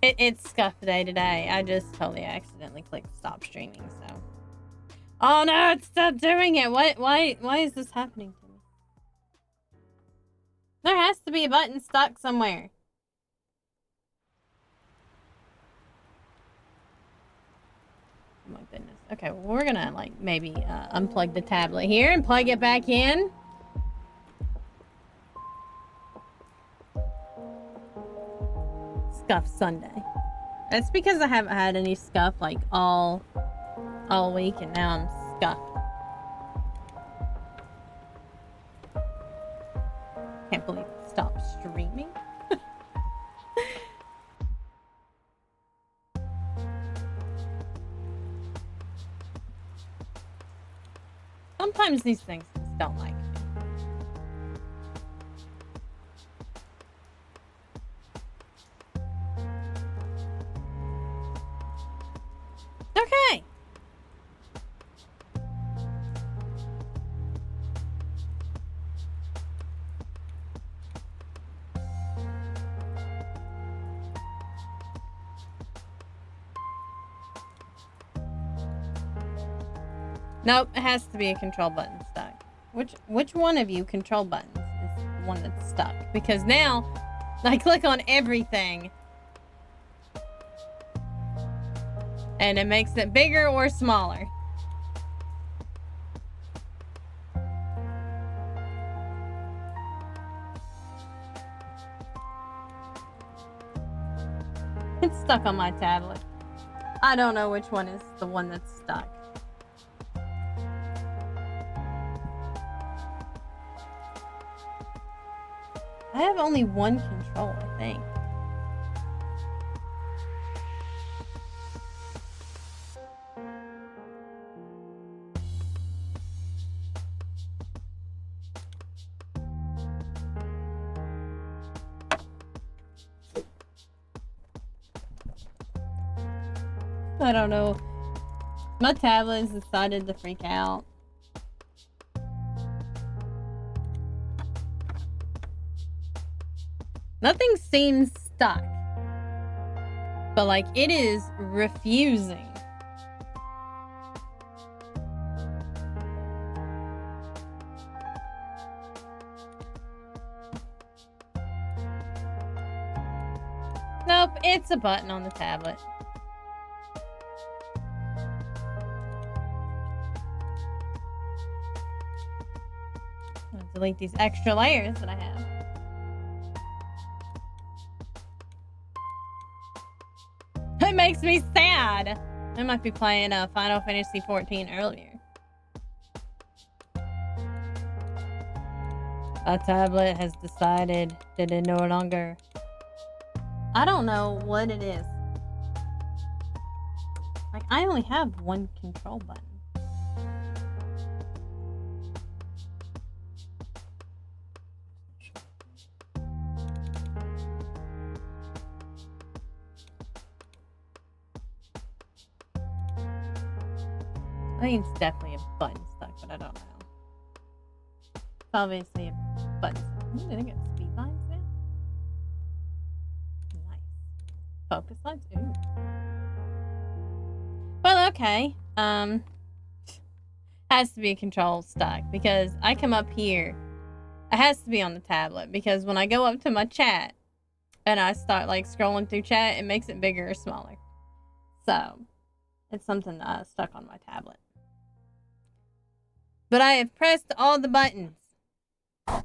It's scuff day today. I just totally accidentally clicked stop streaming, so. Oh no, it's still doing it. Why is this happening to me? There has to be a button stuck somewhere. Oh my goodness. Okay, well, we're gonna like maybe unplug the tablet here and plug it back in. Scuff Sunday. That's because I haven't had any scuff like all week, and now I'm scuffed. Can't believe it stopped streaming. Sometimes these things just don't like me. Okay. Nope, it has to be a control button stuck. Which one of you control buttons is the one that's stuck? Because now I click on everything and it makes it bigger or smaller. It's stuck on my tablet. I don't know which one is the one that's stuck. I have only one control, I think. I don't know. My tablet has decided to freak out. Nothing seems stuck. But like it is refusing. Nope, it's a button on the tablet. I'll delete these extra layers that I have. It makes me sad. I might be playing Final Fantasy XIV earlier. A tablet has decided that it no longer... I don't know what it is. Like, I only have one control button. I think it's definitely a button stuck, but I don't know. It's obviously a button stuck. Ooh, I get speed lines now. Nice. Focus lines? Ooh. Well, okay. Has to be a control stuck because I come up here. It has to be on the tablet because when I go up to my chat and I start like scrolling through chat, it makes it bigger or smaller. So it's something stuck on my tablet. But I have pressed all the buttons. And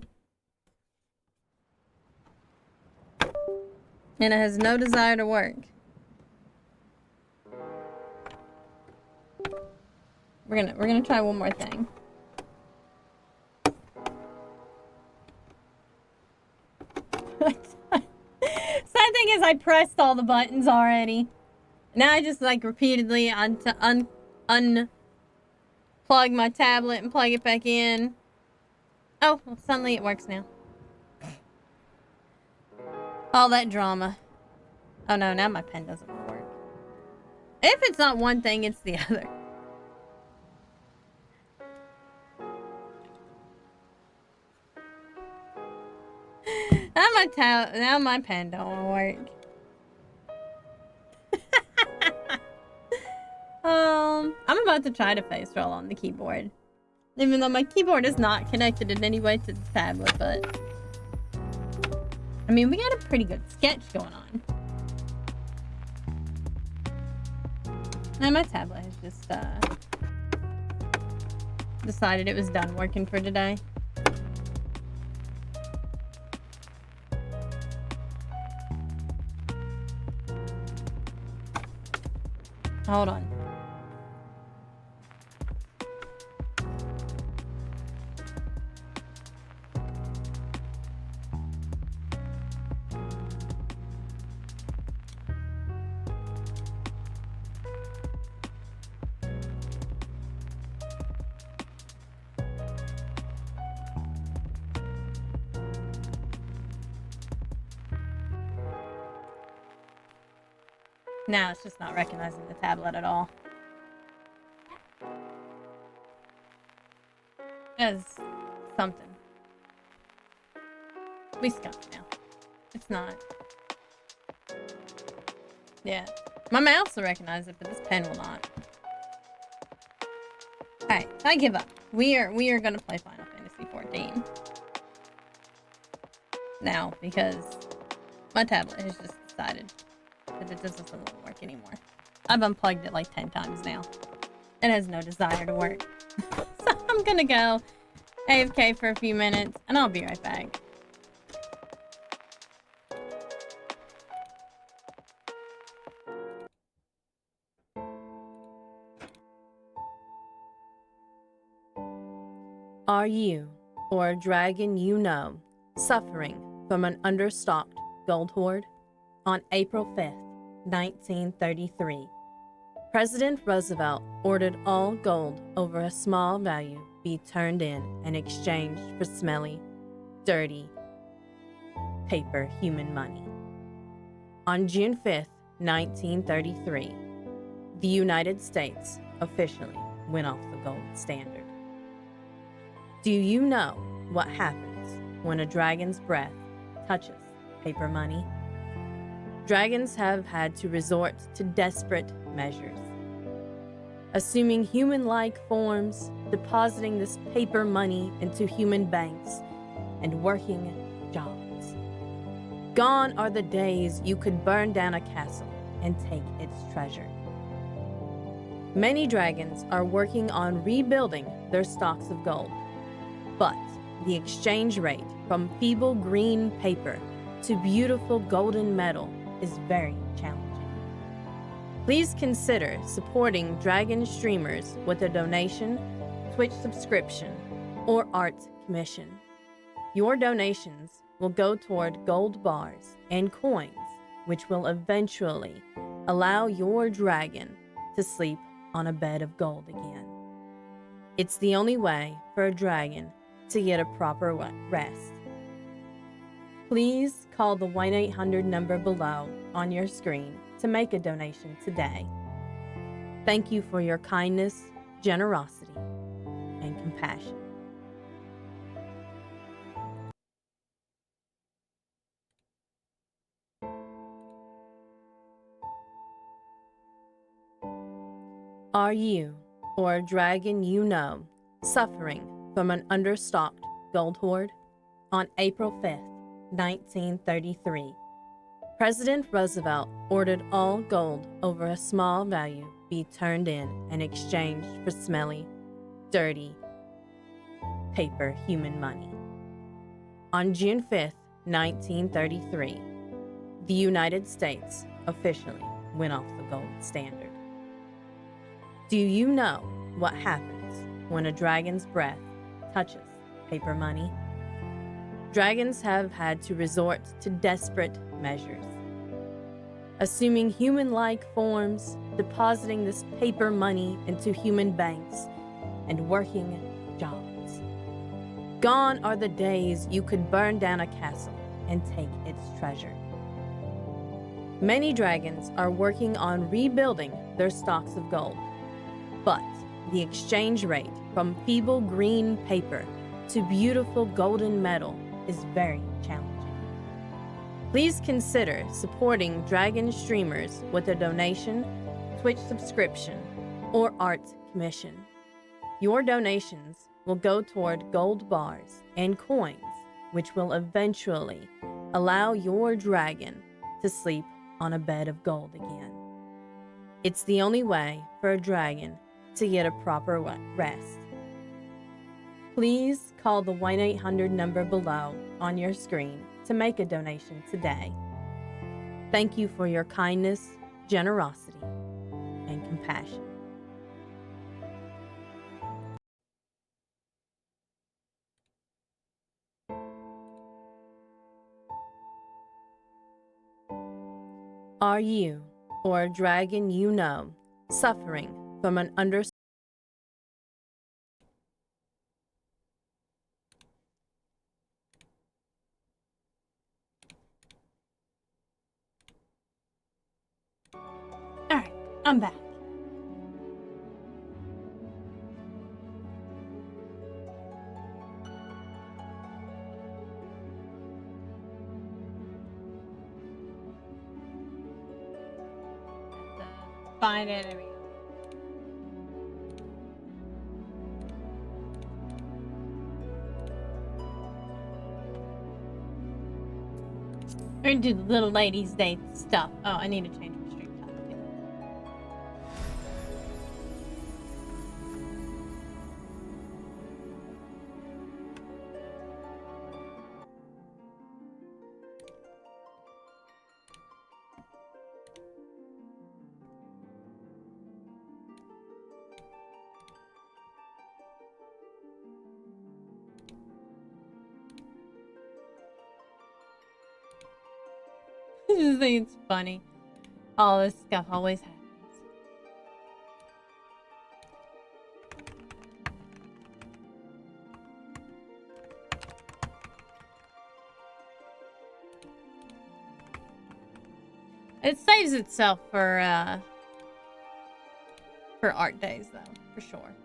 it has no desire to work. We're gonna try one more thing. Sad thing is I pressed all the buttons already. Now I just like repeatedly unplug my tablet and plug it back in. Oh, well, suddenly it works now. All that drama. Oh no, now my pen doesn't want to work. If it's not one thing, it's the other. Now my pen don't want to work. I'm about to try to face roll on the keyboard. Even though my keyboard is not connected in any way to the tablet, but... I mean, we got a pretty good sketch going on. And my tablet has just, decided it was done working for today. Hold on. Now it's just not recognizing the tablet at all. As something. We scuffed now. It's not. Yeah. My mouse will recognize it, but this pen will not. Alright, I give up. We are gonna play Final Fantasy XIV. Now, because my tablet has just decided that it doesn't work anymore. I've unplugged it like 10 times now. It has no desire to work. So I'm gonna go AFK for a few minutes, and I'll be right back. Are you, or a dragon you know, suffering from an understocked gold hoard? On April 5th, 1933, President Roosevelt ordered all gold over a small value be turned in and exchanged for smelly, dirty, paper human money. On June 5th, 1933, the United States officially went off the gold standard. Do you know what happens when a dragon's breath touches paper money? Dragons have had to resort to desperate measures, assuming human-like forms, depositing this paper money into human banks, and working jobs. Gone are the days you could burn down a castle and take its treasure. Many dragons are working on rebuilding their stocks of gold, but the exchange rate from feeble green paper to beautiful golden metal is very challenging. Please consider supporting Dragon streamers with a donation, Twitch subscription, or art commission. Your donations will go toward gold bars and coins, which will eventually allow your dragon to sleep on a bed of gold again. It's the only way for a dragon to get a proper rest. Please call the 1-800 number below on your screen to make a donation today. Thank you for your kindness, generosity, and compassion. Are you, or a dragon you know, suffering from an understocked gold hoard? On April 5th, 1933, President Roosevelt ordered all gold over a small value be turned in and exchanged for smelly, dirty, paper human money. On June 5th, 1933, the United States officially went off the gold standard. Do you know what happens when a dragon's breath touches paper money? Dragons have had to resort to desperate measures, assuming human-like forms, depositing this paper money into human banks, and working jobs. Gone are the days you could burn down a castle and take its treasure. Many dragons are working on rebuilding their stocks of gold, but the exchange rate from feeble green paper to beautiful golden metal is very challenging. Please consider supporting Dragon streamers with a donation, Twitch subscription, or arts commission. Your donations will go toward gold bars and coins, which will eventually allow your dragon to sleep on a bed of gold again. It's the only way for a dragon to get a proper rest. Please call the 1-800 number below on your screen to make a donation today. Thank you for your kindness, generosity, and compassion. Are you, or a dragon you know, suffering from an Alright, I'm back. Find enemy. We're gonna do the Little Ladies Day stuff. Oh, I need to change my stream topic. I just think it's funny. All this stuff always happens. It saves itself for art days, though, for sure.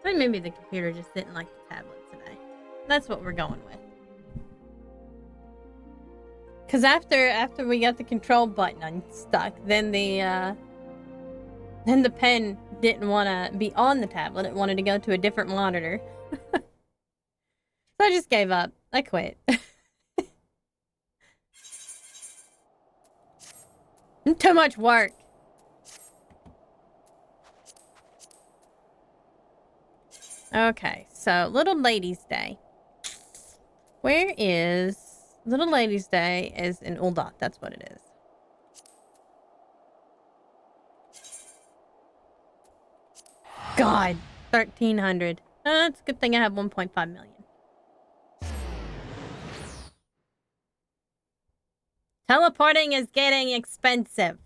I think maybe the computer just didn't like the tablet today. That's what we're going with. Cause after we got the control button unstuck, then the pen didn't want to be on the tablet. It wanted to go to a different monitor. So I just gave up. I quit. Too much work. Okay, so Little Ladies Day. Where is Little Ladies Day? Is in Uldot. That's what it is. God, 1,300. It's a good thing I have 1.5 million. Teleporting is getting expensive.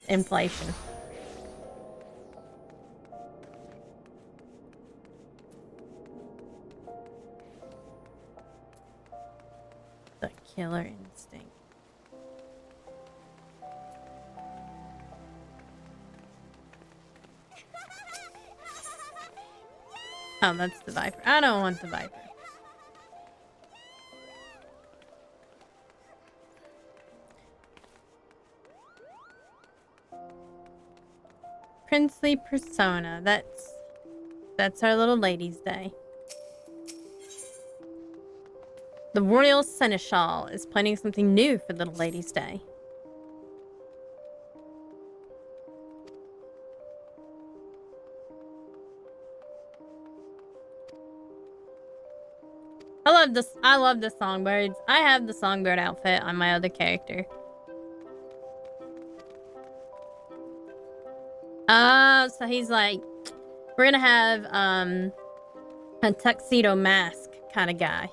Inflation. The killer instinct. Oh, that's the Viper. I don't want the Viper. Princely Persona. That's our Little Ladies Day. The Royal Seneschal is planning something new for Little Ladies Day. I love the songbirds. I have the songbird outfit on my other character. So he's like, we're gonna have a tuxedo mask kind of guy.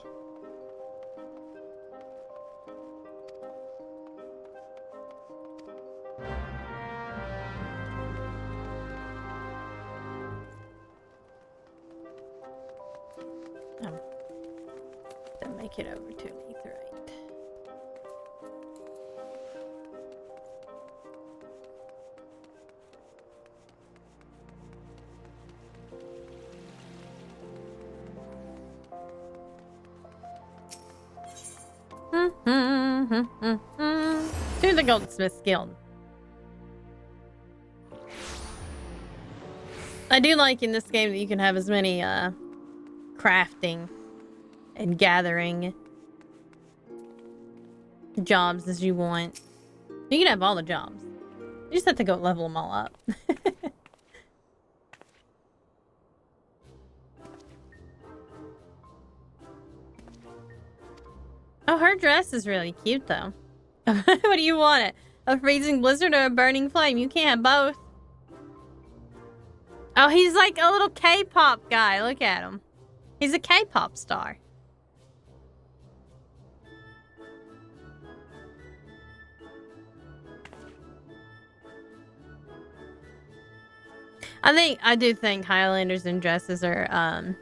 Make it over to Aetherite. To the Goldsmith's Guild. I do like in this game that you can have as many crafting and gathering jobs as you want. You can have all the jobs. You just have to go level them all up. Oh, her dress is really cute, though. What do you want? It? A freezing blizzard or a burning flame? You can't have both. Oh, he's like a little K-pop guy. Look at him. He's a K-pop star. I do think Highlanders in dresses are,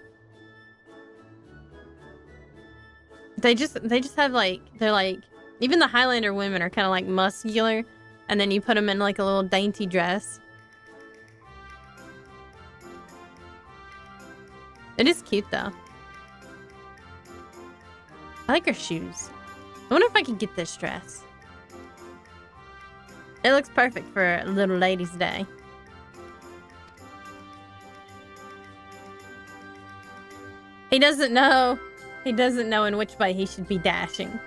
they just have like, they're like, even the Highlander women are kind of like muscular, and then you put them in like a little dainty dress. It is cute though. I like her shoes. I wonder if I could get this dress. It looks perfect for Little Ladies Day. He doesn't know. He doesn't know in which way he should be dashing.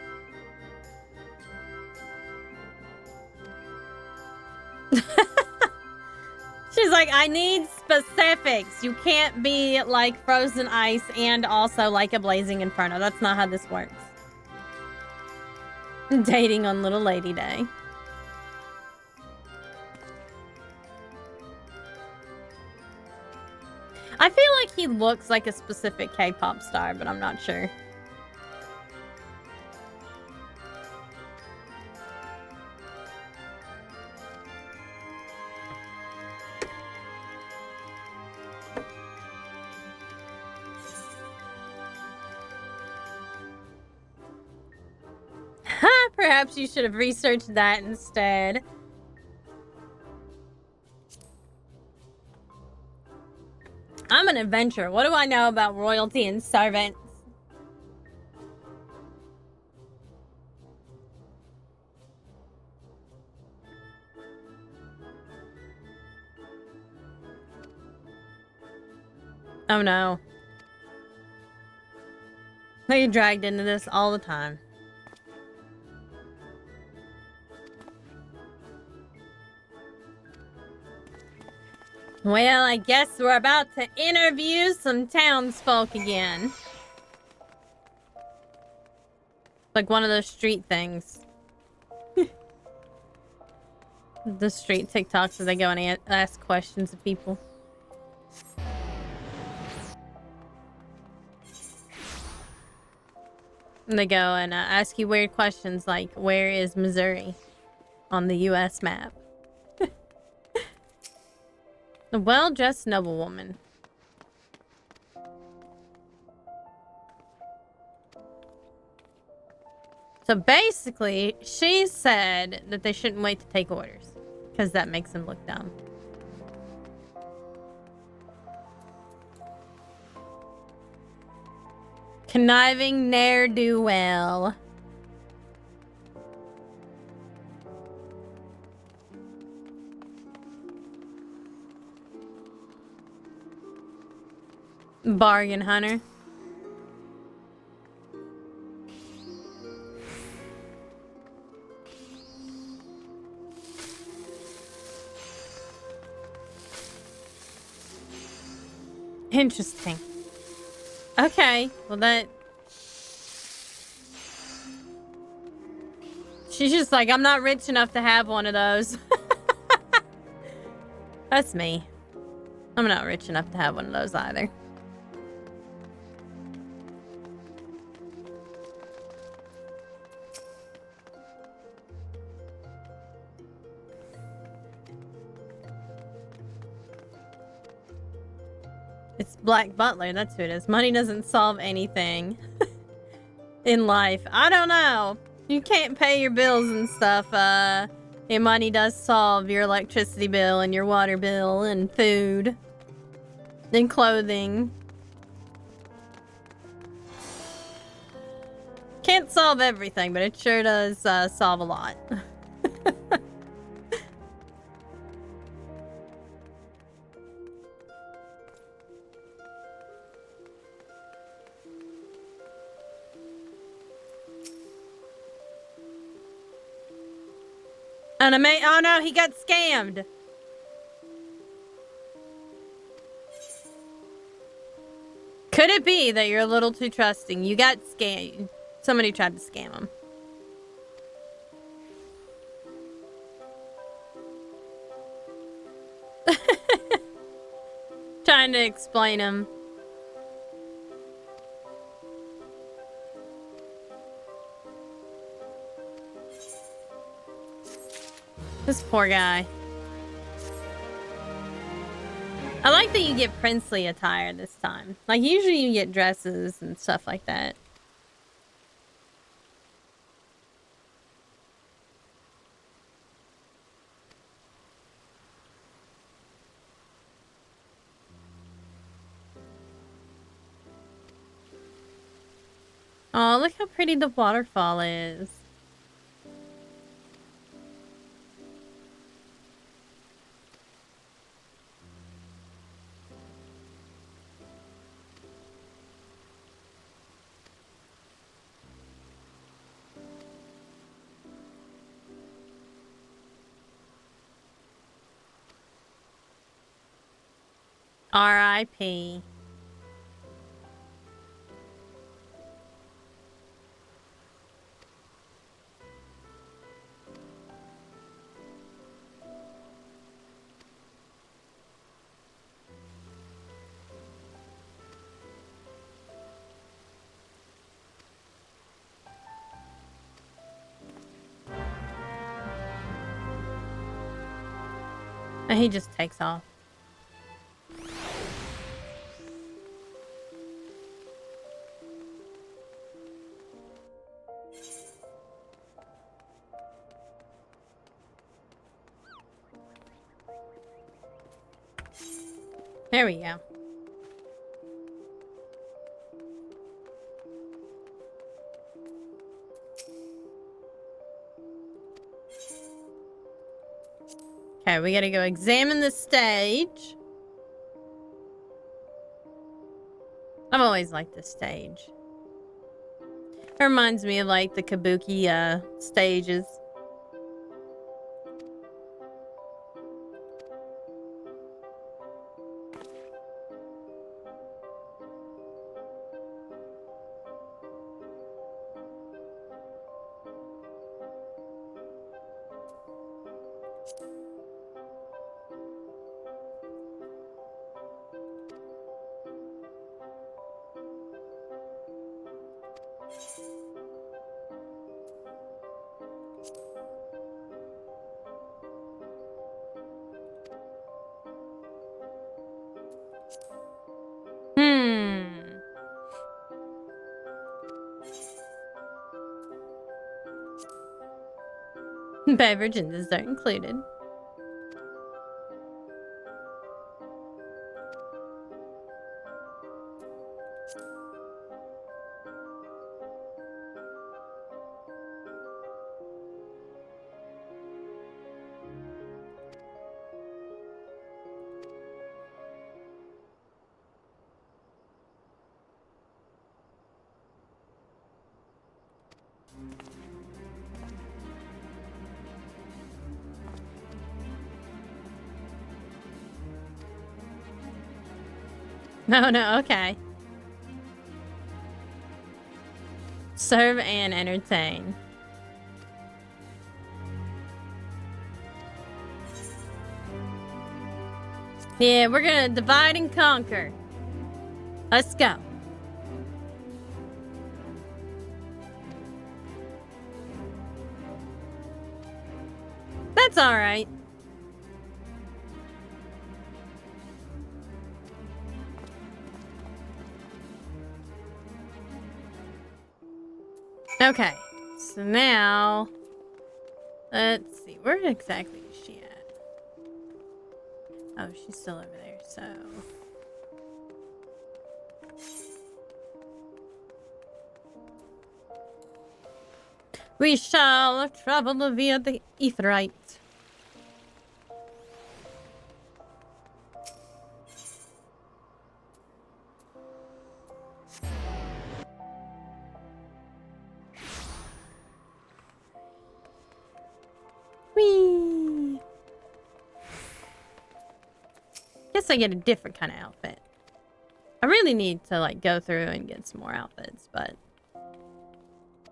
She's like, I need specifics. You can't be like frozen ice and also like a blazing inferno. That's not how this works. Dating on Little Lady Day. I feel like he looks like a specific K-pop star, but I'm not sure. Perhaps you should have researched that instead. I'm an adventurer. What do I know about royalty and servants? Oh no. I get dragged into this all the time. Well, I guess we're about to interview some townsfolk again. Like one of those street things. The street TikToks where they go and ask questions of people. And they go and ask you weird questions like, where is Missouri on the U.S. map? A well-dressed noblewoman. So basically, she said that they shouldn't wait to take orders, because that makes them look dumb. Conniving ne'er-do-well. Bargain hunter. Interesting. Okay, well that... She's just like, I'm not rich enough to have one of those. That's me. I'm not rich enough to have one of those either. It's Black Butler, that's who it is. Money doesn't solve anything in life. I don't know. You can't pay your bills and stuff. Your money does solve your electricity bill and your water bill and food and clothing. Can't solve everything, but it sure does solve a lot. Oh no, he got scammed. Could it be that you're a little too trusting? You got scammed. Somebody tried to scam him. Trying to explain him. This poor guy. I like that you get princely attire this time. Like, usually you get dresses and stuff like that. Oh, look how pretty the waterfall is. R.I.P. And he just takes off. There we go. Okay, we gotta go examine the stage. I've always liked this stage. It reminds me of like the kabuki stages. Beverage and dessert included. No, okay. Serve and entertain. Yeah, we're gonna divide and conquer. Let's go. That's all right. Okay, so now, let's see, where exactly is she at? Oh, she's still over there, so. We shall travel via the Aetheryte. Whee! Guess I get a different kind of outfit. I really need to like go through and get some more outfits, but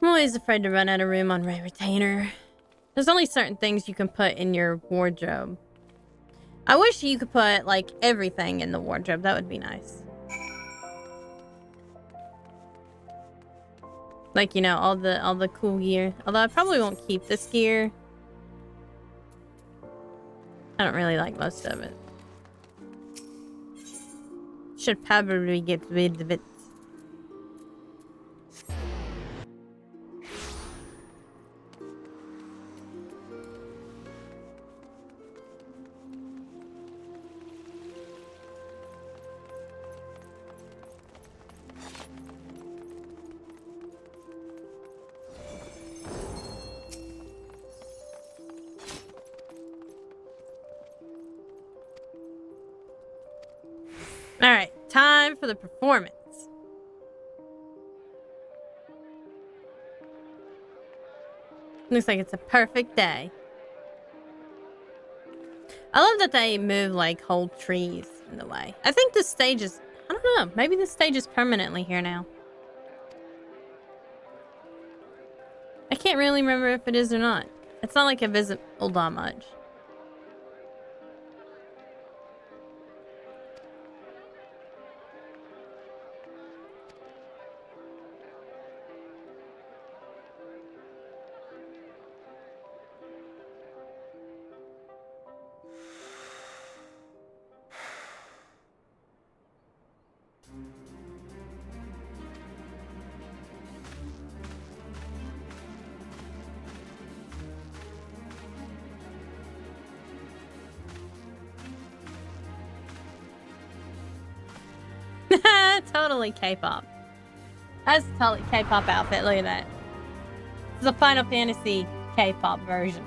I'm always afraid to run out of room on Ray Retainer. There's only certain things you can put in your wardrobe. I wish you could put like everything in the wardrobe. That would be nice. Like, you know, all the cool gear. Although I probably won't keep this gear. I don't really like most of it. Should probably get rid of it. Alright, time for the performance. Looks like it's a perfect day. I love that they move like whole trees in the way. I think this stage is, I don't know, maybe this stage is permanently here now. I can't really remember if it is or not. It's not like I visit Ul'dah much. Totally K-pop. That's a totally K-pop outfit. Look at that. This is a Final Fantasy K-pop version.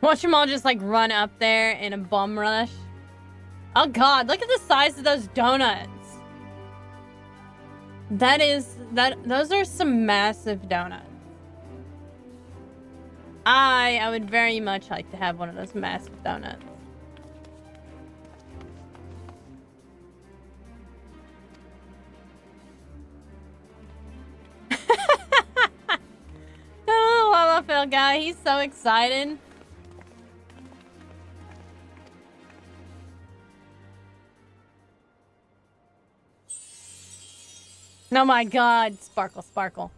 Watch them all just like run up there in a bum rush. Oh god, look at the size of those donuts. Those are some massive donuts. I would very much like to have one of those massive donuts. Oh, Lalafell guy, he's so excited. Oh my god, sparkle, sparkle.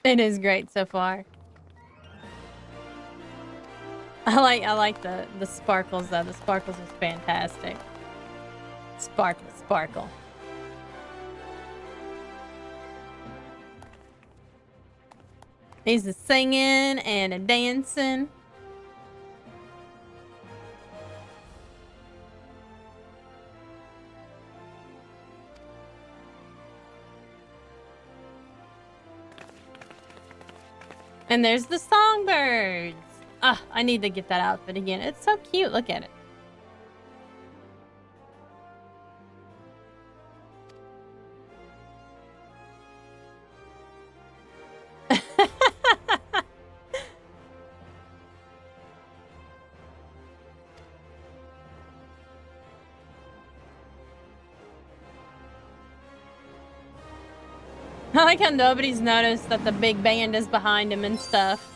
It is great so far. I like the sparkles though. The sparkles is fantastic. Sparkle, sparkle. He's a singing and a dancing. And there's the songbirds. Ah, I need to get that outfit again. It's so cute. Look at it. I like how nobody's noticed that the big band is behind him and stuff.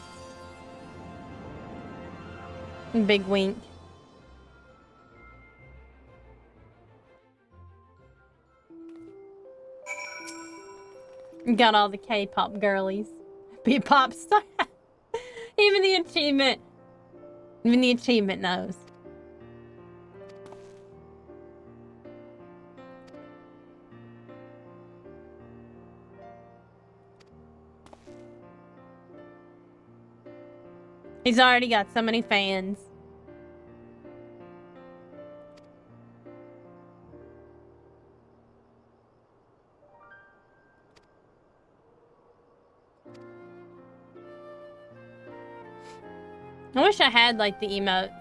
Big wink. Got all the K-pop girlies. Be a pop star. Even the achievement knows. He's already got so many fans. I wish I had like the emotes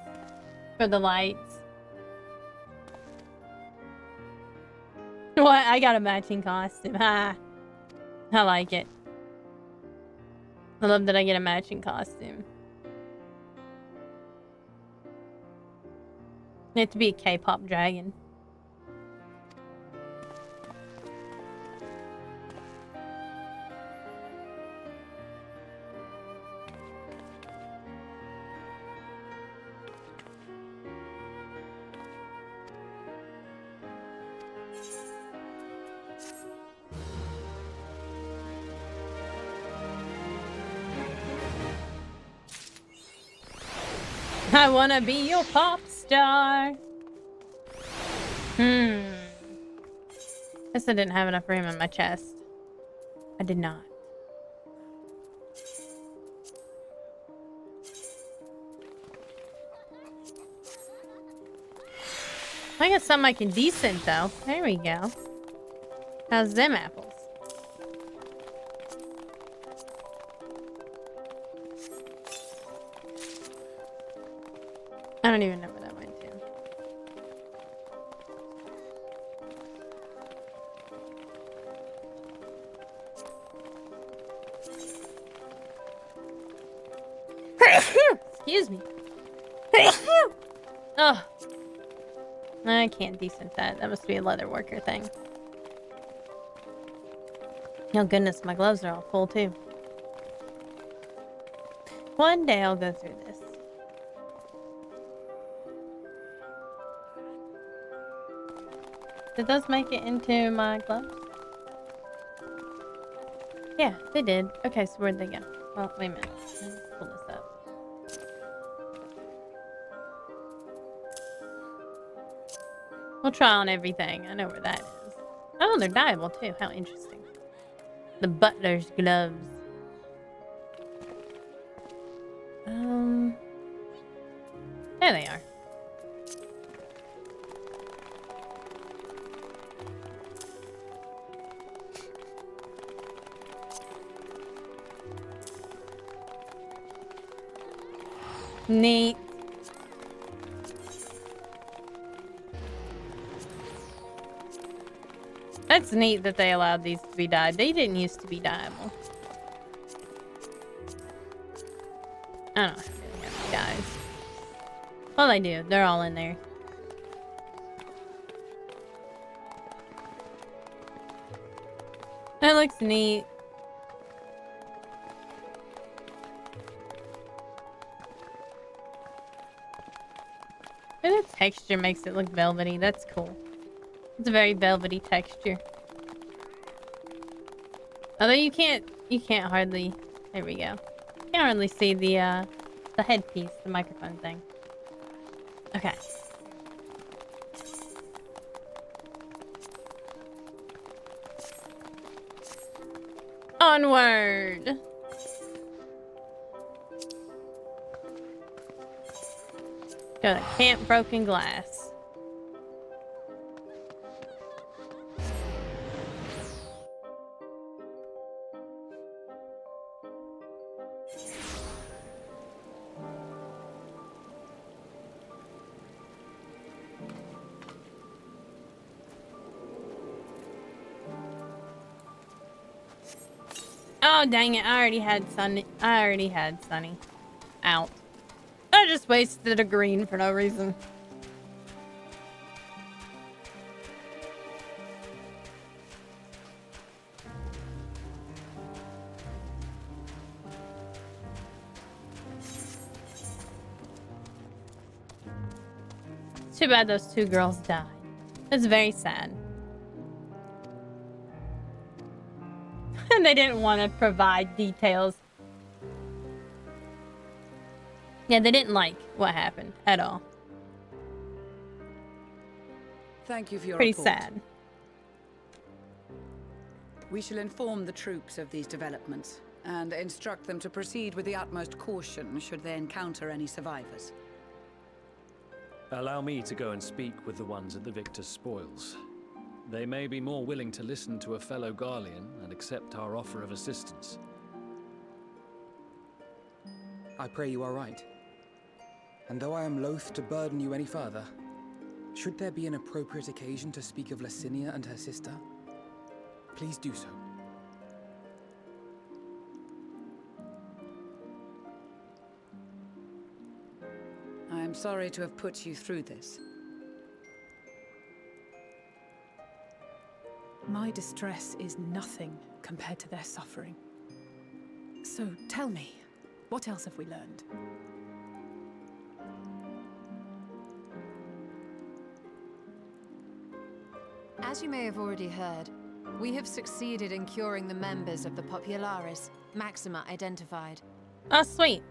for the lights. What? I got a matching costume. Ha! I like it. I love that I get a matching costume. You have to be a K-pop dragon. I wanna be your pop star. Guess I didn't have enough room in my chest. I did not. I got some making decent though. There we go. How's them apples? I don't even know where that went to. Excuse me. Oh, I can't decent that. That must be a leather worker thing. Oh goodness, my gloves are all full too. One day I'll go through this. Did those make it into my gloves? Yeah, they did. Okay, so where'd they go? Well, wait a minute. Let's pull this up. We'll try on everything. I know where that is. Oh, they're dyeable too. How interesting. The butler's gloves. There they are. Neat. That's neat that they allowed these to be dyed. They didn't used to be dyeable. I don't know if they have dyes. Well, they do. They're all in there. That looks neat. And the texture makes it look velvety. That's cool. It's a very velvety texture. Although you can't hardly. There we go. You can't hardly see the headpiece, the microphone thing. Okay. Onward. Go to Camp Broken Glass. Oh, dang it. I already had Sunny out. I just wasted a green for no reason. Too bad those 2 girls died. It's very sad. And they didn't want to provide details. Yeah, they didn't like what happened at all. Thank you for your Pretty report. sad. We shall inform the troops of these developments and instruct them to proceed with the utmost caution should they encounter any survivors. Allow me to go and speak with the ones at the victor's spoils. They may be more willing to listen to a fellow Garlean and accept our offer of assistance. I pray you are right. And though I am loath to burden you any further, should there be an appropriate occasion to speak of Licinia and her sister, please do so. I am sorry to have put you through this. My distress is nothing compared to their suffering. So tell me, what else have we learned? As you may have already heard, we have succeeded in curing the members of the Populares, Maxima identified. Oh, sweet.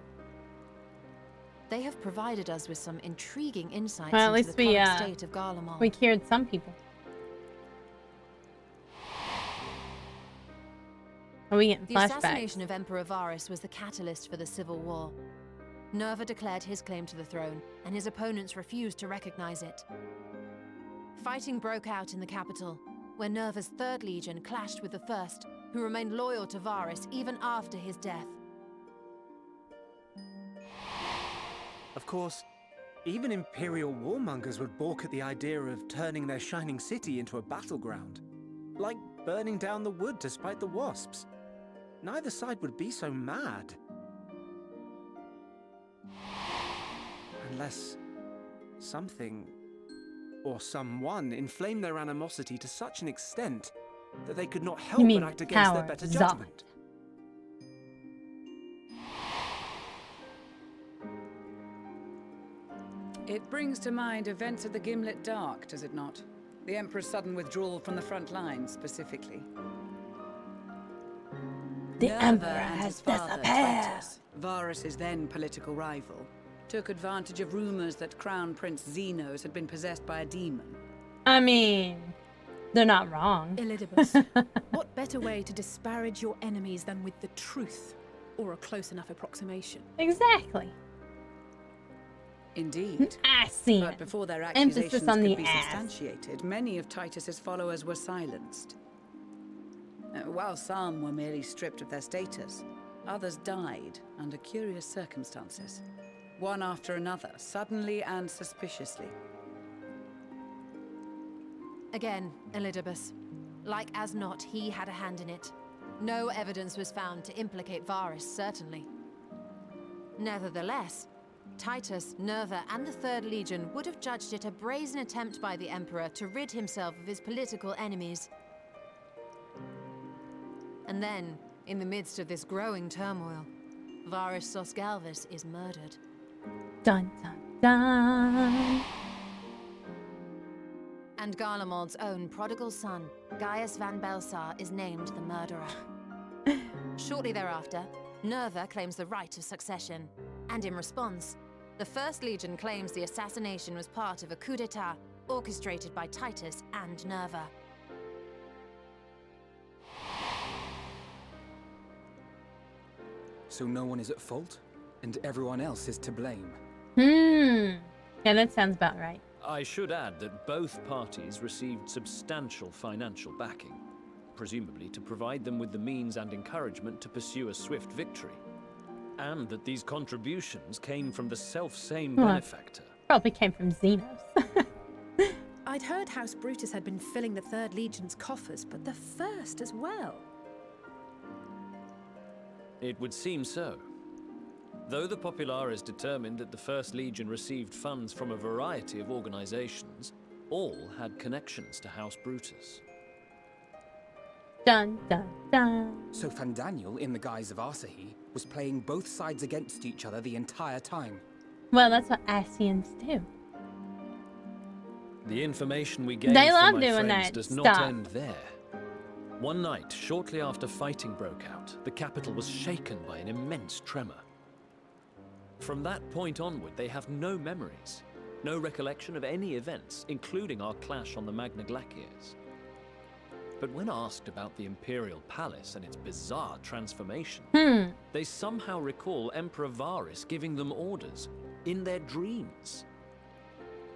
They have provided us with some intriguing insights Well, at into least the current state of Garlemald. we cured some people. Are we getting The flashbacks? assassination of Emperor Varus was the catalyst for the civil war. Nerva declared his claim to the throne, and his opponents refused to recognize it. Fighting broke out in the capital, where Nerva's 3rd Legion clashed with the 1st, who remained loyal to Varus even after his death. Of course, even Imperial warmongers would balk at the idea of turning their shining city into a battleground. Like burning down the wood to spite the wasps. Neither side would be so mad. Unless something or someone inflamed their animosity to such an extent that they could not help You mean but act against their power, better Zod. judgment. It brings to mind events of the Gimlet Dark, does it not? The Emperor's sudden withdrawal from the front lines, specifically. The Nerva Emperor and has his father, disappeared. Titus, Varus's then political rival, took advantage of rumors that Crown Prince Xenos had been possessed by a demon. I mean, they're not wrong. Elidibus, what better way to disparage your enemies than with the truth, or a close enough approximation? Exactly. Indeed. Assy. But before their Emphasis accusations on the could be ass. substantiated, many of Titus's followers were silenced. While some were merely stripped of their status, others died under curious circumstances. One after another, suddenly and suspiciously. Again, Elidibus. Like as not, he had a hand in it. No evidence was found to implicate Varus, certainly. Nevertheless, Titus, Nerva, and the 3rd Legion would have judged it a brazen attempt by the Emperor to rid himself of his political enemies. And then, in the midst of this growing turmoil, Varus Sosgalvus is murdered. Dun dun dun. And Garlemald's own prodigal son, Gaius van Belsar, is named the murderer. Shortly thereafter, Nerva claims the right of succession, and in response, the 1st Legion claims the assassination was part of a coup d'etat orchestrated by Titus and Nerva. So no one is at fault, and everyone else is to blame. Yeah, that sounds about right. I should add that both parties received substantial financial backing, presumably to provide them with the means and encouragement to pursue a swift victory. And that these contributions came from the self-same benefactor. Probably came from Xenos. I'd heard House Brutus had been filling the 3rd Legion's coffers, but the 1st as well. It would seem so. Though the Populares determined that the 1st Legion received funds from a variety of organizations, all had connections to House Brutus. Dun dun dun. So Fandaniel, in the guise of Asahi, was playing both sides against each other the entire time. Well, that's what Asians do. The information we gained They from love my doing friends that does not stuff. end there. One night, shortly after fighting broke out, the capital was shaken by an immense tremor. From that point onward, they have no memories, no recollection of any events, including our clash on the Magna Glaciers. But when asked about the Imperial Palace and its bizarre transformation, they somehow recall Emperor Varys giving them orders in their dreams.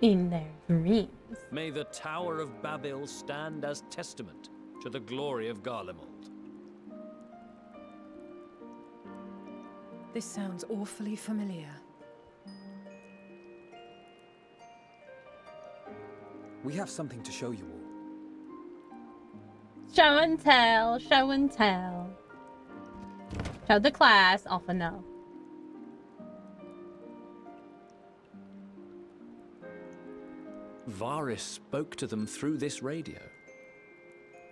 In their dreams. May the Tower of Babel stand as testament to the glory of Garlemald. This sounds awfully familiar. We have something to show you all. Show and tell, show and tell. Show the class off a no. Varys spoke to them through this radio.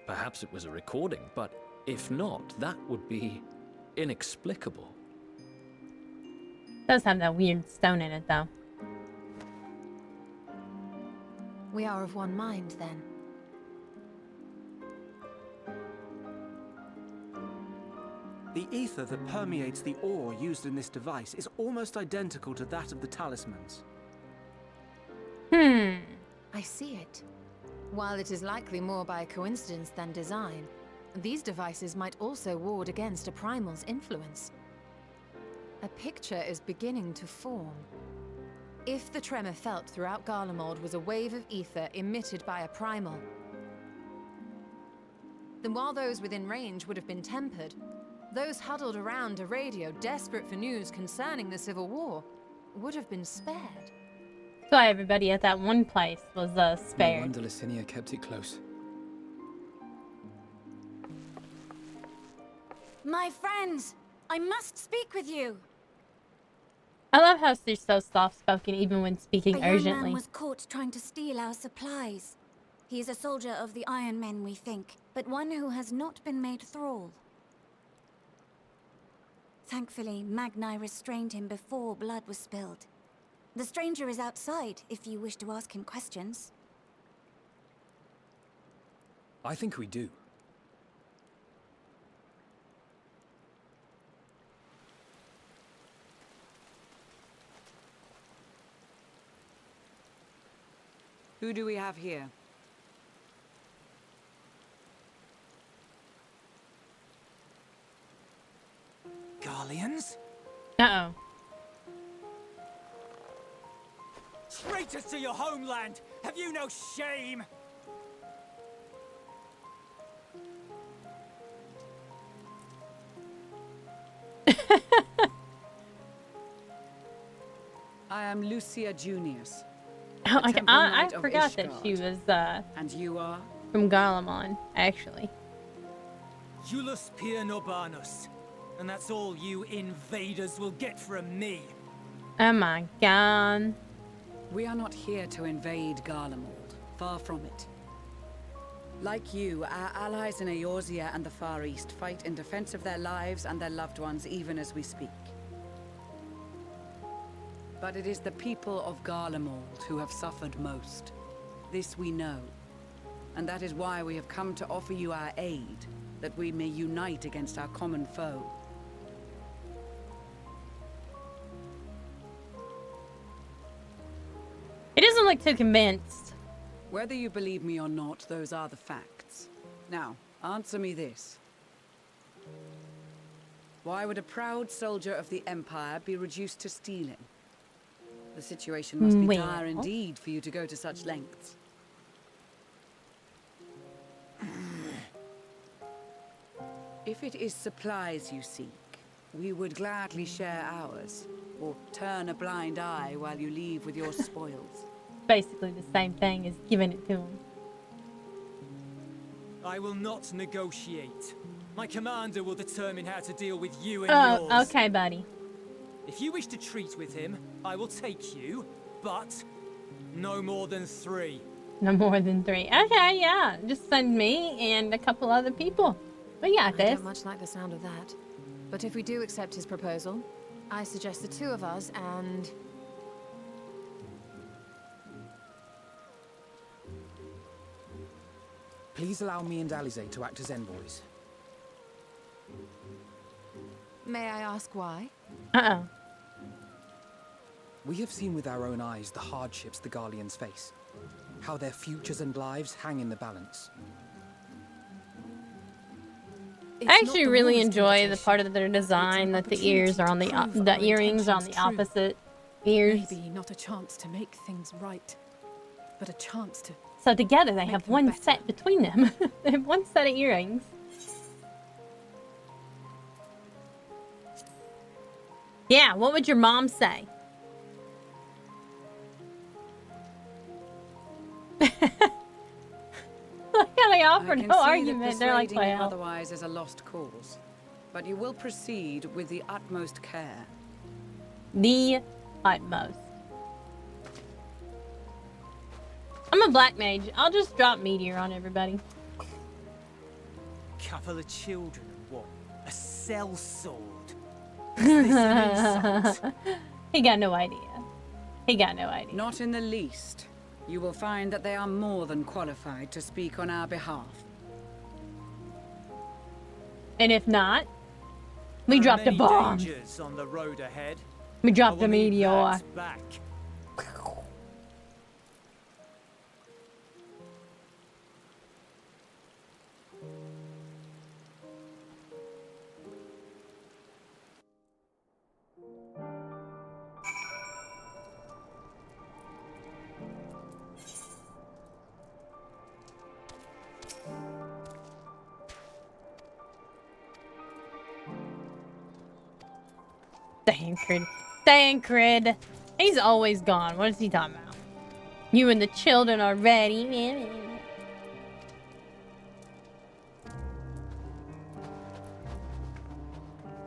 Perhaps it was a recording, but if not, that would be inexplicable. Does have that weird stone in it, though. We are of one mind, then. The ether that permeates the ore used in this device is almost identical to that of the talismans. I see it. While it is likely more by coincidence than design, these devices might also ward against a primal's influence. A picture is beginning to form. If the tremor felt throughout Garlemald was a wave of ether emitted by a primal, then while those within range would have been tempered, those huddled around a radio desperate for news concerning the Civil War would have been spared. So everybody at that one place was No spared. wonder Licinia kept it close. My friends, I must speak with you. I love how she's so soft-spoken even when speaking A young urgently. man was caught trying to steal our supplies. He is a soldier of the Iron Men, we think, but one who has not been made thrall. Thankfully, Magni restrained him before blood was spilled. The stranger is outside, if you wish to ask him questions. I think we do. Who do we have here? Garleans? Uh-oh. Traitors to your homeland! Have you no shame? I am Lucia Junius. Oh, a okay. temple I knight of forgot that Ishgard. she was And you are? from Garlemald, actually. Jullus Pier Norbanus. And that's all you invaders will get from me. Oh my god. We are not here to invade Garlemald. Far from it. Like you, our allies in Eorzea and the Far East fight in defense of their lives and their loved ones even as we speak. But it is the people of Garlemald who have suffered most. This we know. And that is why we have come to offer you our aid, that we may unite against our common foe. He doesn't look too convinced. Whether you believe me or not, those are the facts. Now, answer me this. Why would a proud soldier of the Empire be reduced to stealing? The situation must be dire Well. indeed for you to go to such lengths. If it is supplies you seek, we would gladly share ours, or turn a blind eye while you leave with your spoils. Basically the same thing as giving it to him. I will not negotiate. My commander will determine how to deal with you and Oh, yours. okay, buddy. If you wish to treat with him, I will take you, but no more than 3. No more than 3. Okay, yeah. Just send me and a couple other people. We got I this. don't much like the sound of that. But if we do accept his proposal, I suggest the 2 of us and... Please allow me and Alize to act as envoys. May I ask why? Uh-oh. We have seen with our own eyes the hardships the Garleans face. How their futures and lives hang in the balance. I actually really enjoy the part of their design that the ears are on the earrings are on the opposite ears. Maybe not a chance to make things right, but a chance to. So together they have one set between them. They have one set of earrings. Yeah, what would your mom say? They offer no argument. They're like, well, otherwise is a lost cause, but you will proceed with the utmost care. The utmost. I'm a black mage. I'll just drop meteor on everybody. Couple of children and what? A sellsword. He got no idea. He got no idea. Not in the least. You will find that they are more than qualified to speak on our behalf. And if not, we dropped a bomb. On the road ahead. We dropped a meteor. Back. Thancred. He's always gone. What is he talking about? You and the children are ready.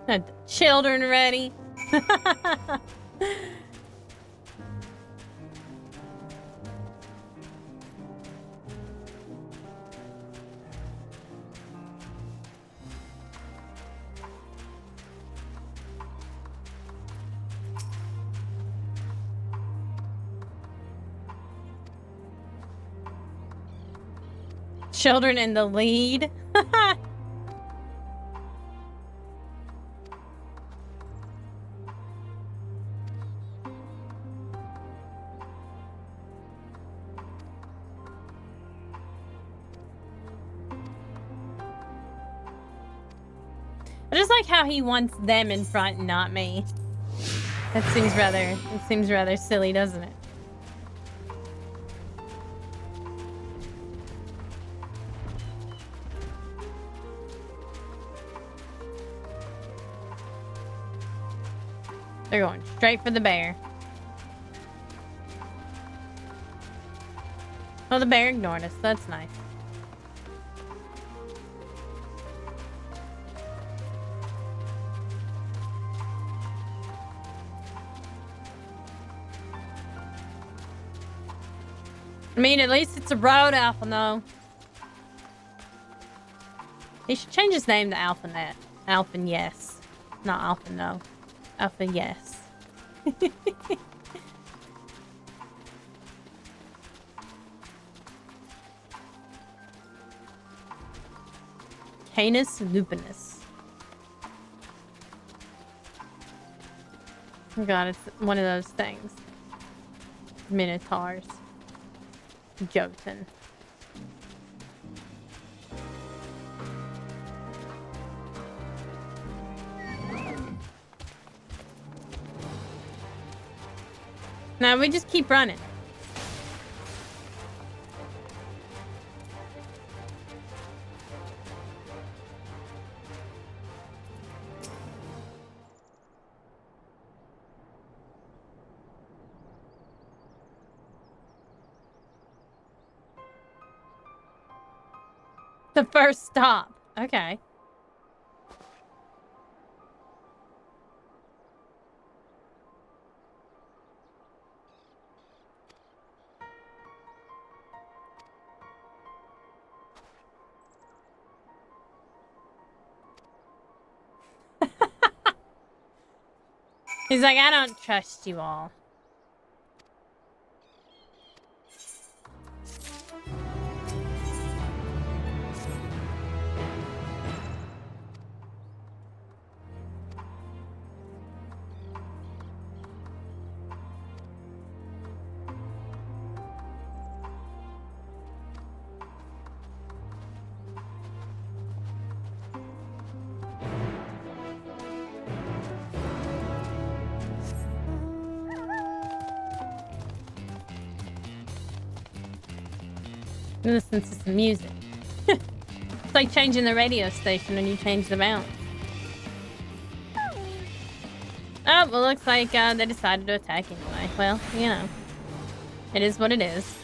Not the children ready. Children in the lead. I just like how he wants them in front and not me. It seems rather silly, doesn't it? They're going straight for the bear. Oh, the bear ignored us. That's nice. I mean, at least it's a road, Alpha No. He should change his name to Alphanet. Alpha Yes. Not Alpha No. Alpha Yes. Canis lupinus. Oh god, it's one of those things. Minotaurs. Jotun. Now we just keep running. The first stop. Okay. He's like, I don't trust you all. Listen to some music. It's like changing the radio station when you change the mount. Oh, well, looks like they decided to attack anyway. Well, you know, it is what it is.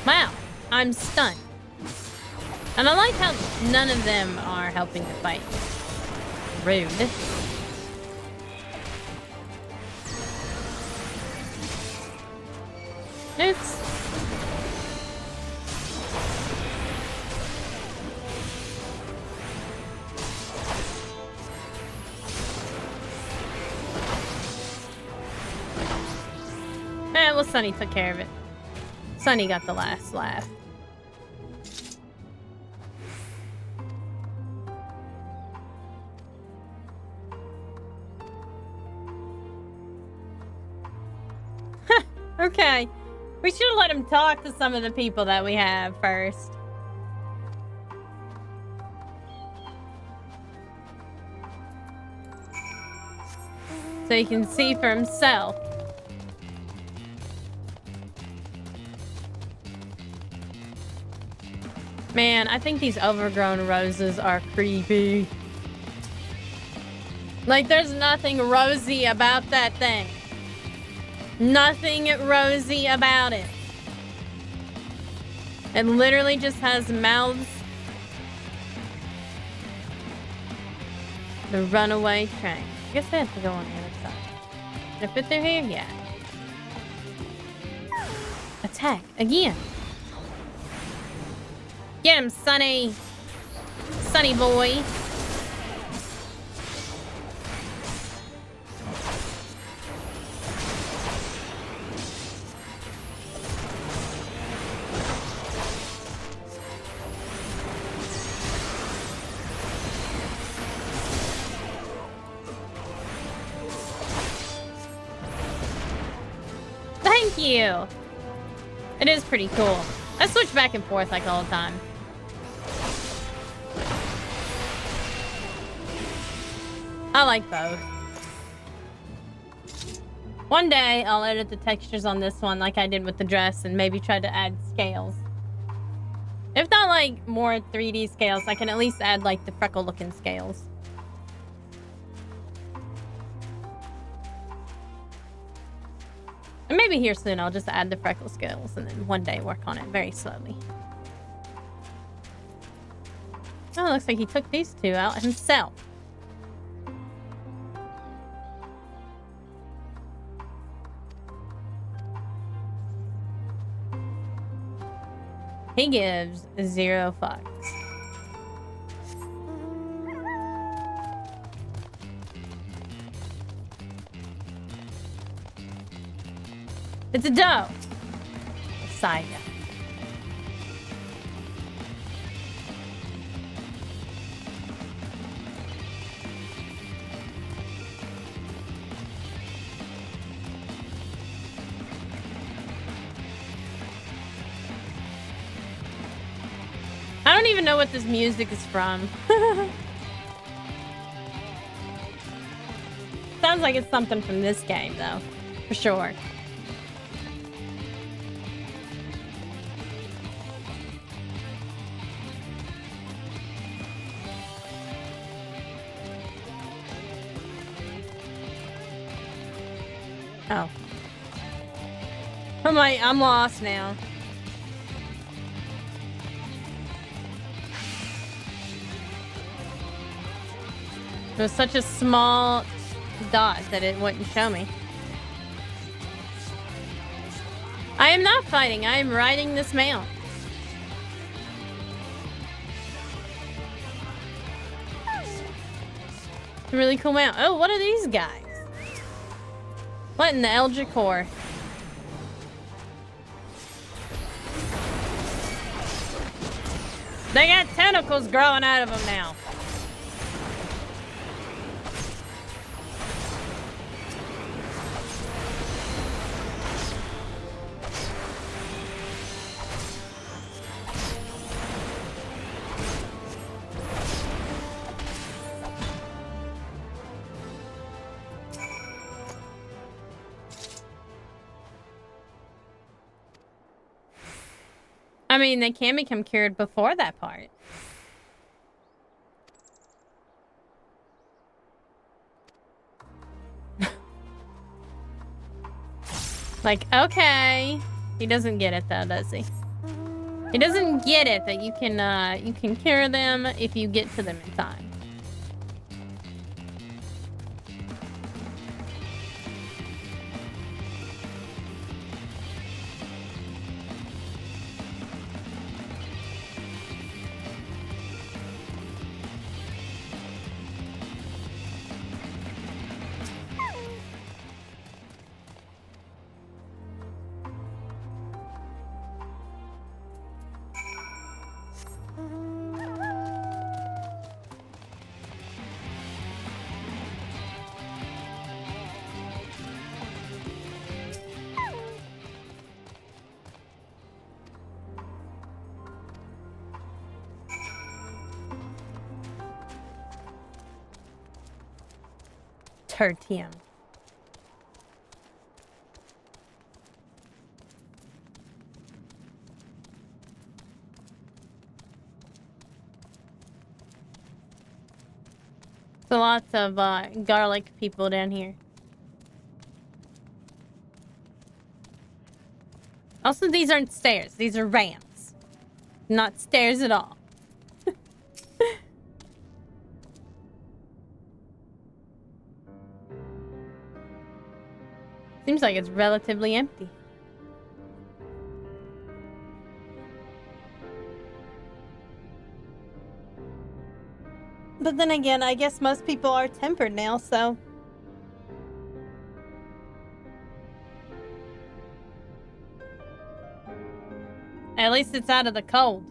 Wow, I'm stunned. And I like how none of them are helping to fight. Rude. Oops. Well, Sunny took care of it. Sunny got the last laugh. Okay. We should have let him talk to some of the people that we have first. So he can see for himself. Man, I think these overgrown roses are creepy. Like, there's nothing rosy about that thing. Nothing rosy about it. It literally just has mouths. The runaway train. I guess I have to go on the other side. Can I fit through here? Yeah. Attack again. Get him, Sunny. Sunny boy. Thank you. It is pretty cool. I switch back and forth like all the time. I like both. One day I'll edit the textures on this one like I did with the dress and maybe try to add scales. If not like more 3D scales, I can at least add like the freckle looking scales. And maybe here soon I'll just add the freckle scales and then one day work on it very slowly. Oh, looks like he took these two out himself. He gives 0 fucks. It's a doe. Messiah. I don't even know what this music is from. Sounds like it's something from this game, though. For sure. Oh. I'm lost now. It was such a small dot that it wouldn't show me. I am not fighting. I am riding this mount. It's a really cool mount. Oh, what are these guys? What in the Eldritch Core? They got tentacles growing out of them now. I mean, they can become cured before that part. Like, okay. He doesn't get it though, does he? He doesn't get it that you can cure them if you get to them in time. Tertium. So lots of garlic people down here. Also, these aren't stairs. These are ramps. Not stairs at all. Seems like it's relatively empty. But then again, I guess most people are tempered now, so... At least it's out of the cold.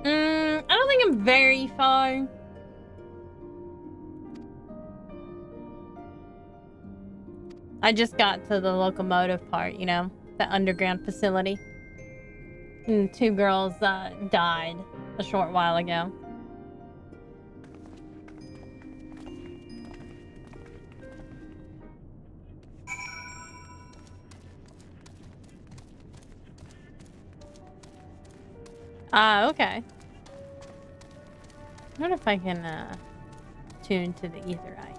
I don't think I'm very far. I just got to the locomotive part, you know, the underground facility. And 2 girls died a short while ago. Okay. I wonder if I can tune to the ether eye.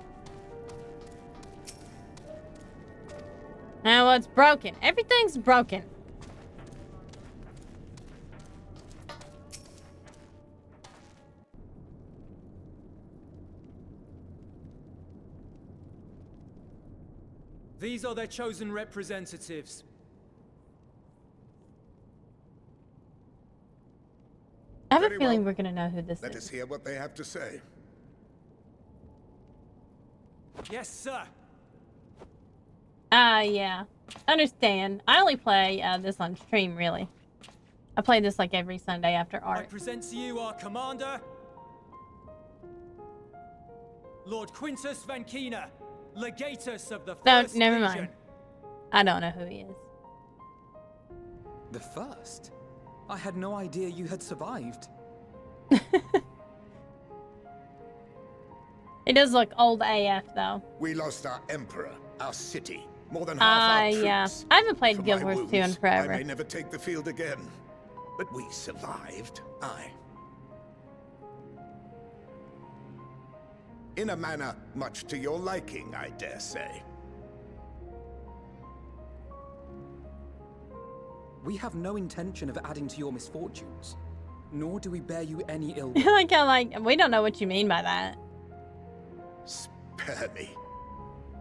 Now it's broken. Everything's broken. These are their chosen representatives. I have a Very feeling well. we're gonna know who this Let is. us hear what they have to say. Yes, sir. Yeah. Understand. I only play this on stream, really. I play this like every Sunday after I art. present to you our commander, Lord Quintus Vankina, legatus of the No, First never Legion. mind. I don't know who he is. The first? I had no idea you had survived. It does look old AF, though. We lost our emperor, our city, more than half our troops. Yeah. I haven't played From Guild my Wars 2 in wounds, forever. I may never take the field again, but we survived. Aye. In a manner much to your liking, I dare say. We have no intention of adding to your misfortunes, nor do we bear you any ill will. like, we don't know what you mean by that. Spare me.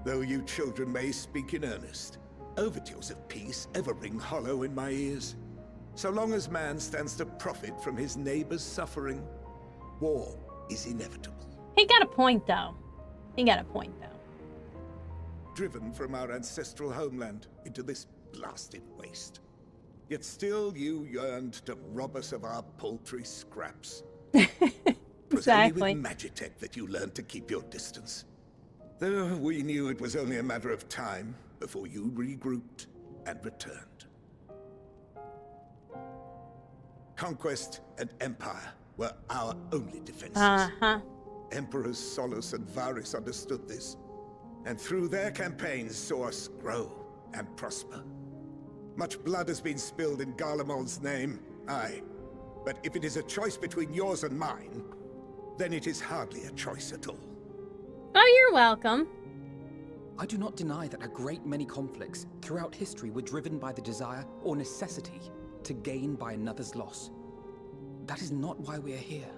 Though you children may speak in earnest, overtures of peace ever ring hollow in my ears. So long as man stands to profit from his neighbor's suffering, war is inevitable. He got a point, though. He got a point, though. Driven from our ancestral homeland into this blasted waste. Yet still you yearned to rob us of our paltry scraps. It was Exactly. only with Magitech that you learned to keep your distance. Though we knew it was only a matter of time before you regrouped and returned. Conquest and empire were our only defenses. Uh-huh. Emperors Solus and Varys understood this, and through their campaigns saw us grow and prosper. Much blood has been spilled in Garlemald's name, aye. But if it is a choice between yours and mine, then it is hardly a choice at all. Oh, you're welcome. I do not deny that a great many conflicts throughout history were driven by the desire or necessity to gain by another's loss. That is not why we are here.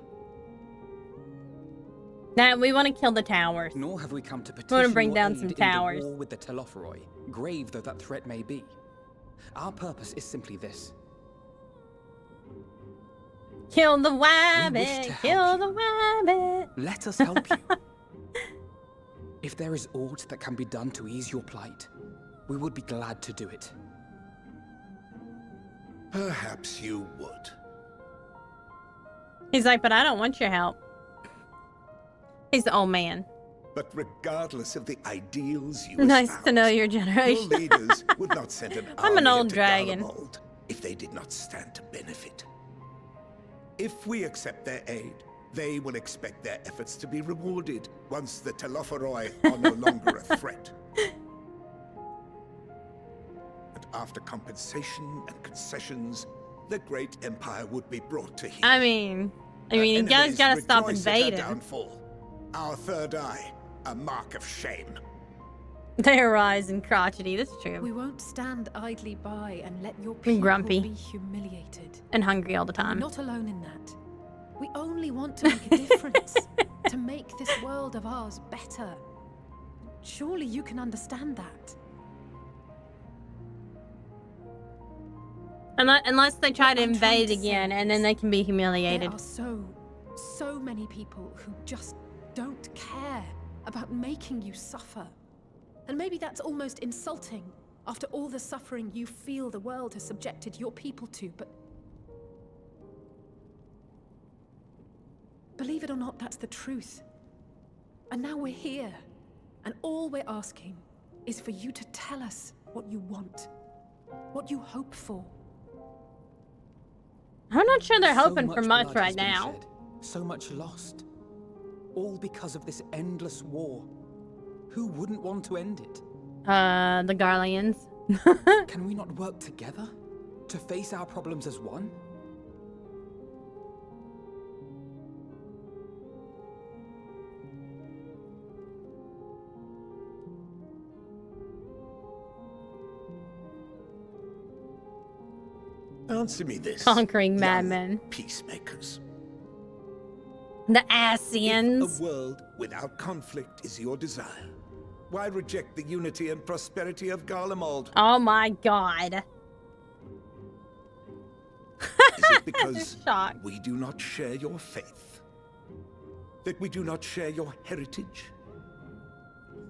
Now, we want to kill the towers. Nor have we come to We want petition to bring or down aid some in towers. the war with the Telophoroi, grave though that threat may be. Our purpose is simply this. Kill the We wish wabbit. to Kill help the wabbit. Let us help you. If there is aught that can be done to ease your plight, we would be glad to do it. Perhaps you would. He's like, but I don't want your help. He's the old man. But regardless of the ideals you Nice espouse, to know your your generation. leaders would not send an I'm an army old into dragon. Garlemald if they did not stand to benefit. If we accept their aid, they will expect their efforts to be rewarded once the Telophoroi are no longer a threat. And after compensation and concessions, the great empire would be brought to heel. I mean, you guys gotta stop invading. Downfall. Our third eye, a mark of shame. They're rising crotchety. That's true. We won't stand idly by and let your And people grumpy. be humiliated. And hungry all the We're time. not alone in that. We only want to make a difference, to make this world of ours better. Surely you can understand that. Unless they try to What I'm trying invade to say again, and then they can be humiliated. There are so many people who just don't care about making you suffer. And maybe that's almost insulting after all the suffering you feel the world has subjected your people to, but believe it or not, that's the truth. And now we're here, and all we're asking is for you to tell us what you want, what you hope for. I'm not sure they're So hoping for much blood right has been now. shed, so much lost. All because of this endless war. Who wouldn't want to end it? The Garleans. Can we not work together to face our problems as one? Answer me this. Conquering young madmen. Peacemakers. The If Asians. a world without conflict is your desire, why reject the unity and prosperity of Garlemald? Oh my god. Is it because Shocked. we do not share your faith? That we do not share your heritage?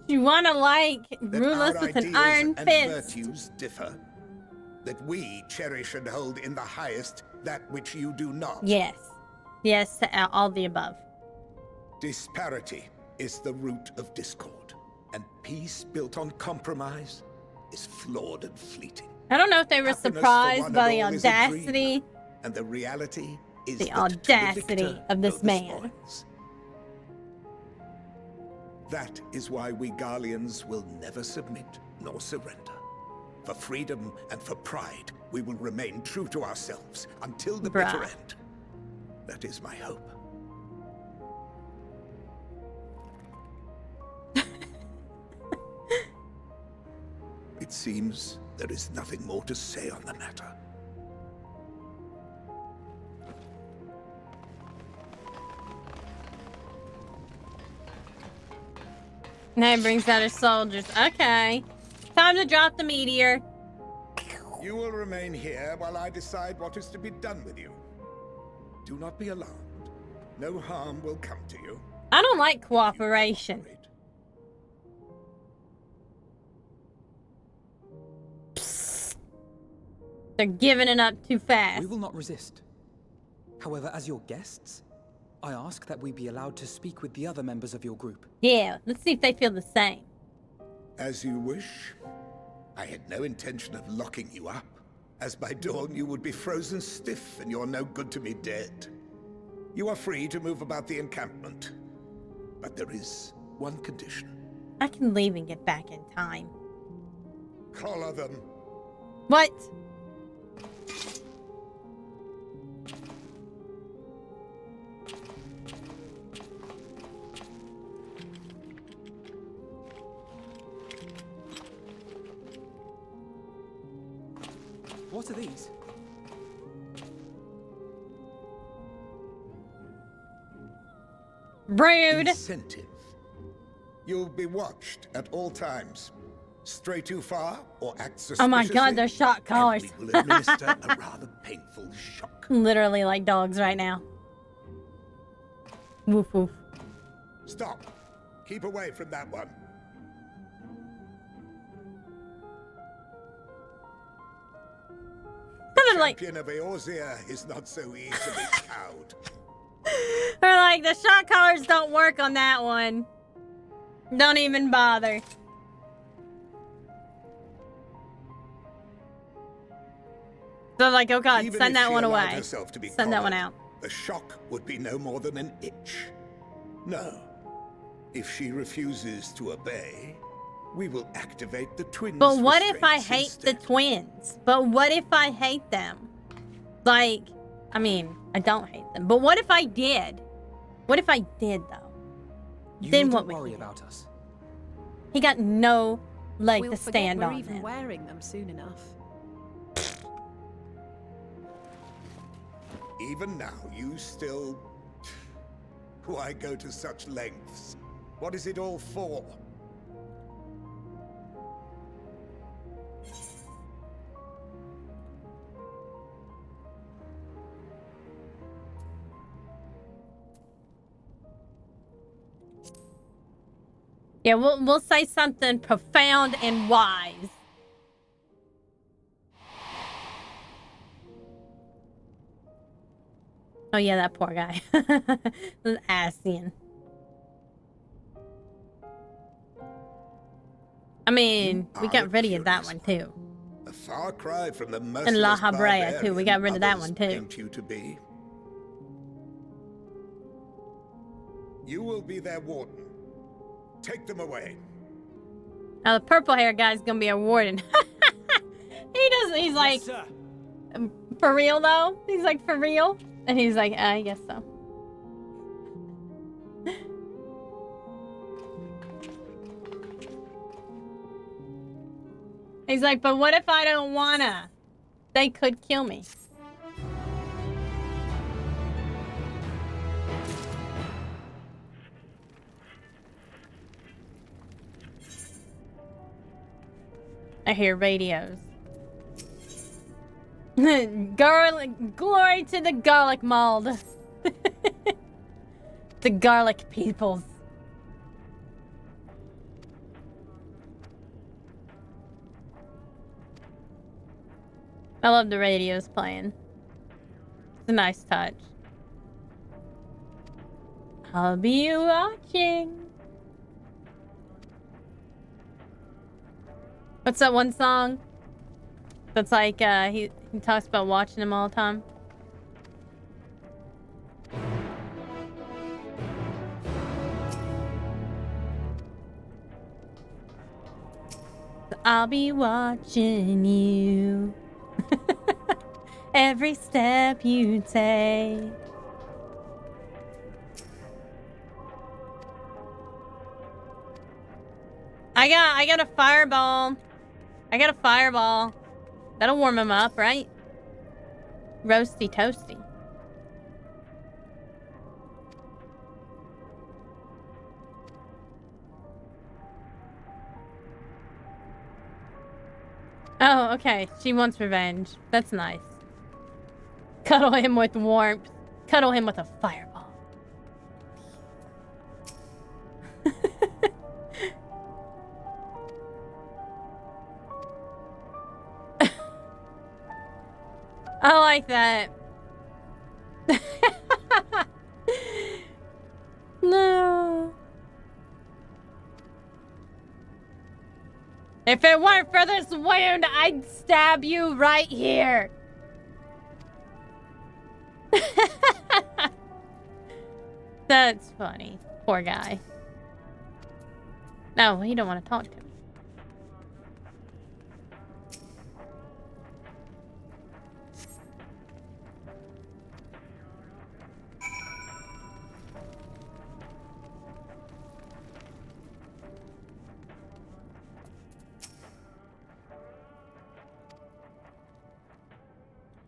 You wanna That rule us our with an ideals iron and fist. virtues differ? That we cherish and hold in the highest that which you do not? Yes. Yes to all the above. Disparity is the root of discord, and peace built on compromise is flawed and fleeting. I don't know if they were Happiness for surprised one by and the all is a dream, audacity. and the reality is The that to audacity victor of this go the man. spoils. That is why we Garleans will never submit nor surrender. For freedom and for pride, we will remain true to ourselves until the bitter Bruh. end. That is my hope. It seems there is nothing more to say on the matter. Now he brings out his soldiers. Okay. Time to drop the meteor. You will remain here while I decide what is to be done with you. Do not be alarmed. No harm will come to you. I don't like cooperation. Psst. They're giving it up too fast. We will not resist. However, as your guests, I ask that we be allowed to speak with the other members of your group. Yeah, let's see if they feel the same. As you wish. I had no intention of locking you up, as by dawn you would be frozen stiff and you're no good to me dead. You are free to move about the encampment, but there is one condition. I can leave and get back in time. Collar them. What? What are these? Rude. Incentive. You'll be watched at all times. Stray too far or act suspiciously. Oh my god, they're shock collars. And we will administer a rather painful shock. Literally like dogs right now. Woof woof. Stop. Keep away from that one. Champion of Eorzea is not so easily cowed. They're like, the shock collars don't work on that one. Don't even bother. They're like, oh god, send that one away. Send that one out. The shock would be no more than an itch. No. If she refuses to obey, we will activate the twins. But what if I hate the twins? But what if I hate them? Like, I mean, I don't hate them. But what if I did? What if I did, though? Then what would worry he do? about us. He got no leg We'll to forget stand we're on. even Then. wearing them soon enough. Even now, you still... Why go to such lengths? What is it all for? Yeah, we'll say something profound and wise. Oh yeah, that poor guy. Asian. I mean, we got rid of that one too. A far cry from the merciless And La Habrea too. We got rid of that one too. Paint you to be. You will be their warden. Take them away. Now the purple hair guy's gonna be a warden. He's like, Yes, sir. for real though? He's like, for real? And he's like, I guess so. He's like, but what if I don't wanna? They could kill me. I hear radios. Garlic, glory to the garlic mold. The garlic peoples. I love the radios playing. It's a nice touch. I'll be watching. What's that one song? That's like, he talks about watching him all the time. I'll be watching you. Every step you take. I got a fireball. I got a fireball. That'll warm him up, right? Roasty toasty. Oh, okay. She wants revenge. That's nice. Cuddle him with warmth. Cuddle him with a fireball. I like that. No. If it weren't for this wound, I'd stab you right here. That's funny. Poor guy. No, he don't want to talk to me.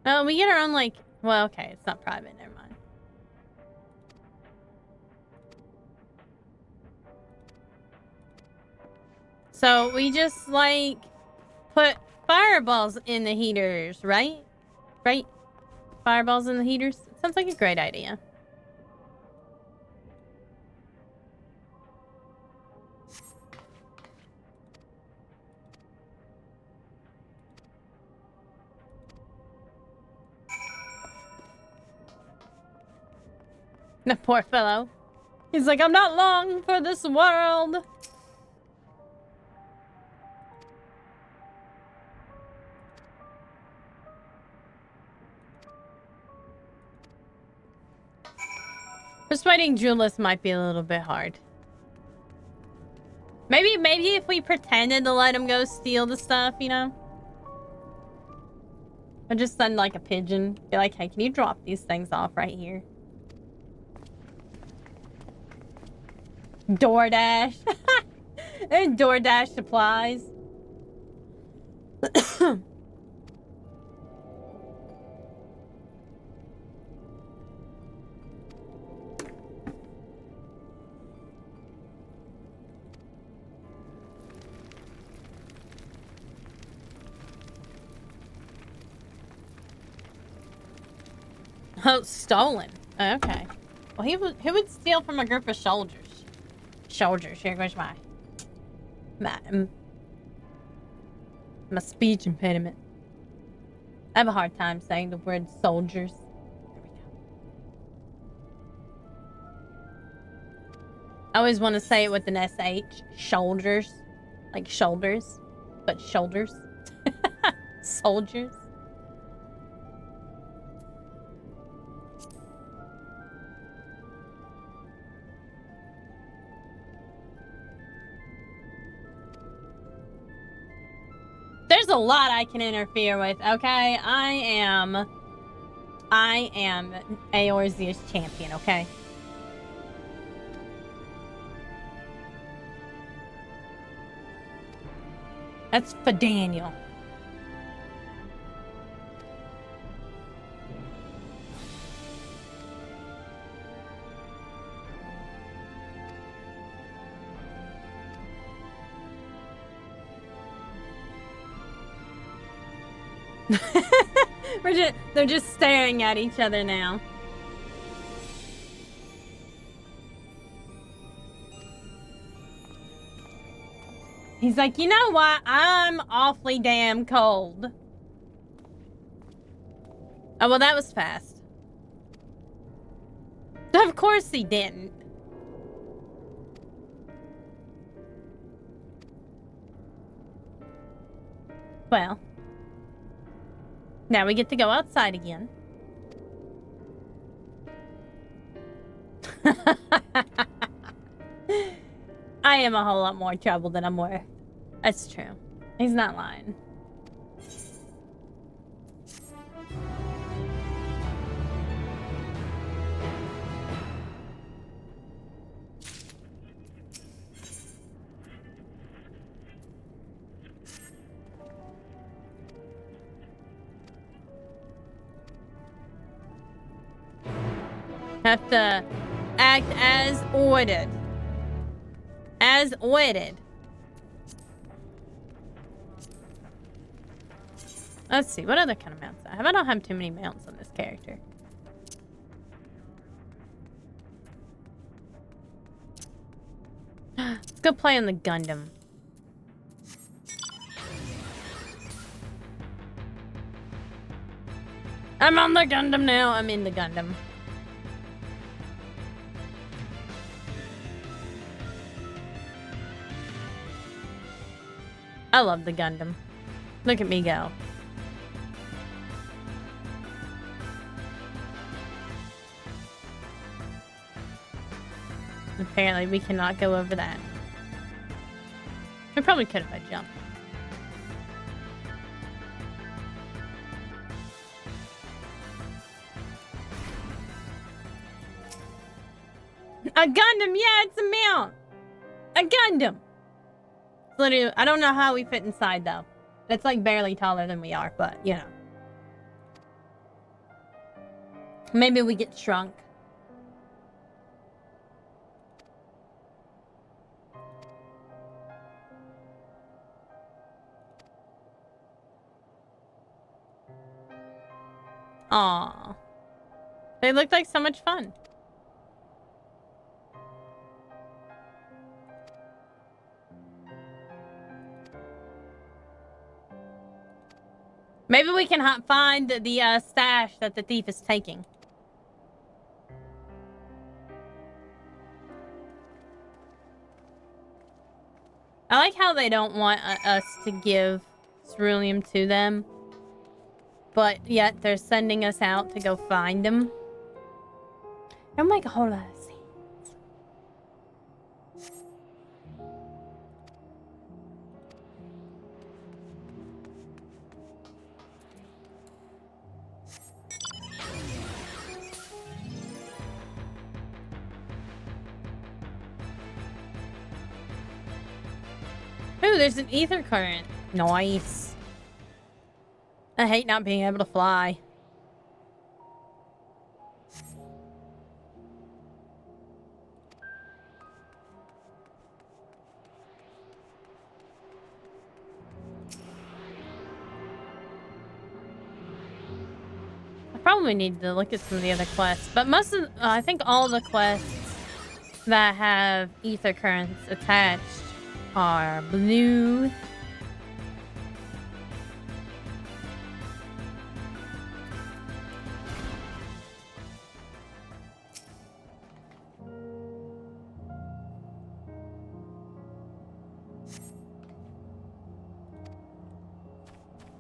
Oh, we get our own, like... Well, okay, it's not private. Never mind. So, we just, like, put fireballs in the heaters, right? Right? Fireballs in the heaters? Sounds like a great idea. The poor fellow. He's like, I'm not long for this world. Persuading Julius might be a little bit hard. Maybe if we pretended to let him go steal the stuff, you know? Or just send like a pigeon. Be like, hey, can you drop these things off right here? DoorDash. And DoorDash supplies. Oh, stolen. Okay. Well, who would steal from a group of soldiers? Soldiers. Here goes my speech impediment. I have a hard time saying the word soldiers. There we go. I always want to say it with an SH. Shoulders. Like shoulders. But shoulders. Soldiers. There's a lot I can interfere with, okay? I am Eorzea's champion, okay? That's for Daniel. They're just staring at each other now. He's like, you know what? I'm awfully damn cold. Oh, well, that was fast. Of course he didn't. Well. Now we get to go outside again. I am a whole lot more trouble than I'm worth. That's true. He's not lying. Have to act as ordered. As ordered. Let's see, what other kind of mounts I have? I don't have too many mounts on this character. Let's go play on the Gundam. I'm on the Gundam now. I'm in the Gundam. I love the Gundam. Look at me go. Apparently we cannot go over that. We probably could if I jumped. A Gundam, yeah, it's a mount. A Gundam. It's literally, I don't know how we fit inside though. It's like barely taller than we are, but you know. Maybe we get shrunk. Aww. They look like so much fun. Maybe we can find the stash that the thief is taking. I like how they don't want us to give ceruleum to them. But yet they're sending us out to go find them. Oh my god, hold on. Ooh, there's an ether current. Nice. I hate not being able to fly. I probably need to look at some of the other quests, but most of, I think all the quests that have ether currents attached are blue.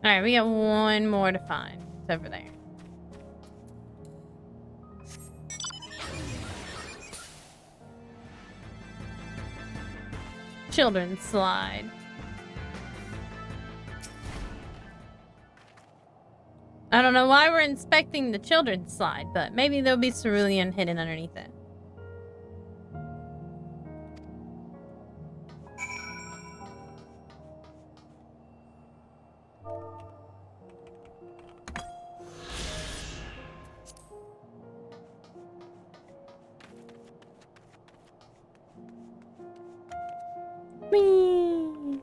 Alright, we got one more to find. It's over there. Children's slide. I don't know why we're inspecting the children's slide, but maybe there'll be cerulean hidden underneath it. Whee!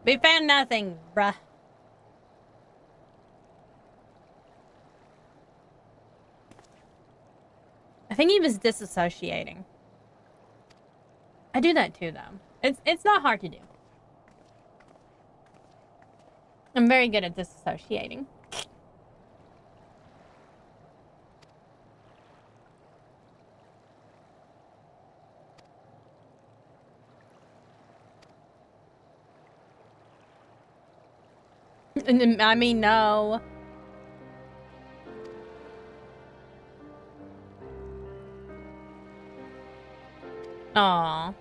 We found nothing, bruh. I think he was disassociating. I do that too, though. It's not hard to do. I'm very good at disassociating. I mean, no. Aww.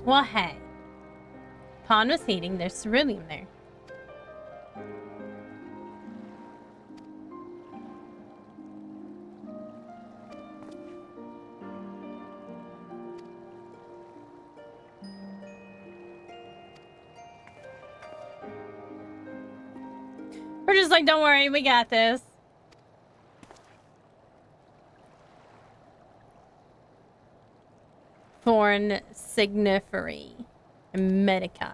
Well, hey. Pond was heating. There's ceruleum there. We're just like, don't worry, we got this. Thorn signiferi. Medicae.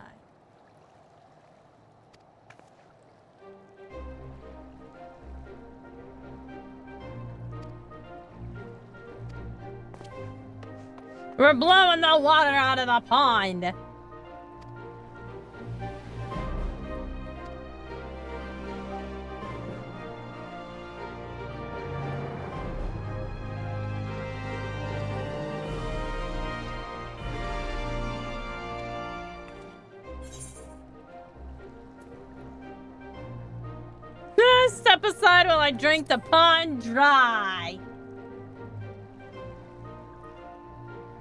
We're blowing the water out of the pond. Step aside while I drink the pond dry.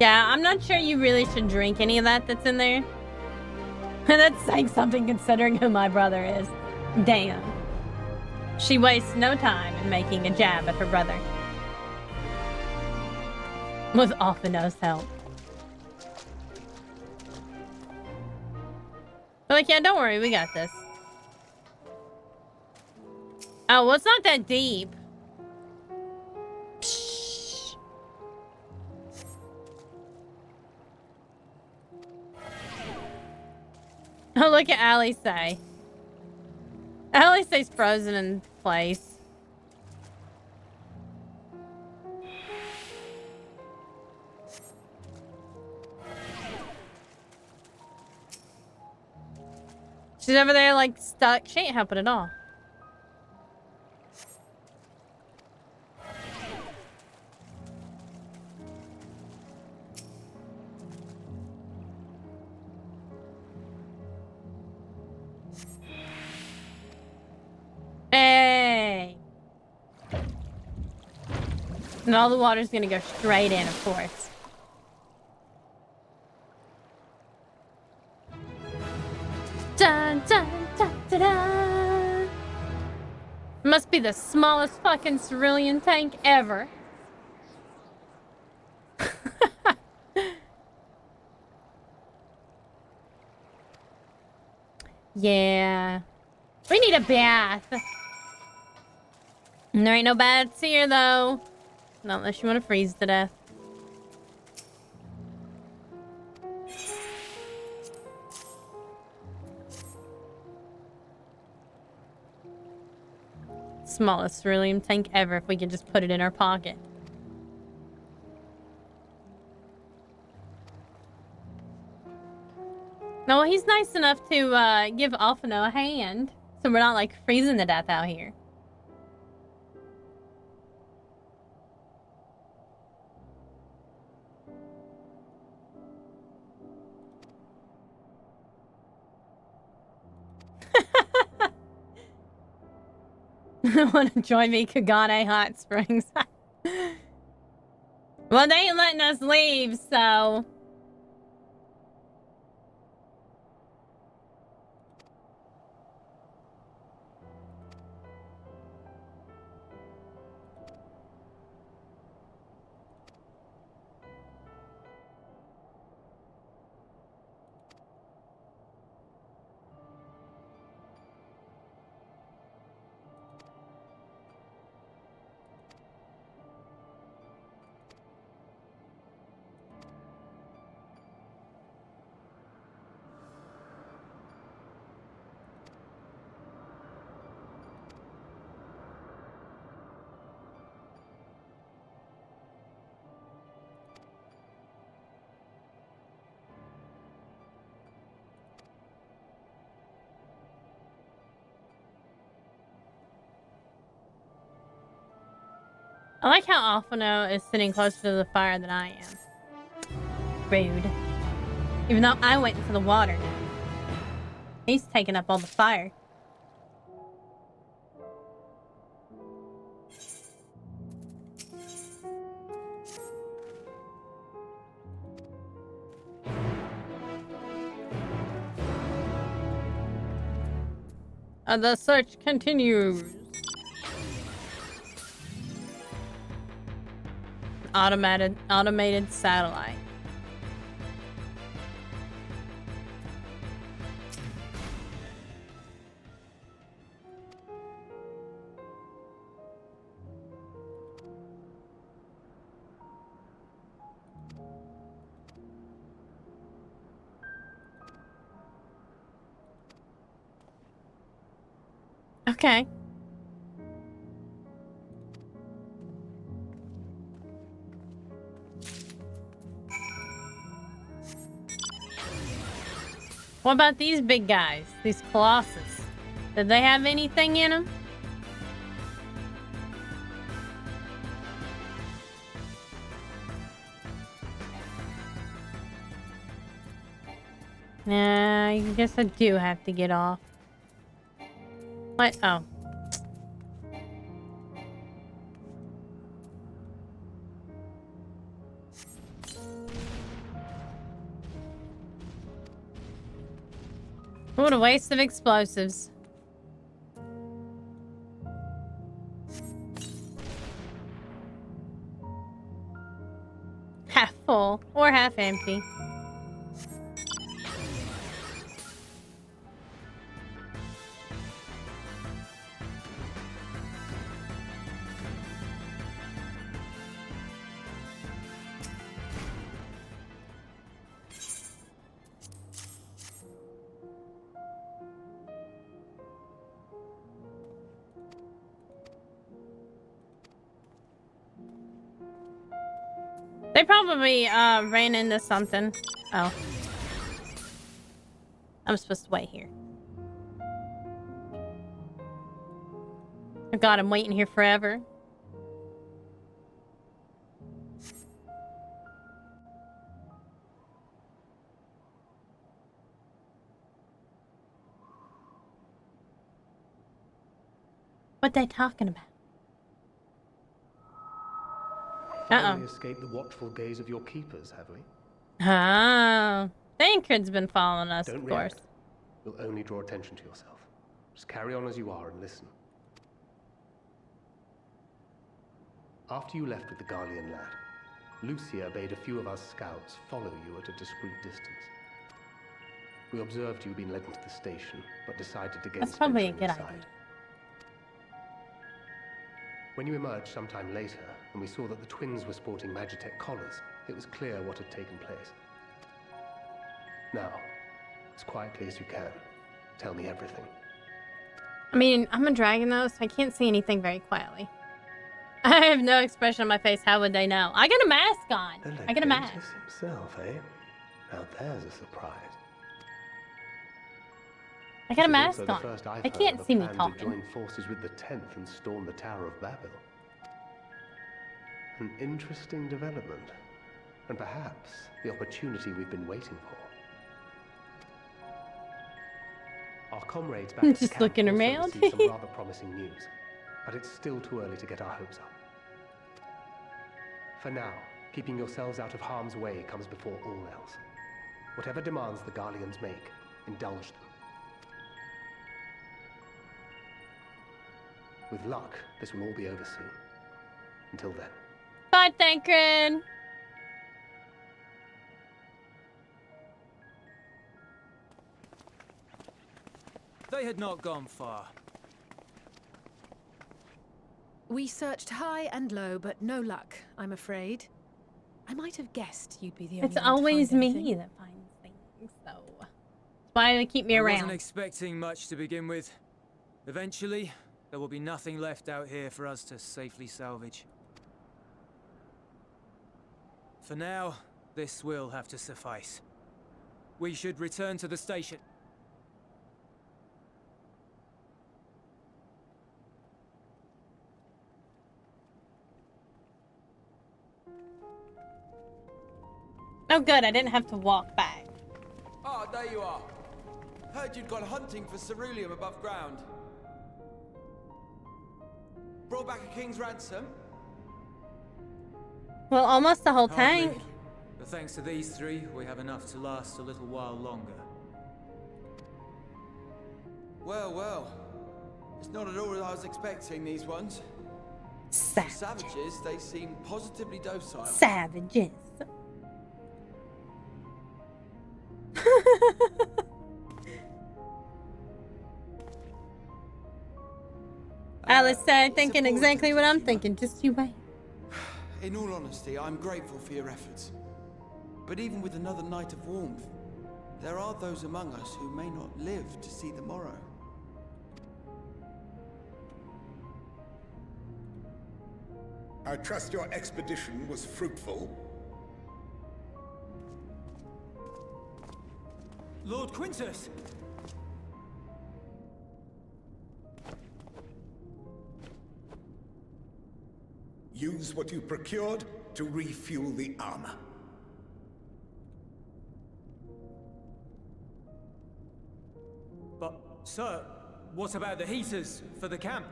Yeah, I'm not sure you really should drink any of that's in there. That's saying something considering who my brother is. Damn. She wastes no time in making a jab at her brother. With Alphino's help. They're like, yeah, don't worry, we got this. Oh, well, it's not that deep. Psh. Oh, look at Allie say. Allie stays frozen in place. She's over there, like, stuck. She ain't helping at all. Hey! And all the water's gonna go straight in, of course. Dun, dun, dun, dun, dun. Must be the smallest fucking cerulean tank ever. Yeah. We need a bath. And there ain't no baths here, though. Not unless you want to freeze to death. Smallest cerulean tank ever if we could just put it in our pocket. No, he's nice enough to give Alphino a hand. So we're not like freezing to death out here. Want to join me, Kagane Hot Springs? Well, they ain't letting us leave, so... I like how Alphino is sitting closer to the fire than I am. Rude. Even though I went into the water now. He's taking up all the fire. The search continues. Automated satellite. Okay. What about these big guys? These colossus? Did they have anything in them? Nah, I guess I do have to get off. What? Oh. What a waste of explosives. Half full or half empty. They probably ran into something. Oh. I'm supposed to wait here. Oh god, I'm waiting here forever. What they talking about? Finally escaped the watchful gaze of your keepers, have we? Oh. Tancred's been following us, Don't of course. react. You'll only draw attention to yourself. Just carry on as you are and listen. After you left with the Garlean lad, Lucia bade a few of us scouts follow you at a discreet distance. We observed you being led into the station, but decided against That's probably a venturing good inside. idea. When you emerged sometime later, and we saw that the twins were sporting Magitech collars, it was clear what had taken place. Now, as quietly as you can, tell me everything. I mean, I'm a dragon though, so I can't see anything very quietly. I have no expression on my face. How would they know? I got a mask on. I got a mask. Himself, eh? Now there's a surprise. I got a This is mask also the on. first I've They heard can't of a see me plan to talking. join forces with the 10th and storm the Tower of Babel. An interesting development, and perhaps the opportunity we've been waiting for. Our comrades back at the Just camp looking also around. received some rather promising news, but it's still too early to get our hopes up. For now, keeping yourselves out of harm's way comes before all else. Whatever demands the Garleans make, indulge them. With luck, this will all be over soon. Until then. Bye, Tancred. They had not gone far. We searched high and low, but no luck, I'm afraid. I might have guessed you'd be the only It's one to always find me anything. that finds things, so that's why they keep me I around. wasn't expecting much to begin with. Eventually, there will be nothing left out here for us to safely salvage. For now, this will have to suffice. We should return to the station. Oh, good. I didn't have to walk back. Ah, there you are. Heard you'd gone hunting for ceruleum above ground. Brought back a king's ransom? Well, almost the whole Hardly. tank. But thanks to these three, we have enough to last a little while longer. Well, well. It's not at all as I was expecting, these ones. Savages. Savages, they seem positively docile. Savages. Alice said, thinking exactly what I'm thinking. Just you wait. In all honesty, I'm grateful for your efforts. But even with another night of warmth, there are those among us who may not live to see the morrow. I trust your expedition was fruitful. Lord Quintus! Use what you procured to refuel the armor. But, sir, what about the heaters for the camp?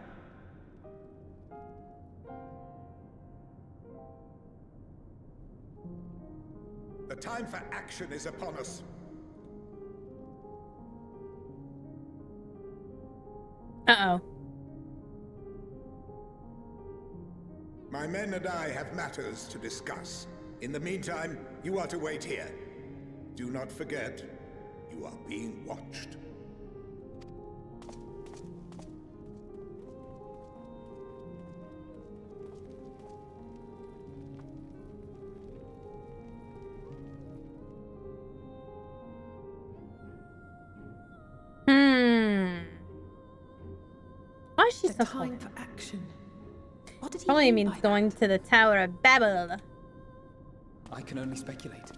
The time for action is upon us. Uh-oh. My men and I have matters to discuss. In the meantime, you are to wait here. Do not forget, you are being watched. Why is she The so time cold? for action. What did he Probably mean means by going that? to the Tower of Babel. I can only speculate.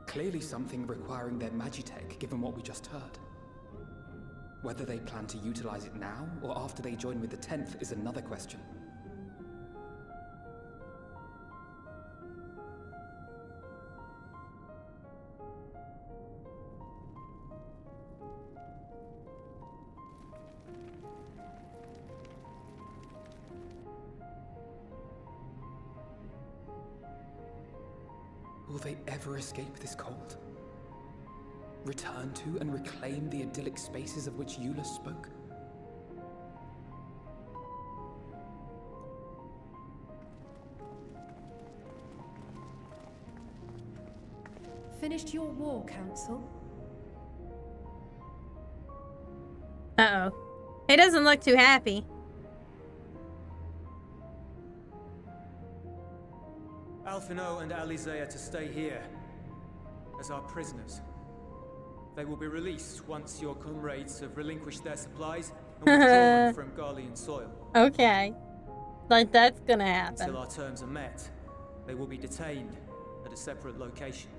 Clearly something requiring their magitech, given what we just heard. Whether they plan to utilize it now, or after they join with the 10th, is another question. Will they ever escape this cult? Return to and reclaim the idyllic spaces of which Eula spoke? Finished your war, Council? Uh-oh. He doesn't look too happy. Alphino and Alizea to stay here as our prisoners. They will be released once your comrades have relinquished their supplies and withdrawn from Garlean soil. Okay. Like, that's gonna happen. Until our terms are met, they will be detained at a separate location.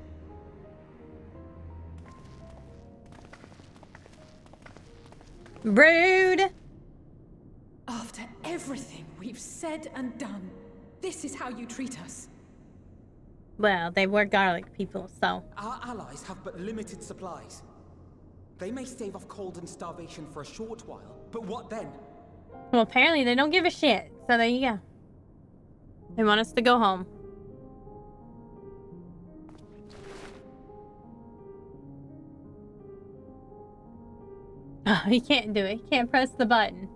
Rude! After everything we've said and done, this is how you treat us. Well, they were garlic people, so. Our allies have but limited supplies. They may stave off cold and starvation for a short while, but what then? Well, apparently they don't give a shit. So there you go. They want us to go home. Oh, he can't do it. He can't press the button.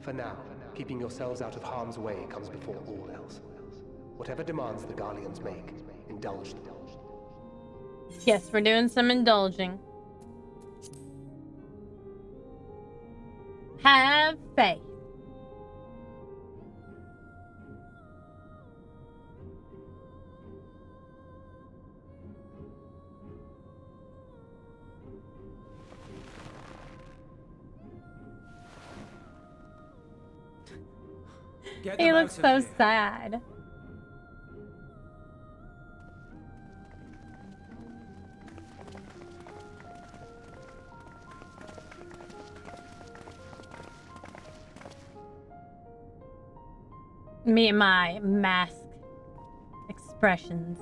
For now, keeping yourselves out of harm's way comes before all else. Whatever demands the Garleans make, indulge them. Yes, we're doing some indulging. Have faith. He looks so sad. Me and my mask expressions.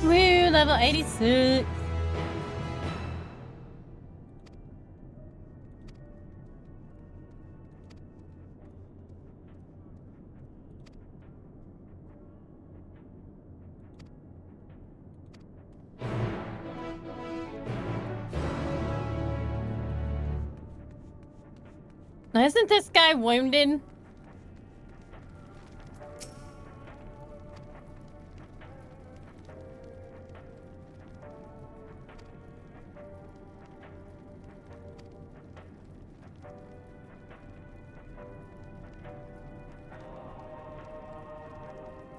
Woo, level 86. Isn't this guy wounded?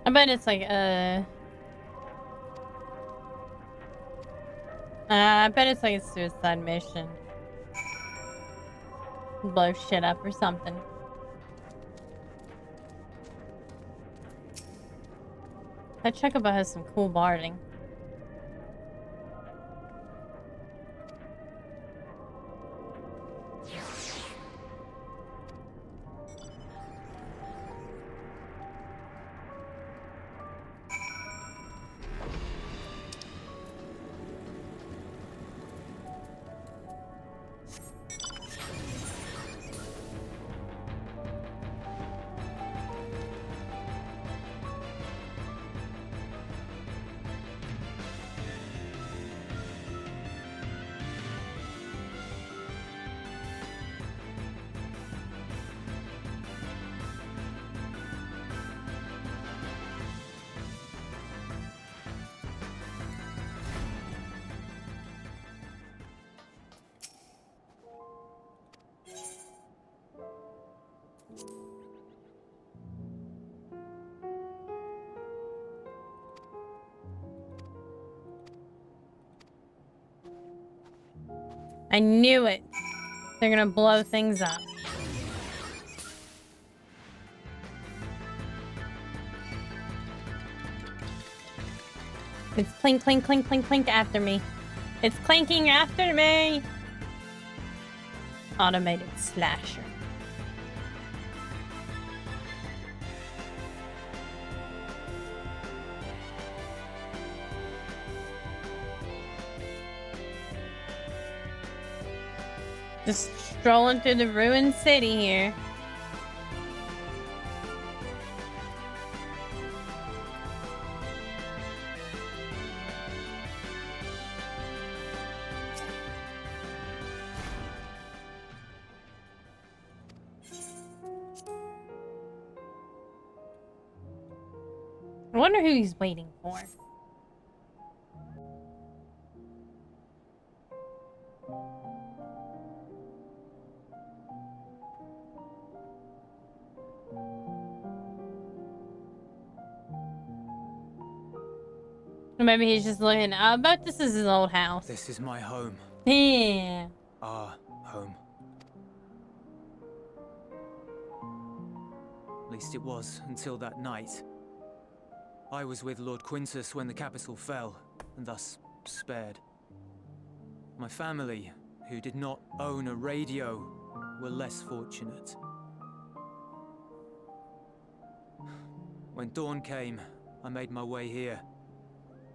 I bet it's like I bet it's like a suicide mission. Blow shit up or something. That Chocobo has some cool barding. I knew it. They're gonna blow things up. It's clink, clink, clink, clink, clink after me. It's clinking after me. Automated slasher. Just strolling through the ruined city here. I wonder who he's waiting for. Or maybe he's just looking. I bet this is his old house. This is my home. Yeah. Our home. At least it was until that night. I was with Lord Quintus when the capital fell, and thus spared. My family, who did not own a radio, were less fortunate. When dawn came, I made my way here.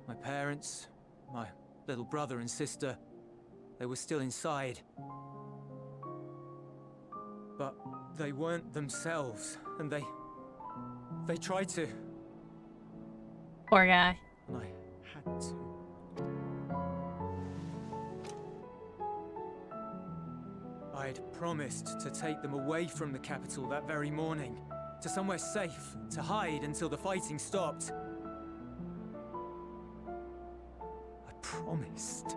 My parents, my little brother and sister, they were still inside. But they weren't themselves, and they tried to. Poor guy. And I had to. I'd promised to take them away from the capital that very morning, to somewhere safe, to hide until the fighting stopped. I promised.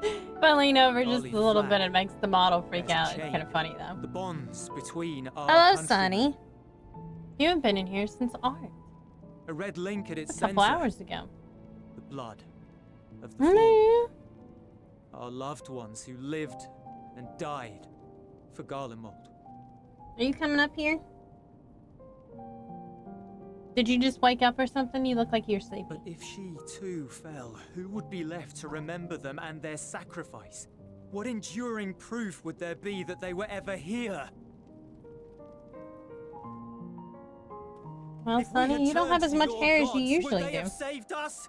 If I lean over just Golly a little flag. bit, it makes the model freak There's a out. It's chain. kind of funny though. The bonds between our Hello, countrymen. Sonny. You haven't been in here since art. A red link at its A couple center. hours ago. The blood of the fallen. Mm. Our loved ones who lived and died for Garlemald. Are you coming up here? Did you just wake up or something? You look like you're sleepy. But if she too fell, who would be left to remember them and their sacrifice? What enduring proof would there be that they were ever here? Well, If we Sonny, had you don't have turned as to much your hair as you gods, usually would they do. have saved us?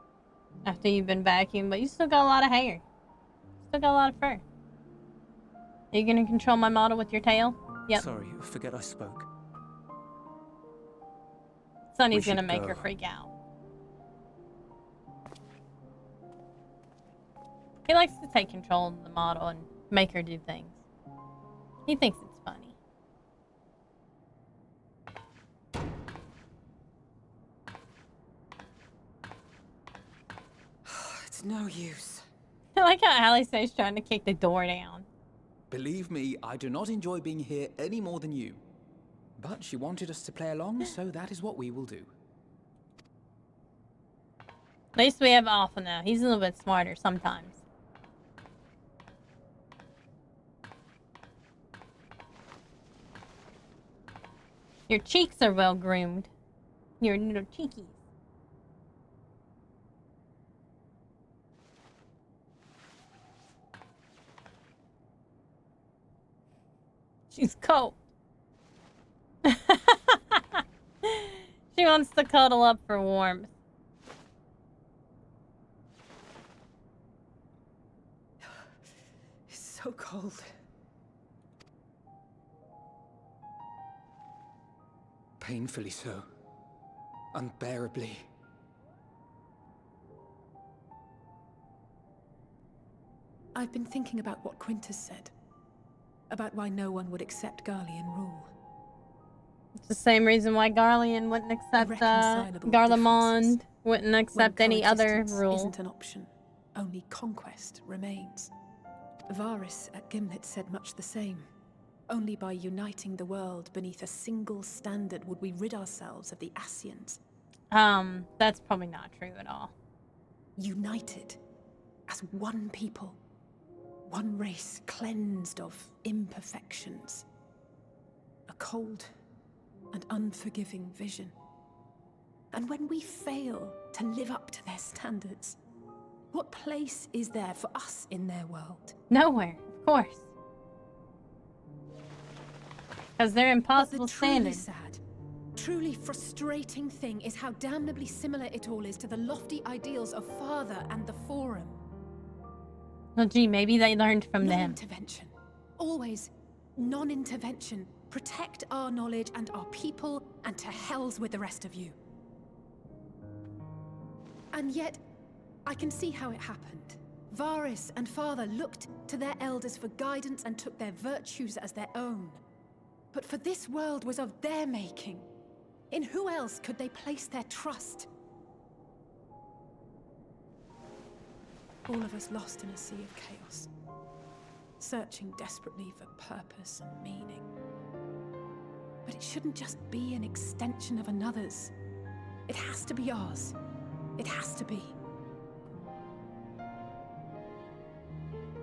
After you've been vacuumed, but you still got a lot of hair. Still got a lot of fur. Are you gonna control my model with your tail? Yep. Sorry, I forget I spoke. Sonny's We gonna should make go. her freak out. He likes to take control of the model and make her do things. He thinks it's funny. It's no use. I like how Alisaie's trying to kick the door down. Believe me, I do not enjoy being here any more than you. But she wanted us to play along, so that is what we will do. At least we have Alpha now. He's a little bit smarter sometimes. Your cheeks are well groomed. Your little cheekies. She's cold. She wants to cuddle up for warmth. It's so cold. Painfully so. Unbearably. I've been thinking about what Quintus said. About why no one would accept Garlean rule. It's the same reason why Garlean wouldn't accept Irreconcilable Garlemond differences. wouldn't When accept any other coexistence rule. isn't an option, only conquest remains. Varys at Gimlet said much the same. Only by uniting the world beneath a single standard would we rid ourselves of the Ascians. That's probably not true at all. United as one people, one race cleansed of imperfections. A cold and unforgiving vision. And when we fail to live up to their standards, what place is there for us in their world? Nowhere, of course. Because they're impossible standards. Sad, truly frustrating thing is how damnably similar it all is to the lofty ideals of Father and the Forum. Well, gee, maybe they learned from them. Non-intervention. Always non-intervention. Protect our knowledge and our people, and to hells with the rest of you. And yet, I can see how it happened. Varys and Father looked to their elders for guidance and took their virtues as their own. But for this world was of their making. In who else could they place their trust? All of us lost in a sea of chaos, searching desperately for purpose and meaning. But it shouldn't just be an extension of another's. It has to be ours. It has to be.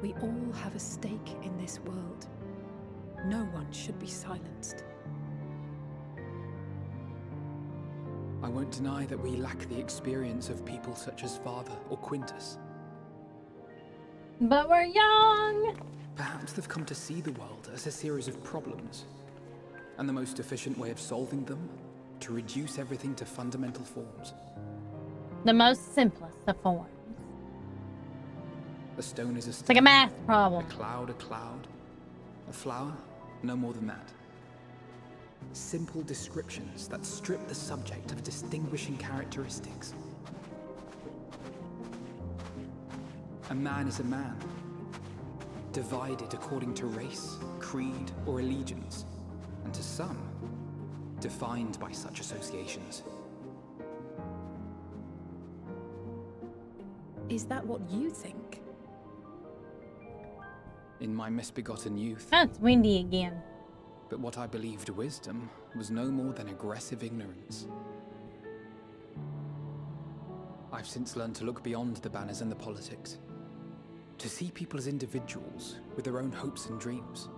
We all have a stake in this world. No one should be silenced. I won't deny that we lack the experience of people such as Father or Quintus. But we're young! Perhaps they've come to see the world as a series of problems, and the most efficient way of solving them, to reduce everything to fundamental forms. The most simplest of forms. A stone is a stone. It's like a math problem. A cloud, a cloud. A flower, no more than that. Simple descriptions that strip the subject of distinguishing characteristics. A man is a man, divided according to race, creed, or allegiance, and to some, defined by such associations. Is that what you think? In my misbegotten youth. That's windy again. But what I believed wisdom was no more than aggressive ignorance. I've since learned to look beyond the banners and the politics, to see people as individuals with their own hopes and dreams.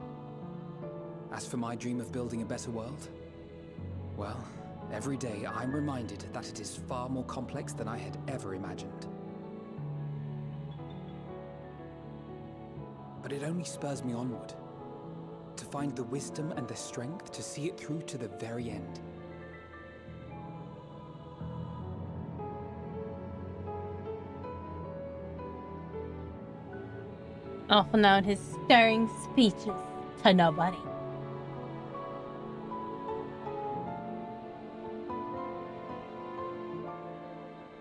As for my dream of building a better world, well, every day I'm reminded that it is far more complex than I had ever imagined. But it only spurs me onward, to find the wisdom and the strength to see it through to the very end. Also known his stirring speeches to nobody.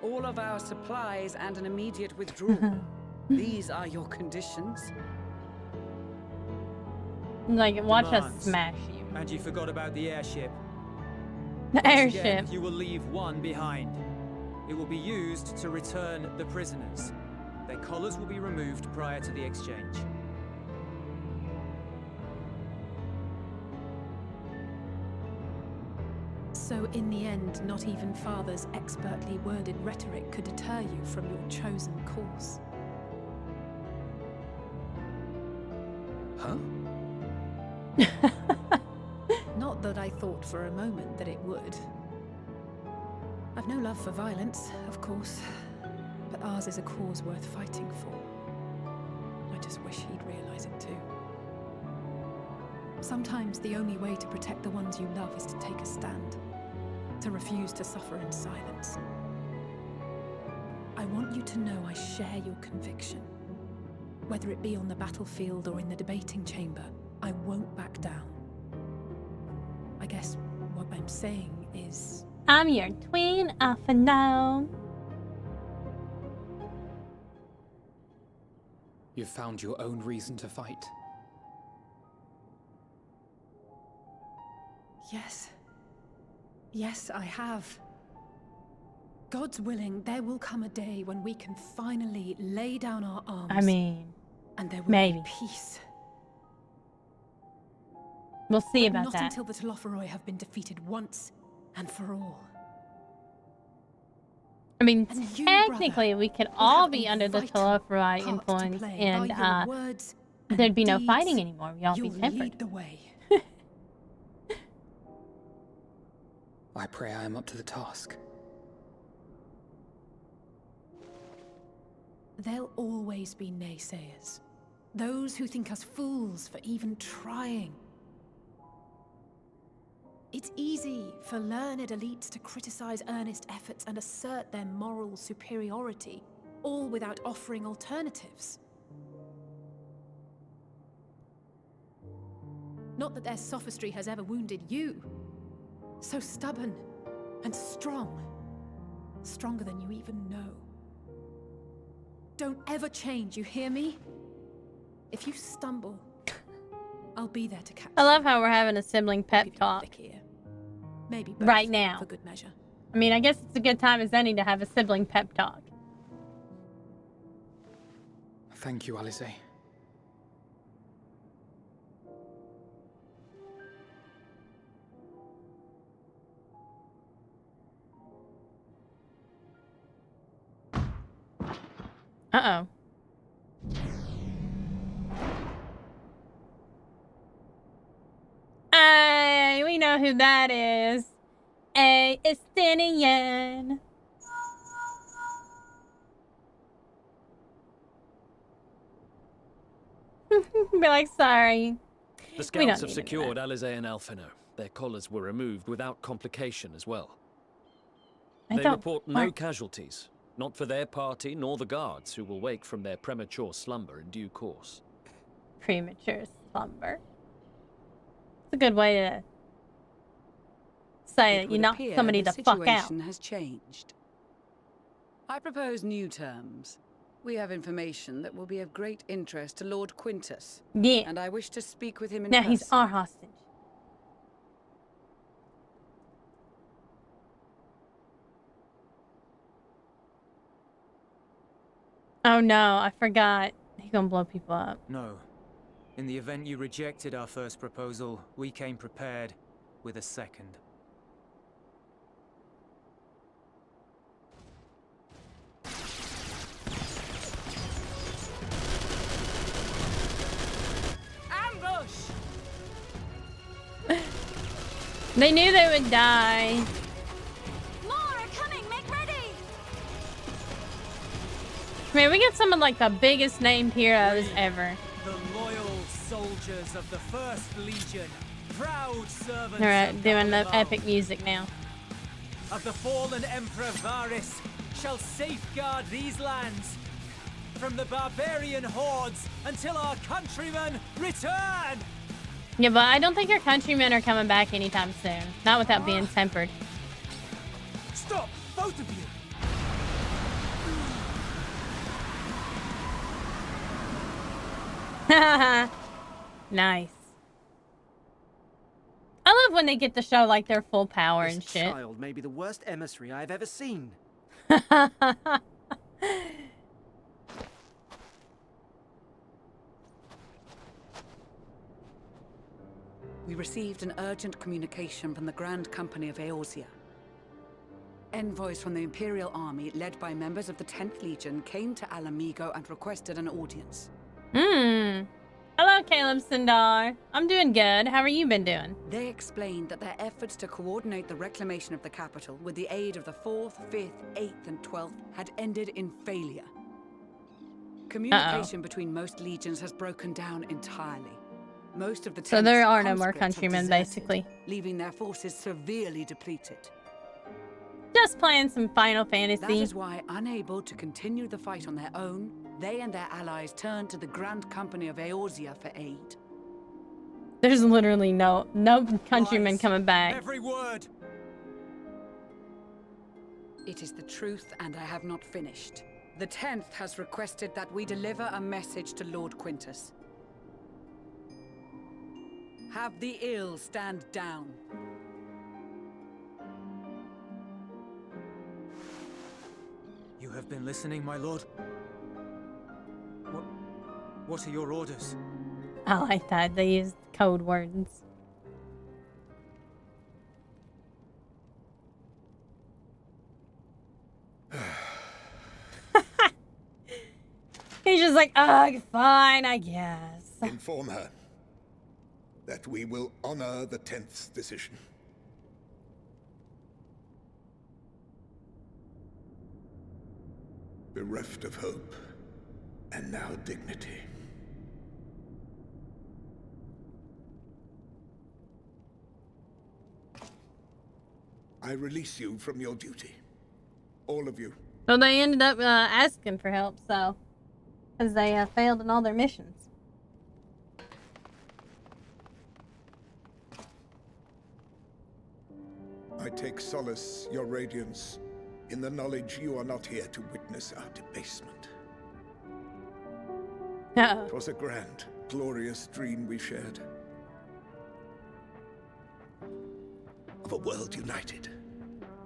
All of our supplies and an immediate withdrawal. These are your conditions? Like, watch us Demands. smash you. And you forgot about the airship. The Once airship. again, you will leave one behind. It will be used to return the prisoners. Their collars will be removed prior to the exchange. So in the end, not even Father's expertly worded rhetoric could deter you from your chosen course. Huh? Not that I thought for a moment that it would. I've no love for violence, of course, but ours is a cause worth fighting for. I just wish he'd realize it too. Sometimes the only way to protect the ones you love is to take a stand, to refuse to suffer in silence. I want you to know I share your conviction. Whether it be on the battlefield or in the debating chamber, I won't back down. I guess what I'm saying is... I'm your twin off and down. You've found your own reason to fight. Yes. Yes, I have. God's willing, there will come a day when we can finally lay down our arms. I mean, and there will maybe. be peace. We'll see about not that. Until the Telophoroi have been defeated once and for all. I mean, And you, technically, brother, we could will all have be a under the vital Telophoroi part to influence, play. and By your words and there'd be no deeds, fighting anymore. We'd all be you'll tempered. lead the way. I pray I am up to the task. There'll always be naysayers. Those who think us fools for even trying. It's easy for learned elites to criticize earnest efforts and assert their moral superiority, all without offering alternatives. Not that their sophistry has ever wounded you. So stubborn and strong. Stronger than you even know. Don't ever change, you hear me? If you stumble, I'll be there to catch you. I love how we're having a sibling pep talk. Maybe both, right now. for good measure. I mean, I guess it's a good time as any to have a sibling pep talk. Thank you, Alice. Uh-oh. Hey, we know who that is. Hey, it's Dinian. Be like, sorry. The scouts have secured Alize and Alphino. Their collars were removed without complication as well. They report no casualties. Not for their party, nor the guards, who will wake from their premature slumber in due course. Premature slumber. It's a good way to say that you knock somebody the fuck out. The situation has changed. I propose new terms. We have information that will be of great interest to Lord Quintus. Yeah. And I wish to speak with him in now person. He's our hostage. Oh no, I forgot. He's gonna blow people up. No. In the event you rejected our first proposal, we came prepared with a second. Ambush! They knew they would die. Man, we got some of like the biggest named heroes ever. The loyal soldiers of the First Legion, proud servants. Alright, doing the epic music now. Of the fallen Emperor Varys, shall safeguard these lands from the barbarian hordes until our countrymen return. Yeah, but I don't think your countrymen are coming back anytime soon. Not without being tempered. Stop, both of you. Nice. I love when they get to show like their full power and shit. This child may be the worst emissary I've ever seen. We received an urgent communication from the Grand Company of Eorzea. Envoys from the Imperial Army, led by members of the 10th Legion, came to Alamigo and requested an audience. Hello, Caleb Sindar. I'm doing good. How have you been doing? They explained that their efforts to coordinate the reclamation of the capital with the aid of the 4th, 5th, 8th, and 12th had ended in failure. Communication between most legions has broken down entirely. Most of the So there are no more countrymen, basically. Leaving their forces severely depleted. Just playing some Final Fantasy. That is why, unable to continue the fight on their own, they and their allies turned to the Grand Company of Eorzea for aid. There's literally no countrymen coming back. Every word. It is the truth, and I have not finished. The 10th has requested that we deliver a message to Lord Quintus. Have the ill stand down. You have been listening, my lord? What are your orders? I like that. They used code words. He's just like, ugh, fine, I guess. Inform her that we will honor the 10th's decision. Bereft of hope, and now dignity. I release you from your duty. All of you. Well, they ended up asking for help, so... Because they failed in all their missions. I take solace, your radiance, in the knowledge you are not here to witness our debasement. It was a grand, glorious dream we shared. Of a world united,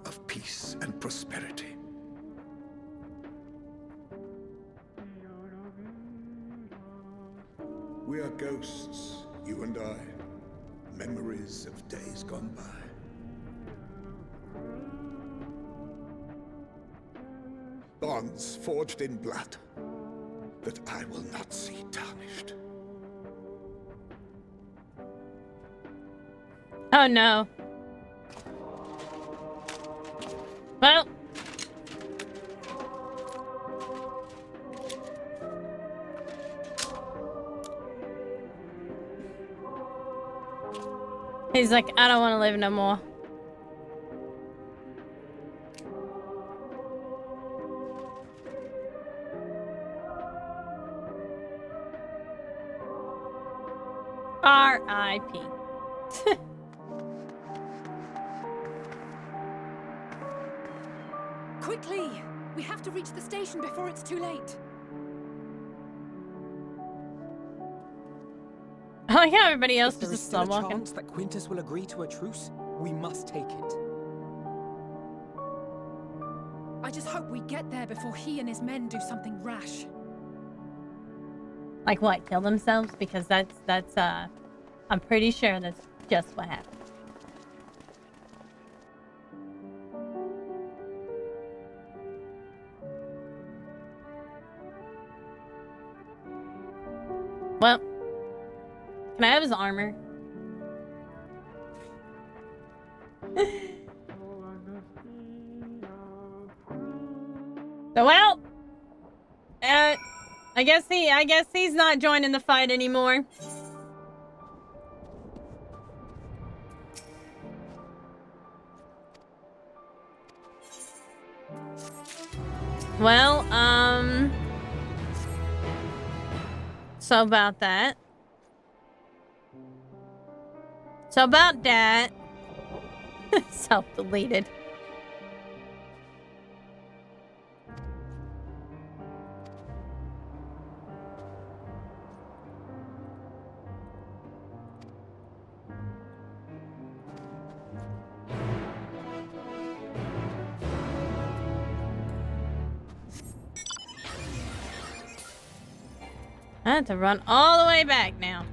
of peace and prosperity. We are ghosts, you and I, memories of days gone by. Bonds forged in blood that I will not see tarnished. Oh no. Well. He's like, I don't want to live no more. R.I.P. Quickly! We have to reach the station before it's too late. I like how everybody else is There is just still slow a walking. chance that Quintus will agree to a truce. We must take it. I just hope we get there before he and his men do something rash. Like what? Kill themselves? Because that's I'm pretty sure that's just what happened. Well, can I have his armor? So, well, I guess he's not joining the fight anymore. Well, so about that. So about that. Self-deleted. I have to run all the way back now.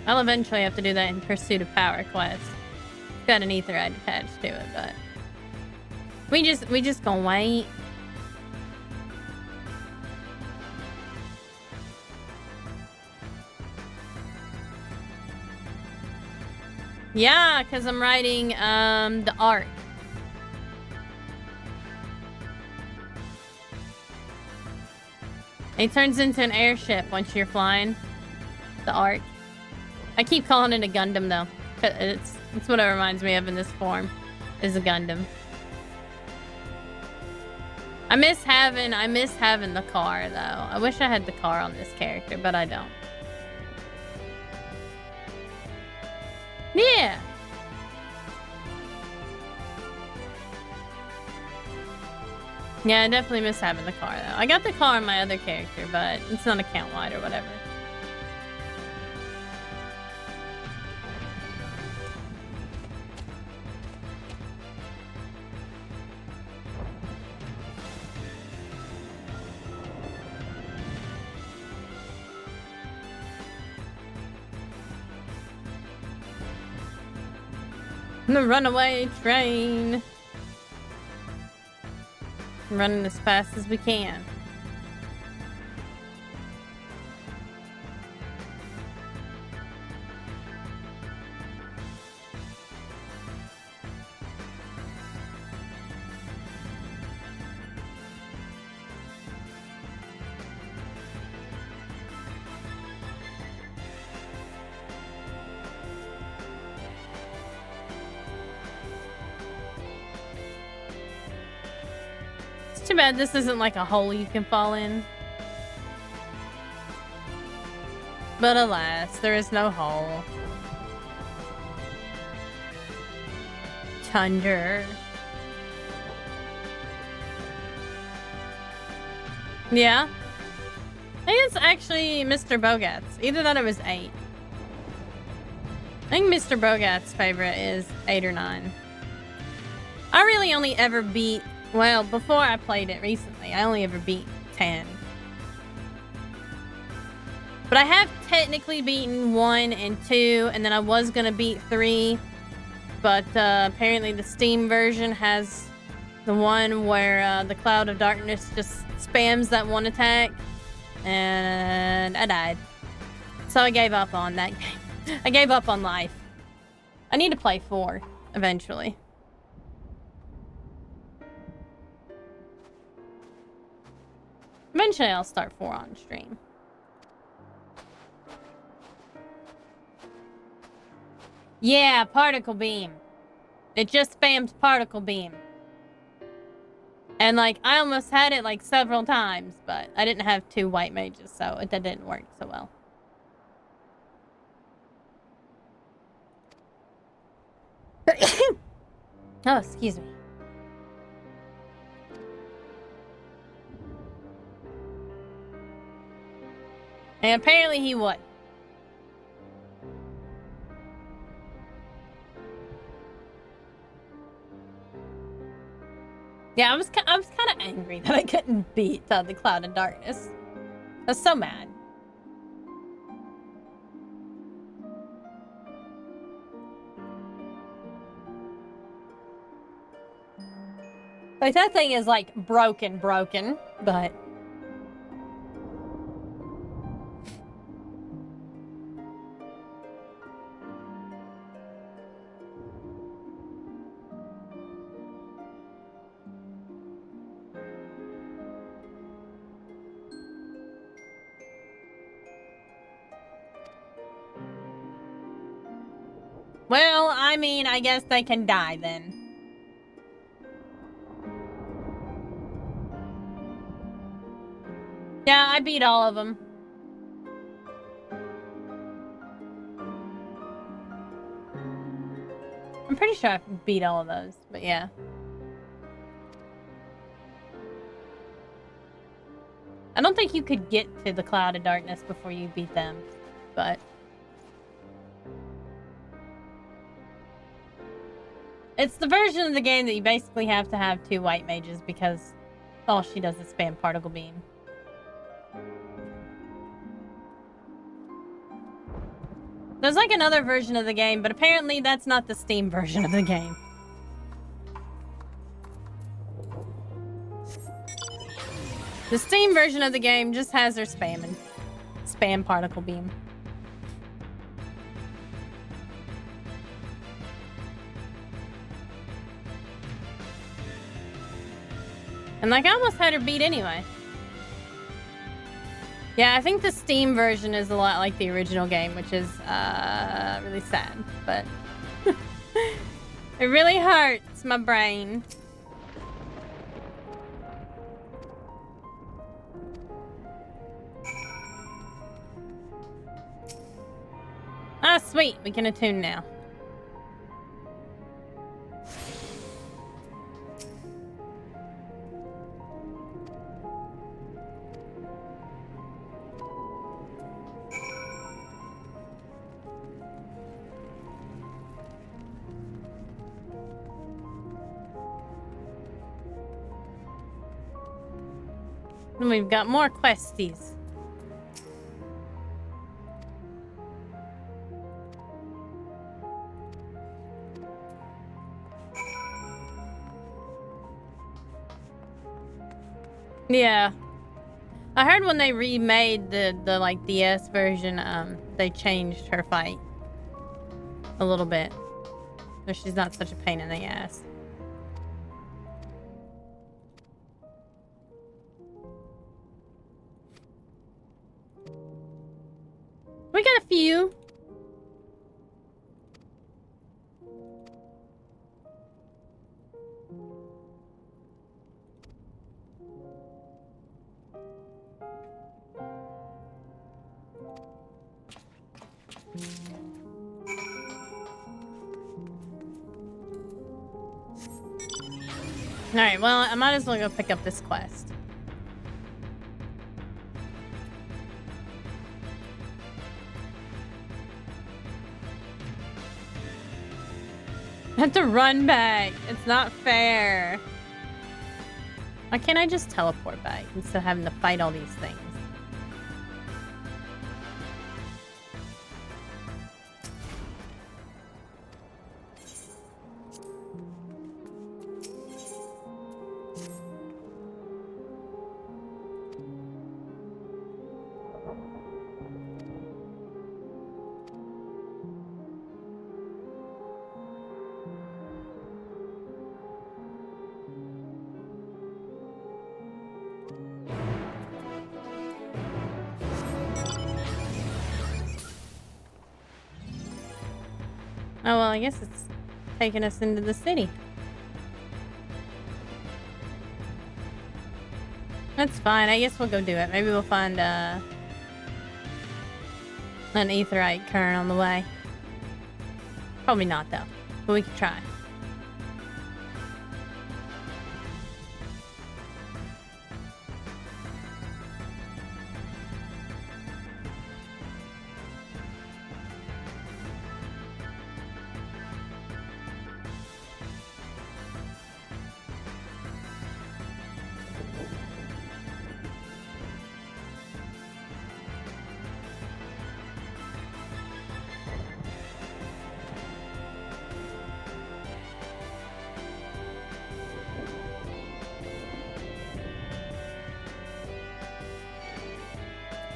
I'll eventually have to do that in Pursuit of Power quest. It's got an etherite attached to it, but we just gonna wait. Yeah, because I'm writing the art. It turns into an airship once you're flying. The art. I keep calling it a Gundam though. It's what it reminds me of in this form. Is a Gundam. I miss having the car though. I wish I had the car on this character, but I don't. Yeah. Yeah, I definitely miss having the car though. I got the car on my other character, but it's not account wide or whatever. The runaway train. Running as fast as we can. Too bad this isn't like a hole you can fall in. But alas, there is no hole. Tundra. Yeah. I think it's actually Mr. Bogat's. Either that or it was 8. I think Mr. Bogat's favorite is 8 or 9. I really only ever beat... Well, before I played it recently, I only ever beat 10. But I have technically beaten 1 and 2, and then I was gonna beat 3. But apparently the Steam version has the one where the Cloud of Darkness just spams that one attack. And I died. So I gave up on that game. I gave up on life. I need to play 4 eventually. Eventually I'll start 4 on stream. Yeah, particle beam. It just spammed particle beam. And like, I almost had it like several times, but I didn't have 2 white mages, so that didn't work so well. Oh, excuse me. And apparently he would. Yeah, I was kind of angry that I couldn't beat the Cloud of Darkness. I was so mad. Like, that thing is like broken, but... Well, I mean, I guess they can die then. Yeah, I beat all of them. I'm pretty sure I beat all of those, but yeah. I don't think you could get to the Cloud of Darkness before you beat them, but... It's the version of the game that you basically have to have 2 white mages because all she does is spam particle beam. There's like another version of the game, but apparently that's not the Steam version of the game. The Steam version of the game just has her spamming. Spam particle beam. And like, I almost had her beat anyway. Yeah, I think the Steam version is a lot like the original game, which is really sad, but it really hurts my brain. Ah, sweet, we can attune now. And we've got more questies. Yeah. I heard when they remade the like DS version, they changed her fight a little bit. So she's not such a pain in the ass. We got a few. Alright, well, I might as well go pick up this quest. I have to run back. It's not fair. Why can't I just teleport back instead of having to fight all these things? Oh, well, I guess it's taking us into the city. That's fine. I guess we'll go do it. Maybe we'll find an aetheryte kern on the way. Probably not, though. But we could try.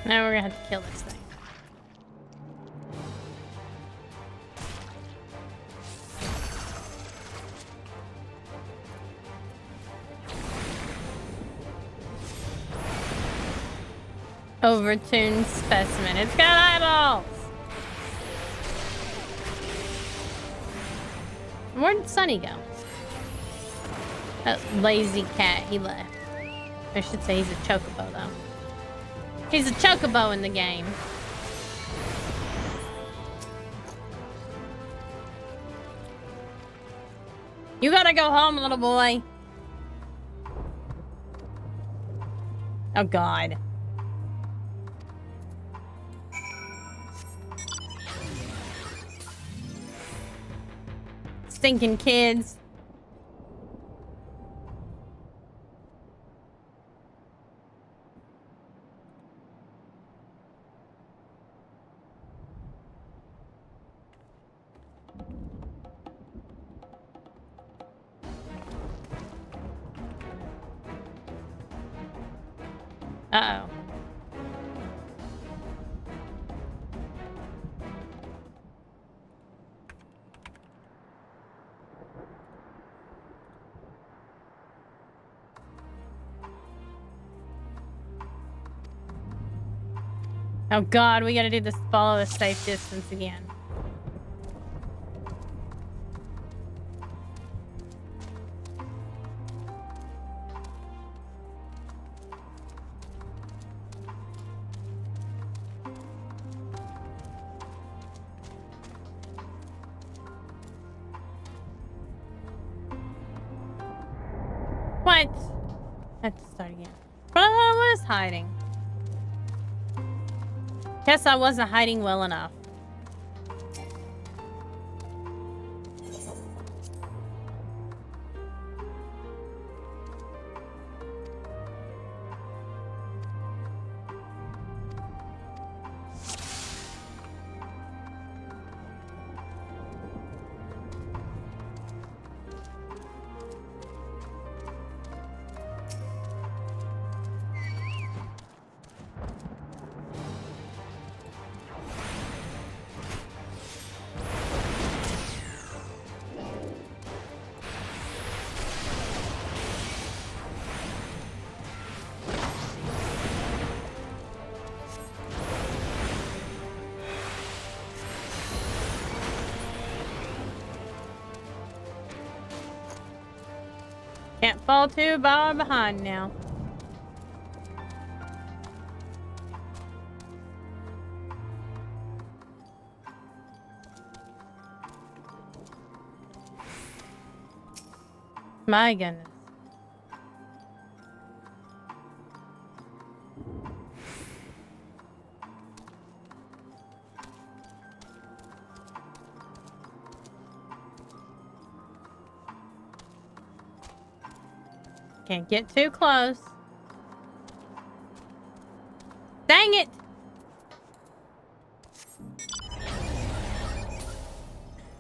Now we're gonna have to kill this thing. Overtuned specimen. It's got eyeballs! Where'd Sunny go? That lazy cat, he left. I should say he's a chocobo, though. He's a chocobo in the game. You gotta go home, little boy. Oh, God. Stinking kids. Uh-oh. Oh God, we gotta do this, follow the safe distance again. What? I have to start again. But I was hiding. Guess I wasn't hiding well enough. Can't fall too far behind now. My goodness. Can't get too close. Dang it!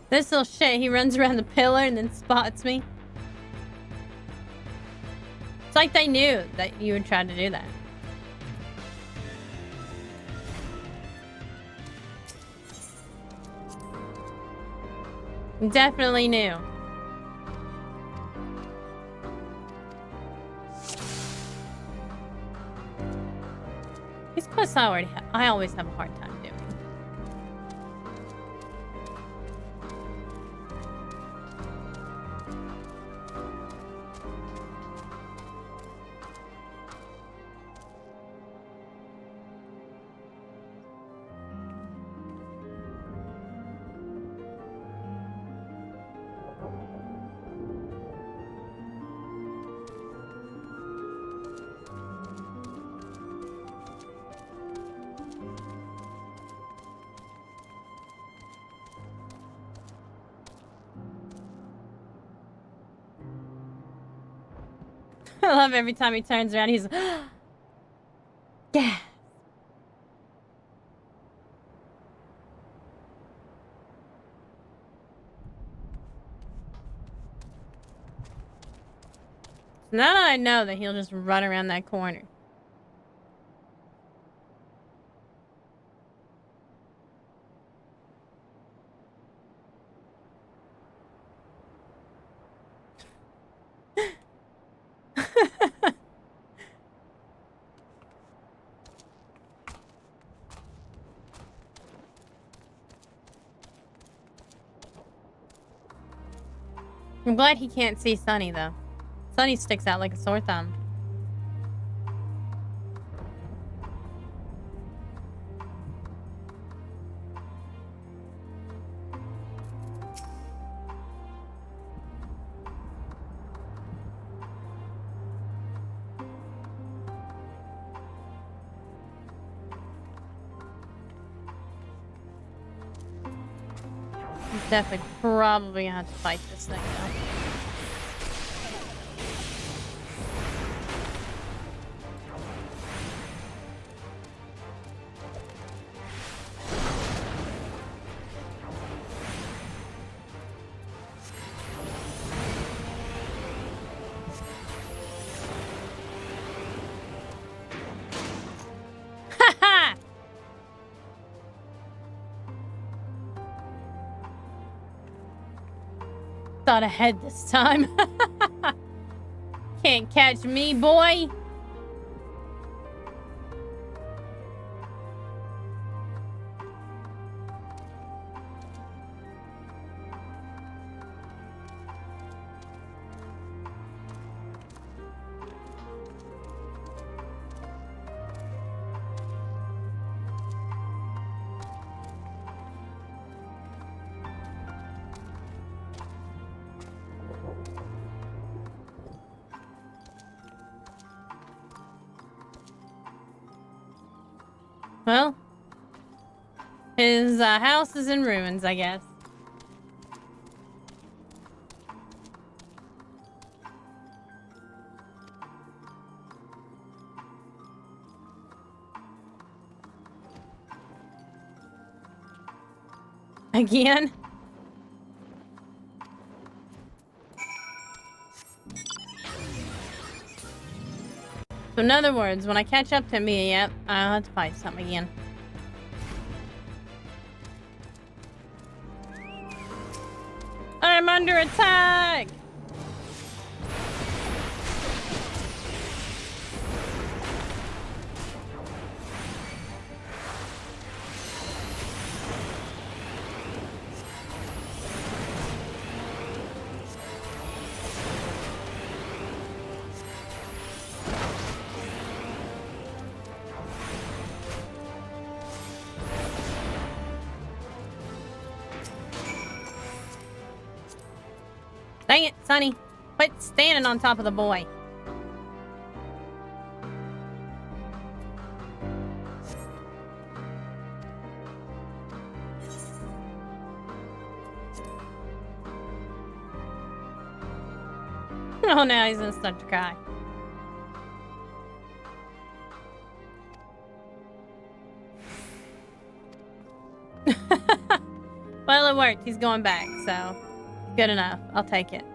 This little shit, he runs around the pillar and then spots me. It's like they knew that you would try to do that. Definitely knew. These quests I always have a hard time doing. I love every time he turns around, he's yeah. Now that I know that he'll just run around that corner. I'm glad he can't see Sunny, though. Sunny sticks out like a sore thumb. Definitely probably gonna have to fight this thing now. Thought ahead this time. Can't catch me, boy. Well, his house is in ruins, I guess. Again? So in other words, when I catch up to me, yep, I'll have to fight something again. I'm under attack! Dang it, Sonny. Quit standing on top of the boy. Oh, now he's gonna start to cry. Well, it worked. He's going back, so good enough. I'll take it.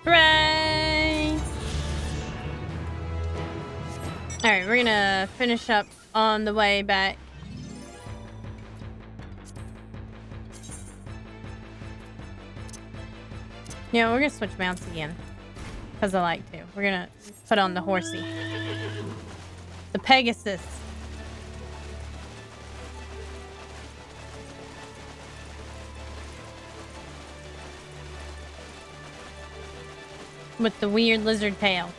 Hooray! Alright, we're gonna finish up on the way back. Yeah, we're gonna switch mounts again. Because I like to. We're gonna put on the horsey. The Pegasus. With the weird lizard tail.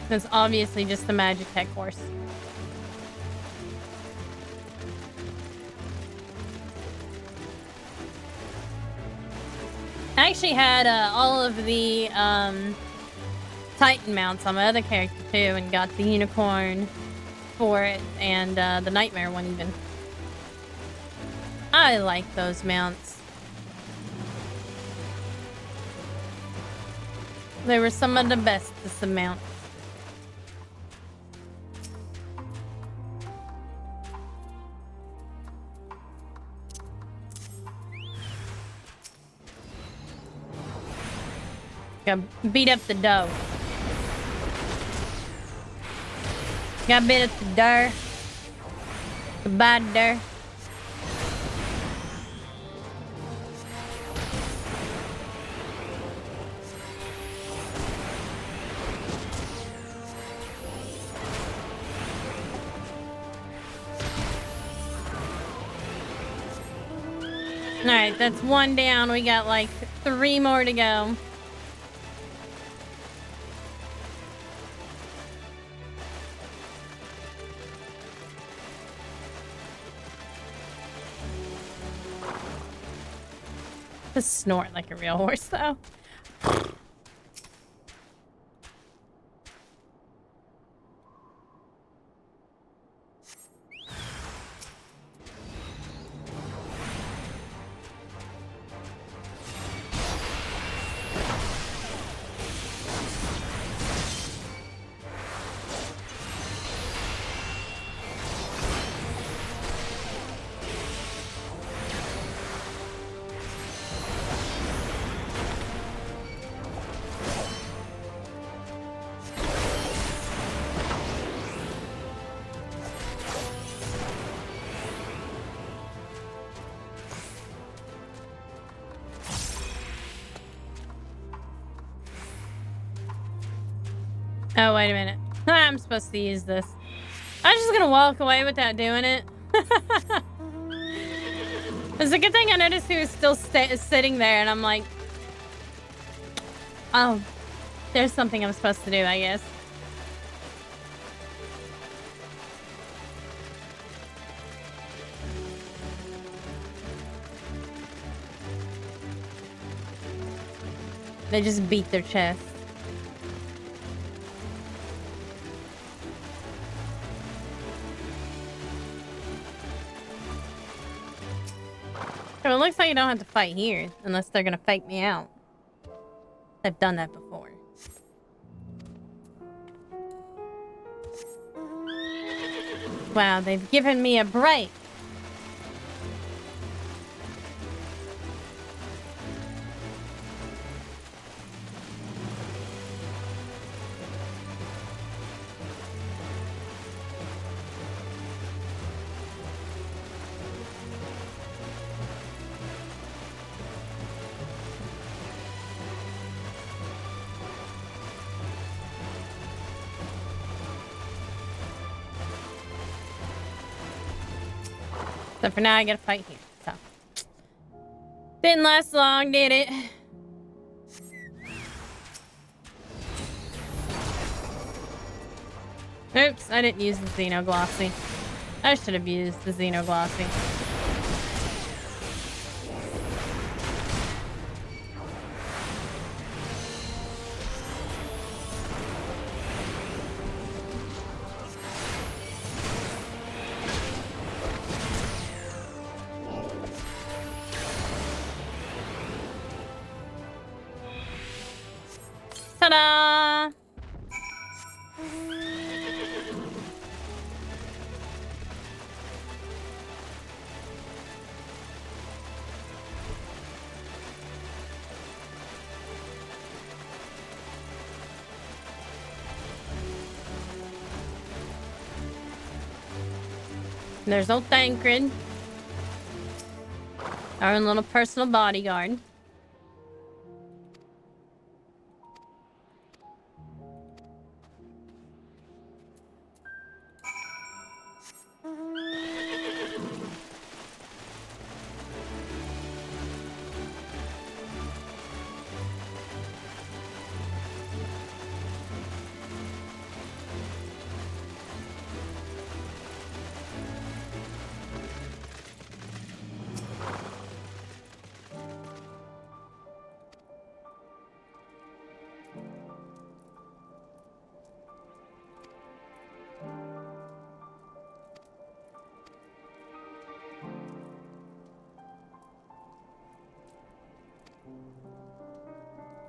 That's obviously just the Magitech horse. I actually had all of the Titan mounts on my other character too, and got the unicorn for it, and the Nightmare one even. I like those mounts. They were some of the best mounts. Gotta beat up the dough. Gotta beat up the dough. Goodbye, dough. Alright, that's one down. We got like 3 more to go. Just snort like a real horse, though. Oh, wait a minute. I'm supposed to use this. I'm just gonna walk away without doing it. It's a good thing I noticed he was still sitting there, and I'm like, oh, there's something I'm supposed to do, I guess. They just beat their chest. So it looks like you don't have to fight here, unless they're gonna fake me out. They've done that before. Wow, they've given me a break. So for now, I gotta fight here. So didn't last long, did it? Oops, I didn't use the Xenoglossy. I should have used the Xenoglossy. Ta-da! There's old Thancred, our own little personal bodyguard.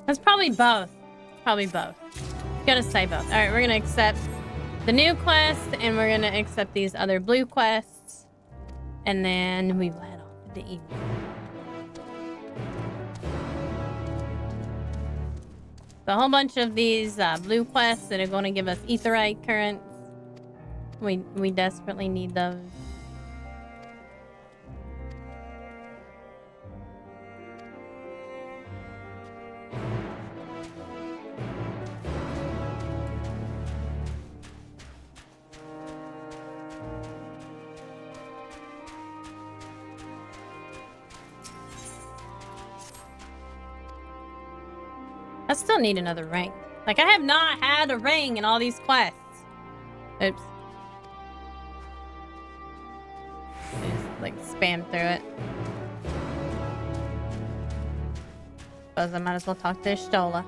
That's probably both. Probably both. Gotta say both. Alright, we're gonna accept the new quest, and we're gonna accept these other blue quests. And then we will head off to the evening. So a whole bunch of these blue quests that are gonna give us aetheryte currents. We desperately need those. I still need another ring. Like, I have not had a ring in all these quests. Oops. Just, like, spam through it. Suppose I might as well talk to Stola.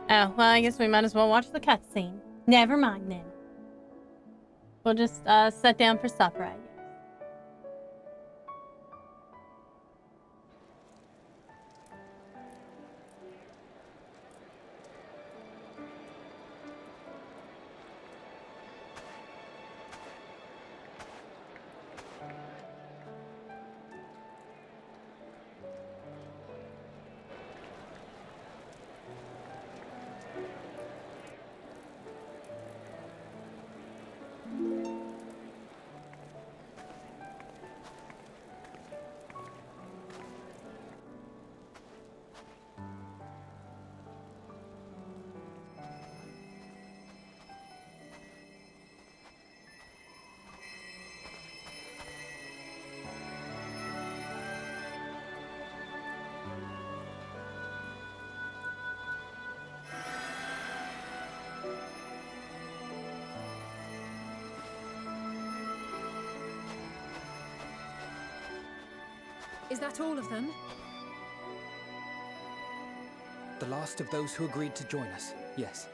Oh, well, I guess we might as well watch the cutscene. Never mind then. We'll just sit down for supper, I guess. Is that all of them? The last of those who agreed to join us, yes.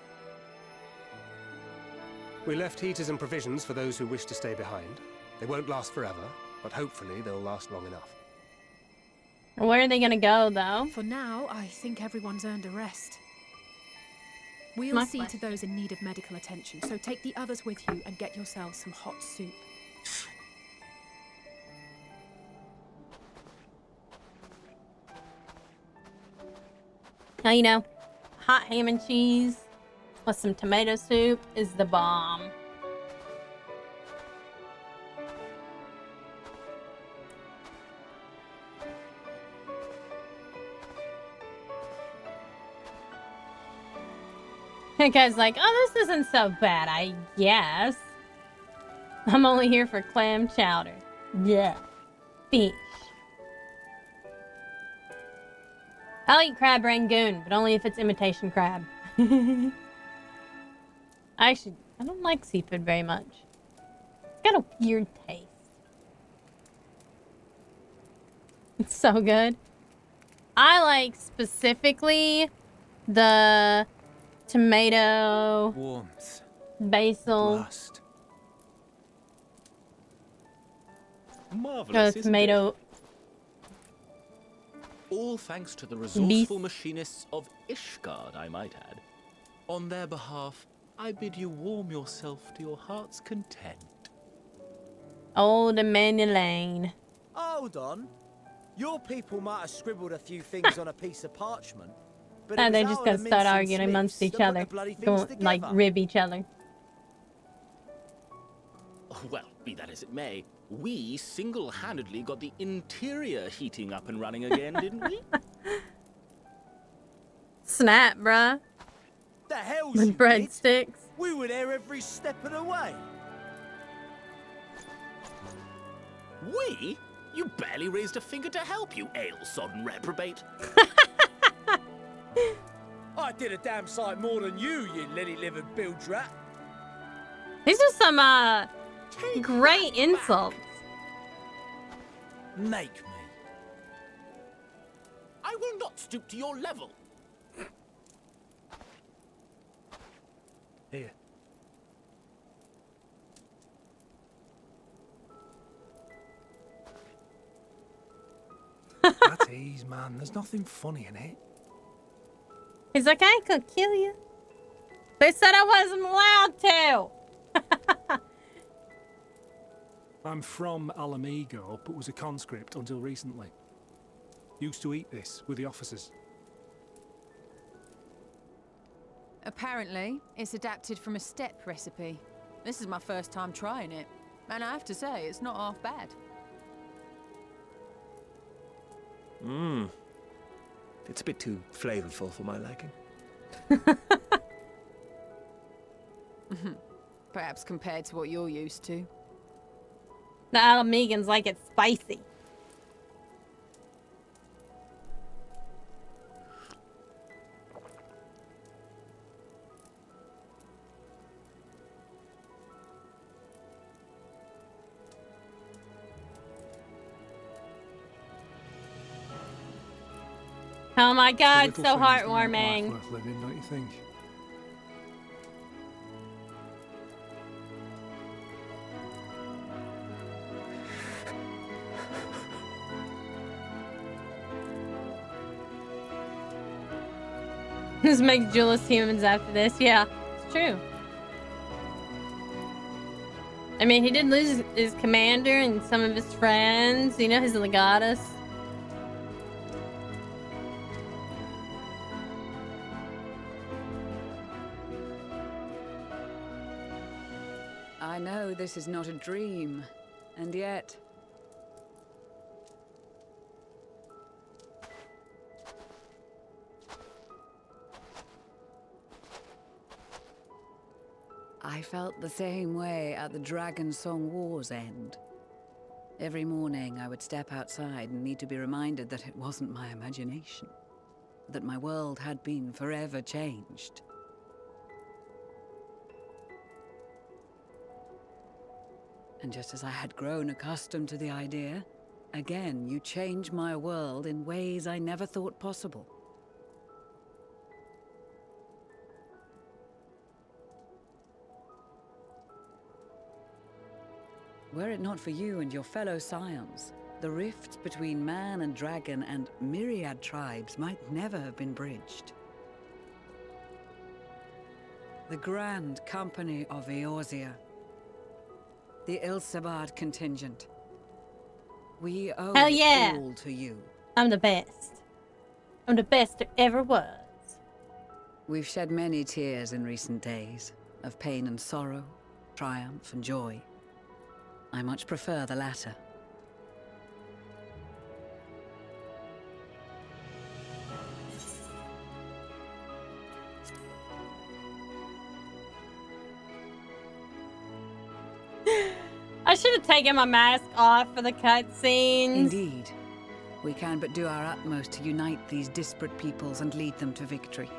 We left heaters and provisions for those who wish to stay behind. They won't last forever, but hopefully they'll last long enough. Where are they gonna go, though? For now, I think everyone's earned a rest. We'll My see question. to those in need of medical attention, so take the others with you and get yourselves some hot soup. Now, you know, hot ham and cheese with some tomato soup is the bomb. That guy's like, oh, this isn't so bad, I guess. I'm only here for clam chowder. Yeah. Fish. I'll eat crab rangoon, but only if it's imitation crab. I don't like seafood very much. It's got a weird taste. It's so good. I like specifically the tomato, Warmth. basil, Lust. Marvelous, isn't tomato. it? All thanks to the resourceful machinists of Ishgard, I might add. On their behalf, I bid you warm yourself to your heart's content. Old Amanda Lane. Hold on. Your people might have scribbled a few things on a piece of parchment, but And it they're was just our gonna start Mincing arguing Smiths amongst each that put other. the bloody things Go, like, together. rib each other. Well, be that as it may, we single-handedly got the interior heating up and running again, didn't we? Snap, bruh. The hell's With you did? breadsticks. We were there every step of the way. We? You barely raised a finger to help, you ale-sodden reprobate. I did a damn sight more than you lily-livered bilge rat. These are some, great insults. Make me. I will not stoop to your level. Here. At ease, man. There's nothing funny in it. He's like, I could kill you. They said I wasn't allowed to. I'm from Alamego, but was a conscript until recently. Used to eat this with the officers. Apparently, it's adapted from a steppe recipe. This is my first time trying it, and I have to say, it's not half bad. Mmm. It's a bit too flavorful for my liking. Perhaps compared to what you're used to. The Alamegans like it spicy. Oh my God, so Little things that make heartwarming. life worth living, don't you think? This makes Julius humans after this. Yeah, it's true. I mean, he did lose his commander and some of his friends, you know, his legatus. I know this is not a dream, and yet... I felt the same way at the Dragon Song War's end. Every morning I would step outside and need to be reminded that it wasn't my imagination, that my world had been forever changed. And just as I had grown accustomed to the idea, again you change my world in ways I never thought possible. Were it not for you and your fellow scions, the rift between man and dragon and myriad tribes might never have been bridged. The Grand Company of Eorzea. The Ilsabard contingent. We owe Hell yeah. it all to you. I'm the best. I'm the best there ever was. We've shed many tears in recent days, of pain and sorrow, triumph and joy. I much prefer the latter. I should have taken my mask off for the cutscenes. Indeed. We can but do our utmost to unite these disparate peoples and lead them to victory.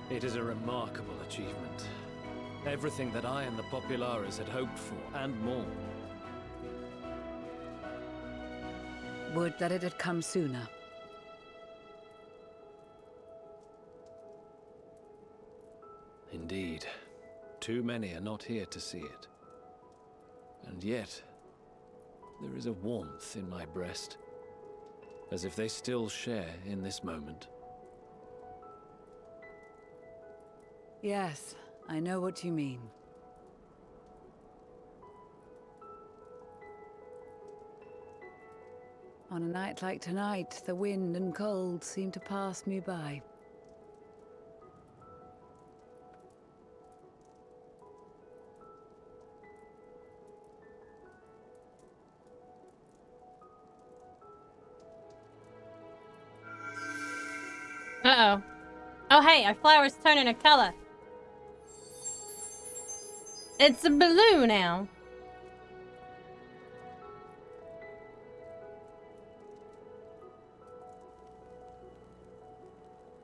It is a remarkable achievement. Everything that I and the Populares had hoped for, and more. Would that it had come sooner. Indeed. Too many are not here to see it. And yet, there is a warmth in my breast, as if they still share in this moment. Yes, I know what you mean. On a night like tonight, the wind and cold seem to pass me by. Uh-oh. Oh, hey, our flower's turning a color. It's a blue now.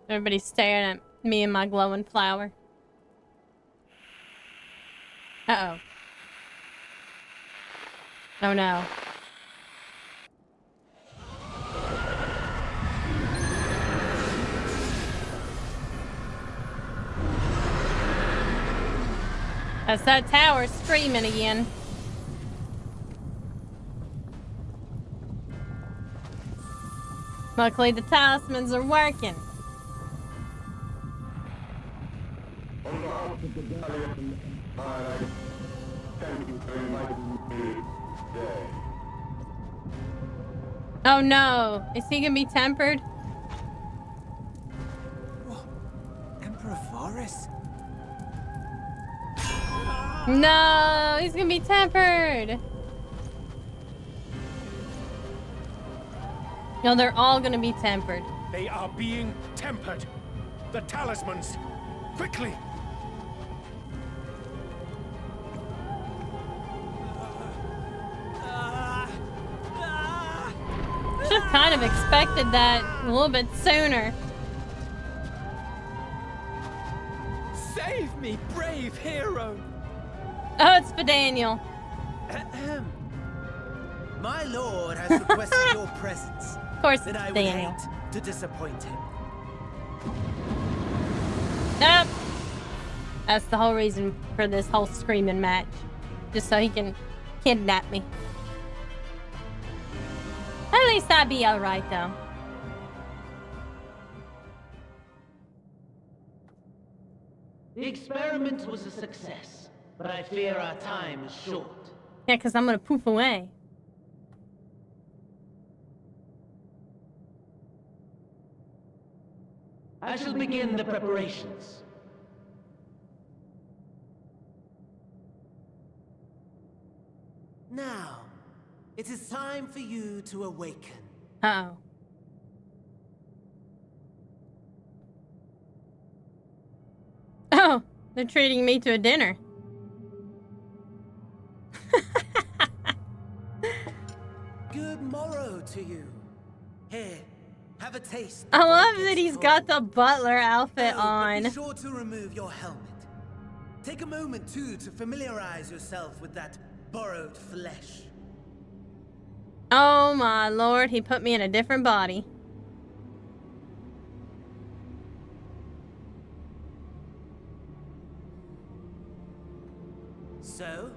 Everybody's staring at me and my glowing flower. Uh-oh. Oh, no. That's that tower screaming again. Luckily, the talismans are working. Oh no! Is he gonna be tempered? Emperor Varus? No! He's gonna be tempered! No, they're all gonna be tempered. They are being tempered. The talismans. Quickly! Should have kind of expected that a little bit sooner. Save me, brave hero! Oh, it's for Daniel. Ahem. My lord has requested your presence. Of course, then it's I would Daniel. hate to disappoint him. Nope. That's the whole reason for this whole screaming match. Just so he can kidnap me. At least I'd be alright, though. The experiment was a success, but I fear our time is short. Yeah, because I'm gonna poof away. I shall begin the preparations. Now, it is time for you to awaken. Uh-oh. Oh, they're treating me to a dinner. Good morrow to you. Here, have a taste. I love that he's got the butler outfit on. Be sure to remove your helmet. Take a moment, too, to familiarize yourself with that borrowed flesh. Oh my lord, he put me in a different body. So,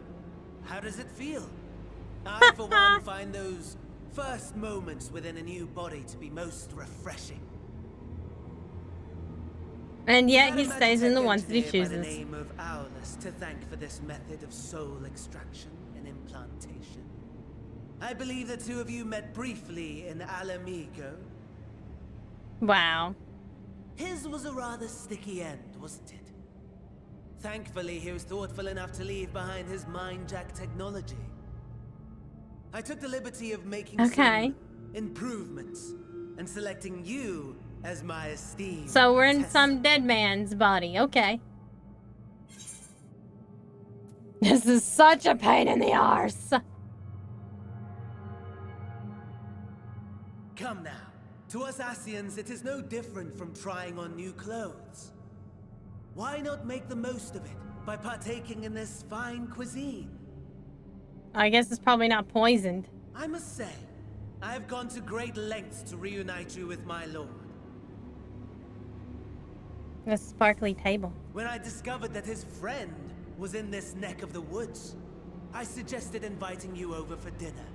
how does it feel? I, for one, find those first moments within a new body to be most refreshing. And yet he stays in the ones that he By the chooses. name of Aulus to thank for this method of soul extraction and implantation. I believe the two of you met briefly in Alamigo. Wow. His was a rather sticky end, wasn't it? Thankfully, he was thoughtful enough to leave behind his mind-jack technology. I took the liberty of making some improvements and selecting you as my esteemed So we're in test. some dead man's body. Okay. This is such a pain in the arse. Come now. To us Asians, it is no different from trying on new clothes. Why not make the most of it by partaking in this fine cuisine? I guess it's probably not poisoned. I must say, I have gone to great lengths to reunite you with my lord. A sparkly table. When I discovered that his friend was in this neck of the woods, I suggested inviting you over for dinner.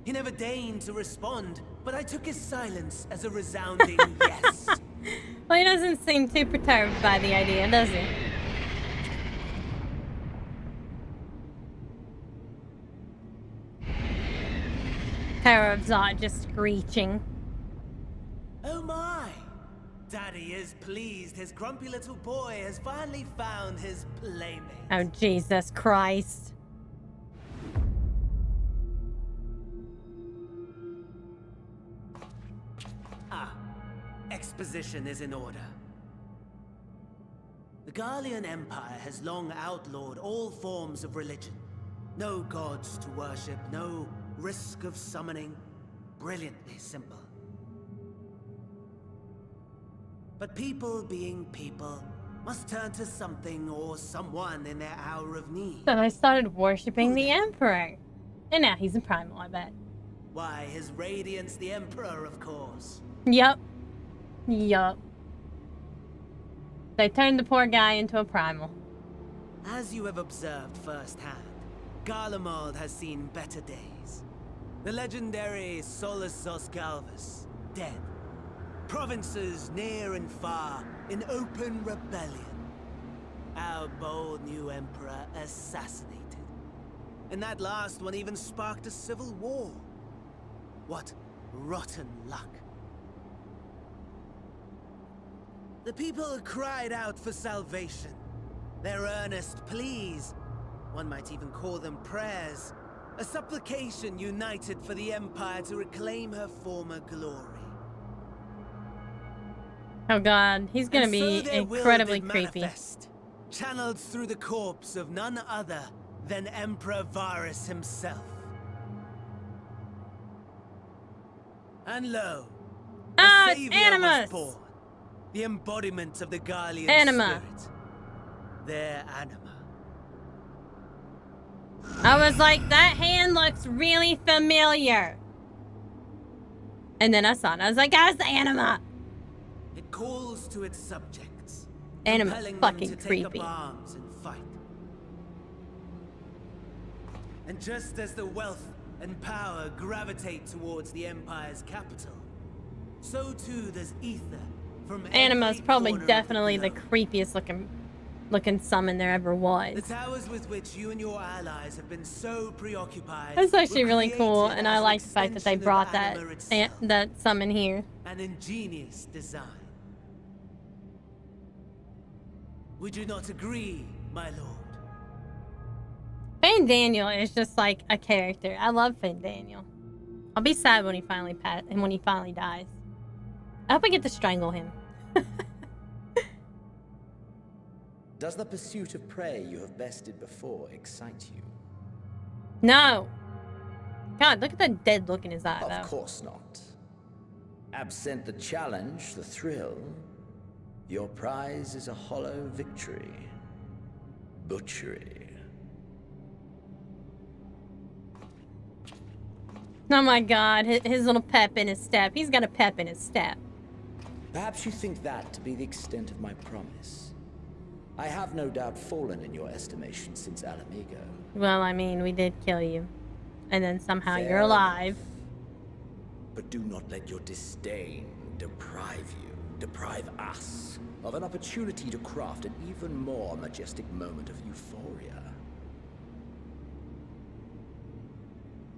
He never deigned to respond, but I took his silence as a resounding yes. Well, he doesn't seem too perturbed by the idea, does he? Terror of Zot just screeching. Oh my! Daddy is pleased his grumpy little boy has finally found his playmate. Oh, Jesus Christ. Exposition is in order. The Garlean Empire has long outlawed all forms of religion. No gods to worship, no risk of summoning. Brilliantly simple. But people being people must turn to something or someone in their hour of need. So they started worshipping the Emperor. And now he's a primal, I bet. Why, His Radiance the Emperor, of course. Yup. Yup. They turned the poor guy into a primal. As you have observed firsthand, Garlemald has seen better days. The legendary Solus Osgalvus, dead. Provinces near and far in open rebellion. Our bold new emperor assassinated. And that last one even sparked a civil war. What rotten luck. The people cried out for salvation. Their earnest pleas, one might even call them prayers, a supplication united for the Empire to reclaim her former glory. Oh god, he's gonna be incredibly creepy. Channeled through the corpse of none other than Emperor Varus himself. And lo, the Savior was born. The embodiment of the Garlean spirit. Their anima. I was like, that hand looks really familiar. And then I saw it and I was like, that's the anima. It calls to its subjects. Anima compelling fucking them to creepy. Take up arms and fight. And just as the wealth and power gravitate towards the Empire's capital, so too does ether. Anima's probably definitely the creepiest looking summon there ever was. The towers with which you and your allies have been so preoccupied. That's actually really cool, and I like the fact that they brought that summon here. An ingenious design. Would you not agree, my lord? Fane Daniel is just like a character. I love Fane Daniel. I'll be sad when he finally dies. I hope I get to strangle him. Does the pursuit of prey you have bested before excite you? No. God, look at that dead look in his eye, though. Of course not. Absent the challenge, the thrill, your prize is a hollow victory. Butchery. Oh my god, his little pep in his step. He's got a pep in his step. Perhaps you think that to be the extent of my promise. I have no doubt fallen in your estimation since Alamigo. Well, I mean, we did kill you. And then somehow Fair you're alive. enough. But do not let your disdain deprive us of an opportunity to craft an even more majestic moment of euphoria.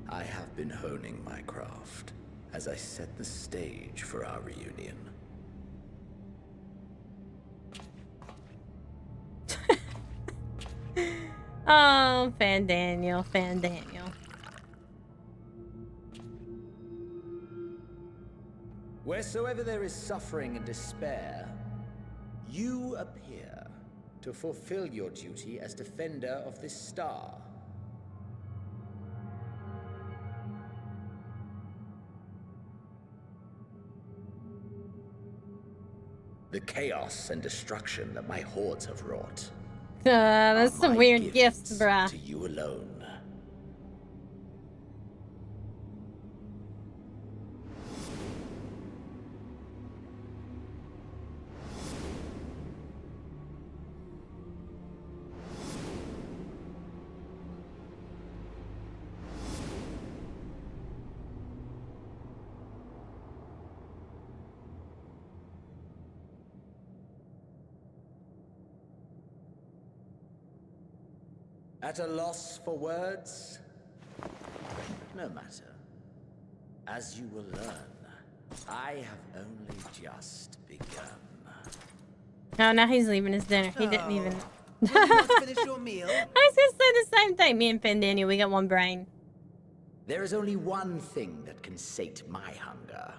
I have been honing my craft as I set the stage for our reunion. Oh, Fan Daniel. Wheresoever there is suffering and despair, you appear to fulfill your duty as defender of this star. The chaos and destruction that my hordes have wrought. That's some weird gifts, bruh. To you alone. At a loss for words? No matter. As you will learn, I have only just begun. Oh, now he's leaving his dinner. He didn't even... Finish your meal? I was gonna say the same thing. Me and Fan Daniel, we got one brain. There is only one thing that can sate my hunger.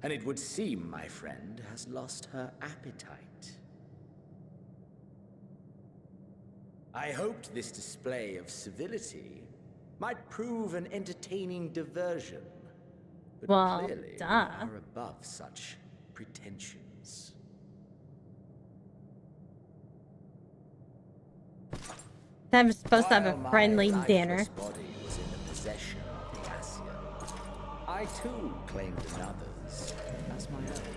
And it would seem my friend has lost her appetite. I hoped this display of civility might prove an entertaining diversion. But well, clearly we duh. are above such pretensions. I'm supposed to have While a my friendly lifeless dinner. body was in the possession of the Ascian, I too claimed another's as my own.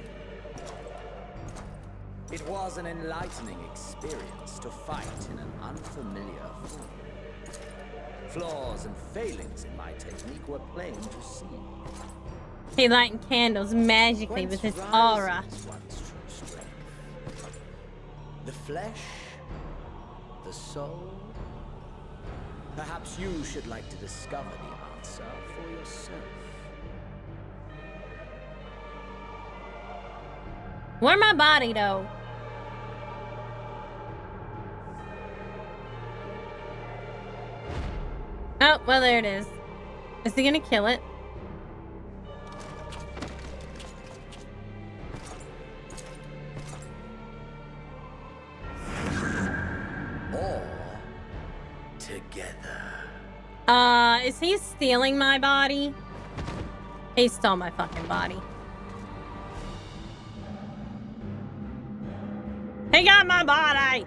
It was an enlightening experience to fight in an unfamiliar form. Flaws and failings in my technique were plain to see. He lighting candles magically with his aura. The flesh, the soul. Perhaps you should like to discover the answer for yourself. Where my body though? Oh, well there it is. Is he gonna kill it? Or together. Is he stealing my body? He stole my fucking body. He got my body!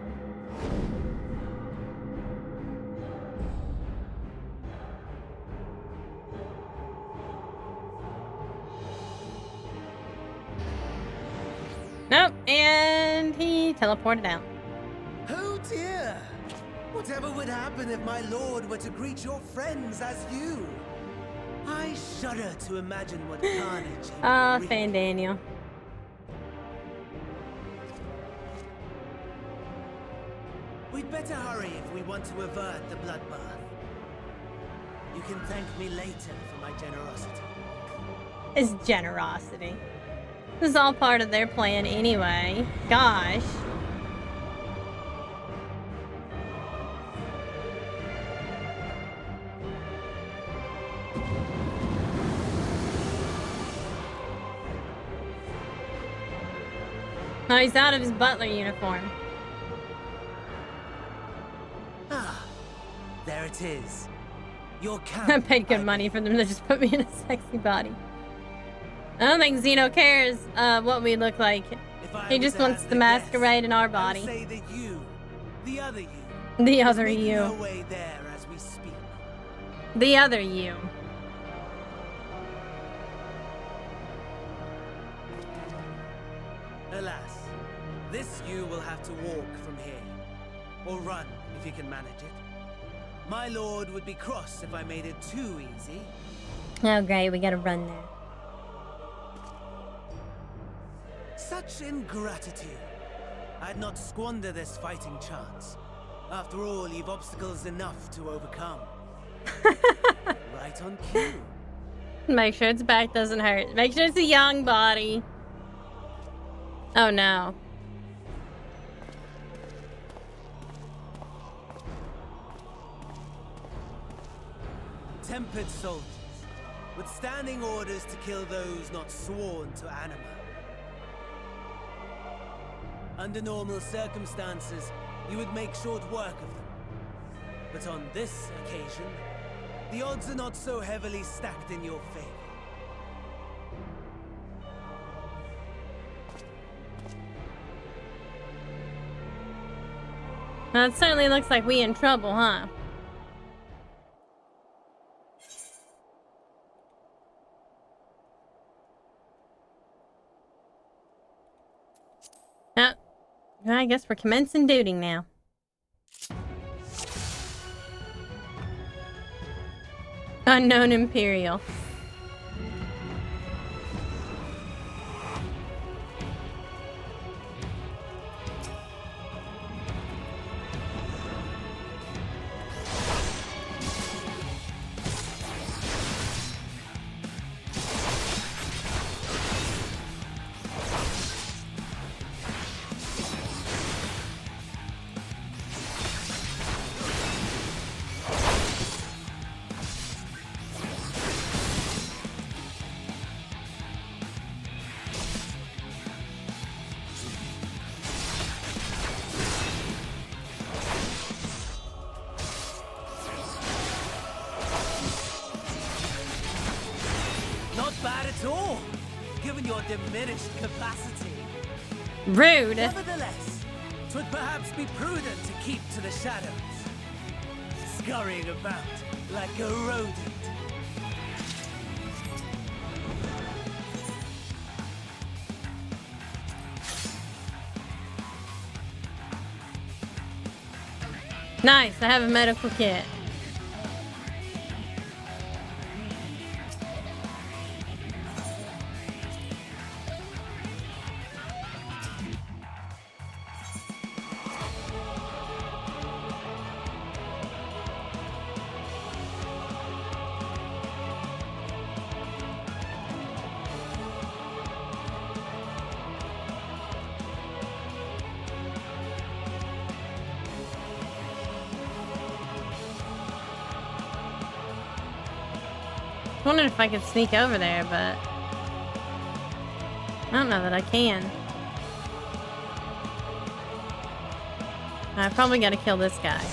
Nope, and he teleported out. Oh dear! Whatever would happen if my lord were to greet your friends as you? I shudder to imagine what carnage he would wreak. Fan Daniel. We'd better hurry if we want to avert the bloodbath. You can thank me later for my generosity. His generosity. This is all part of their plan anyway. Gosh. Oh, he's out of his butler uniform. Ah, there it is. Your camp. I paid good money for them to just put me in a sexy body. I don't think Zeno cares what we look like. He just wants to masquerade in our body. Say that you, the other you, the other is making you. her way there as we speak. The other you. Alas, This you will have to walk from here. Or run, if you can manage it. My lord would be cross if I made it too easy. Oh, great. We gotta run there. Such ingratitude. I'd not squander this fighting chance. After all, you've obstacles enough to overcome. Right on cue. Make sure its back doesn't hurt. Make sure it's a young body. Oh no. Tempered soldiers, with standing orders to kill those not sworn to anima. Under normal circumstances, you would make short work of them. But on this occasion, the odds are not so heavily stacked in your favor. Well, it certainly looks like we in trouble, huh? I guess we're commencing duty now. Unknown Imperial. Diminished capacity. Rude. Nevertheless, 'twould perhaps be prudent to keep to the shadows, scurrying about like a rodent. Nice, I have a medical kit. I wondered if I could sneak over there, but I don't know that I can. I probably gotta kill this guy.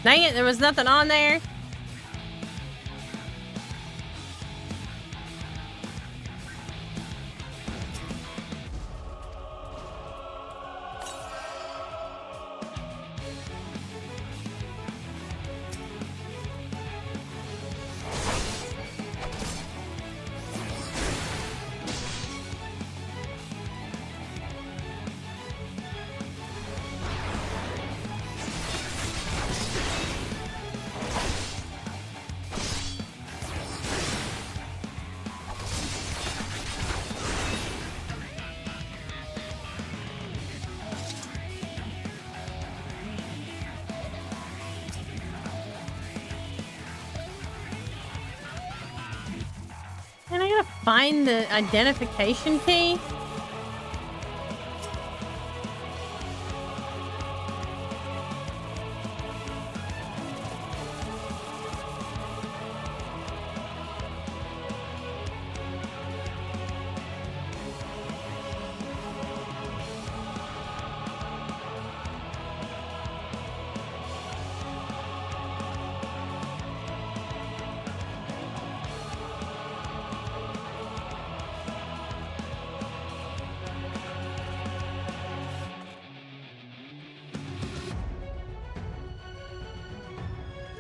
Dang it, there was nothing on there. And I gotta find the identification key.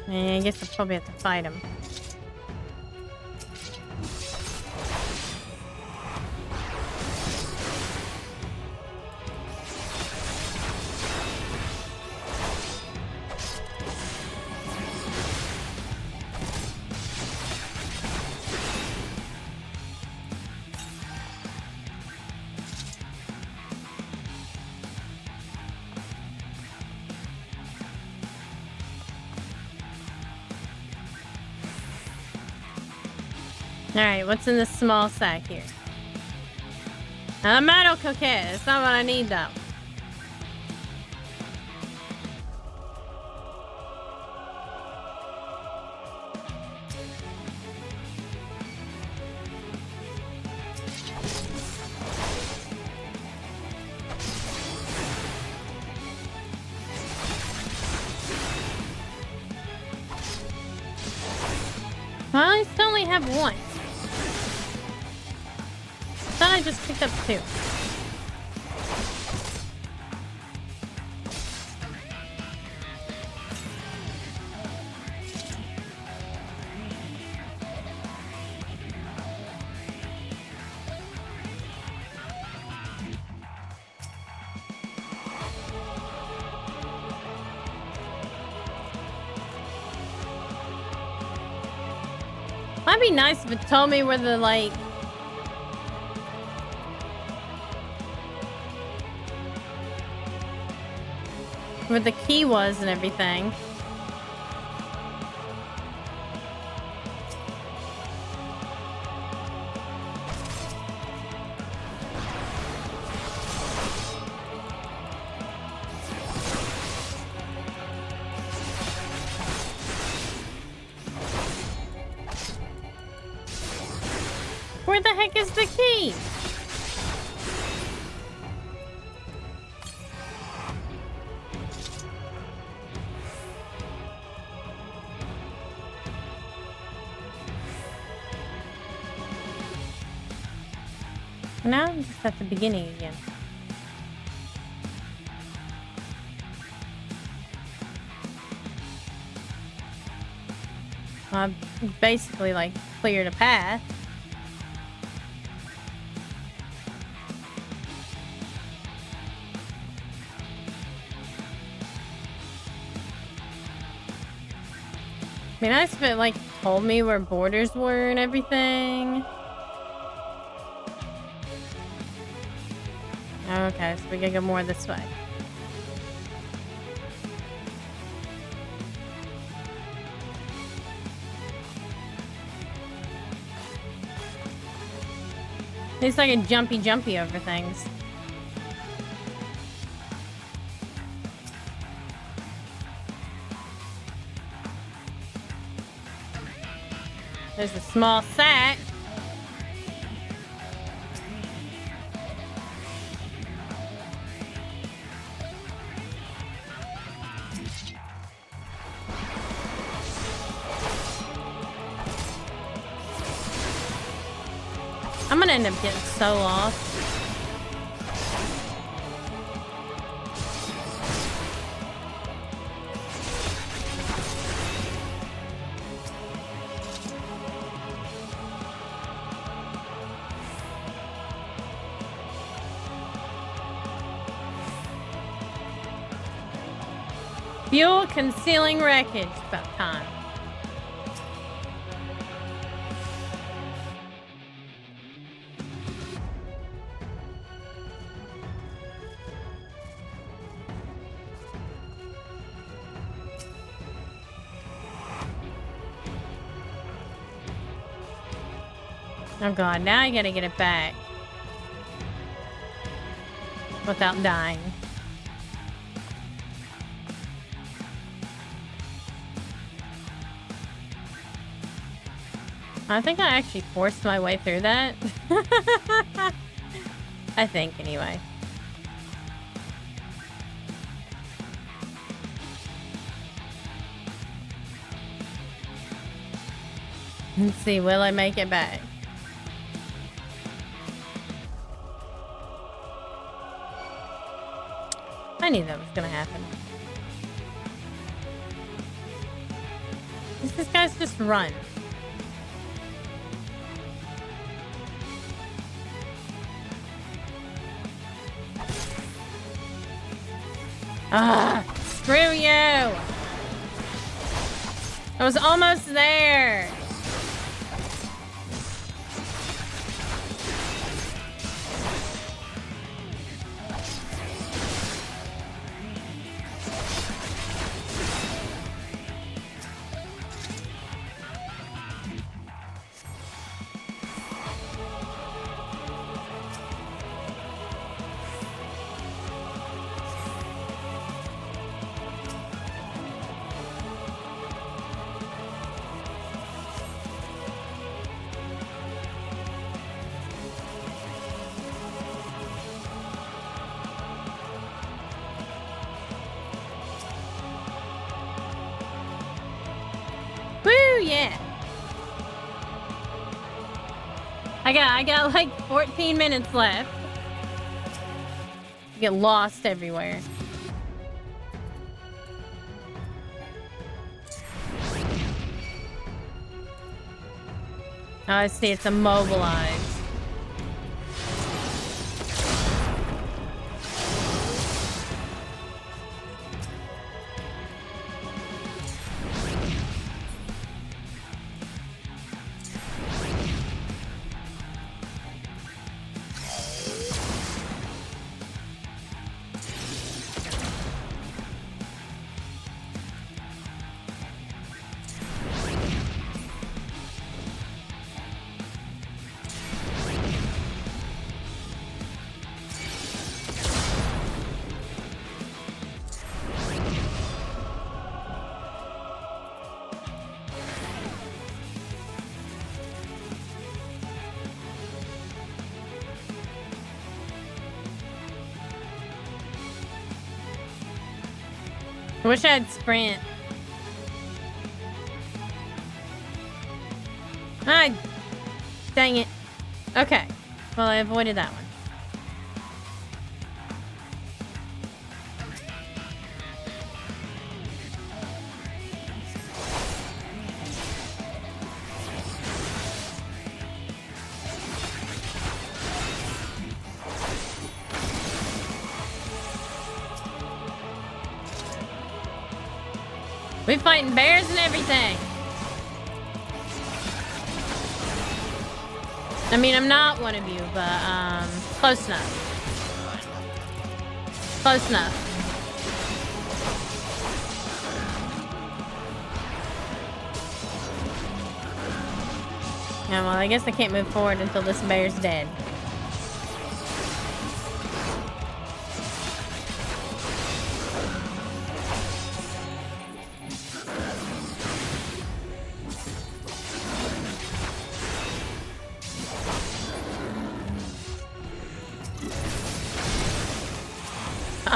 I guess I'll probably have to fight him. Alright, what's in this small sack here? A metal coquette. That's not what I need, though. Well, I still only have one. Thought I just picked up two. Might be nice if it told me where the, like, where the key was and everything. Where the heck is the key? Now I'm just at the beginning again. I've basically, like, cleared a path. Be nice if it, like, told me where borders were and everything. Okay, so we gotta go more this way. It's like a jumpy over things. There's a small sack. I'm gonna end up getting so lost. Fuel concealing wreckage. About time. Oh god, now I gotta get it back without dying. I think I actually forced my way through that. I think, anyway. Let's see, will I make it back? I knew that was gonna happen. This guy's just run. Ah, screw you! I was almost there. Yeah. I got like 14 minutes left. I get lost everywhere. Oh, I see, it's immobilized. I wish I had sprint. Ah, dang it. Okay. Well, I avoided that one. We fighting bears and everything. I mean, I'm not one of you, but, close enough. Close enough. Yeah, well, I guess I can't move forward until this bear's dead.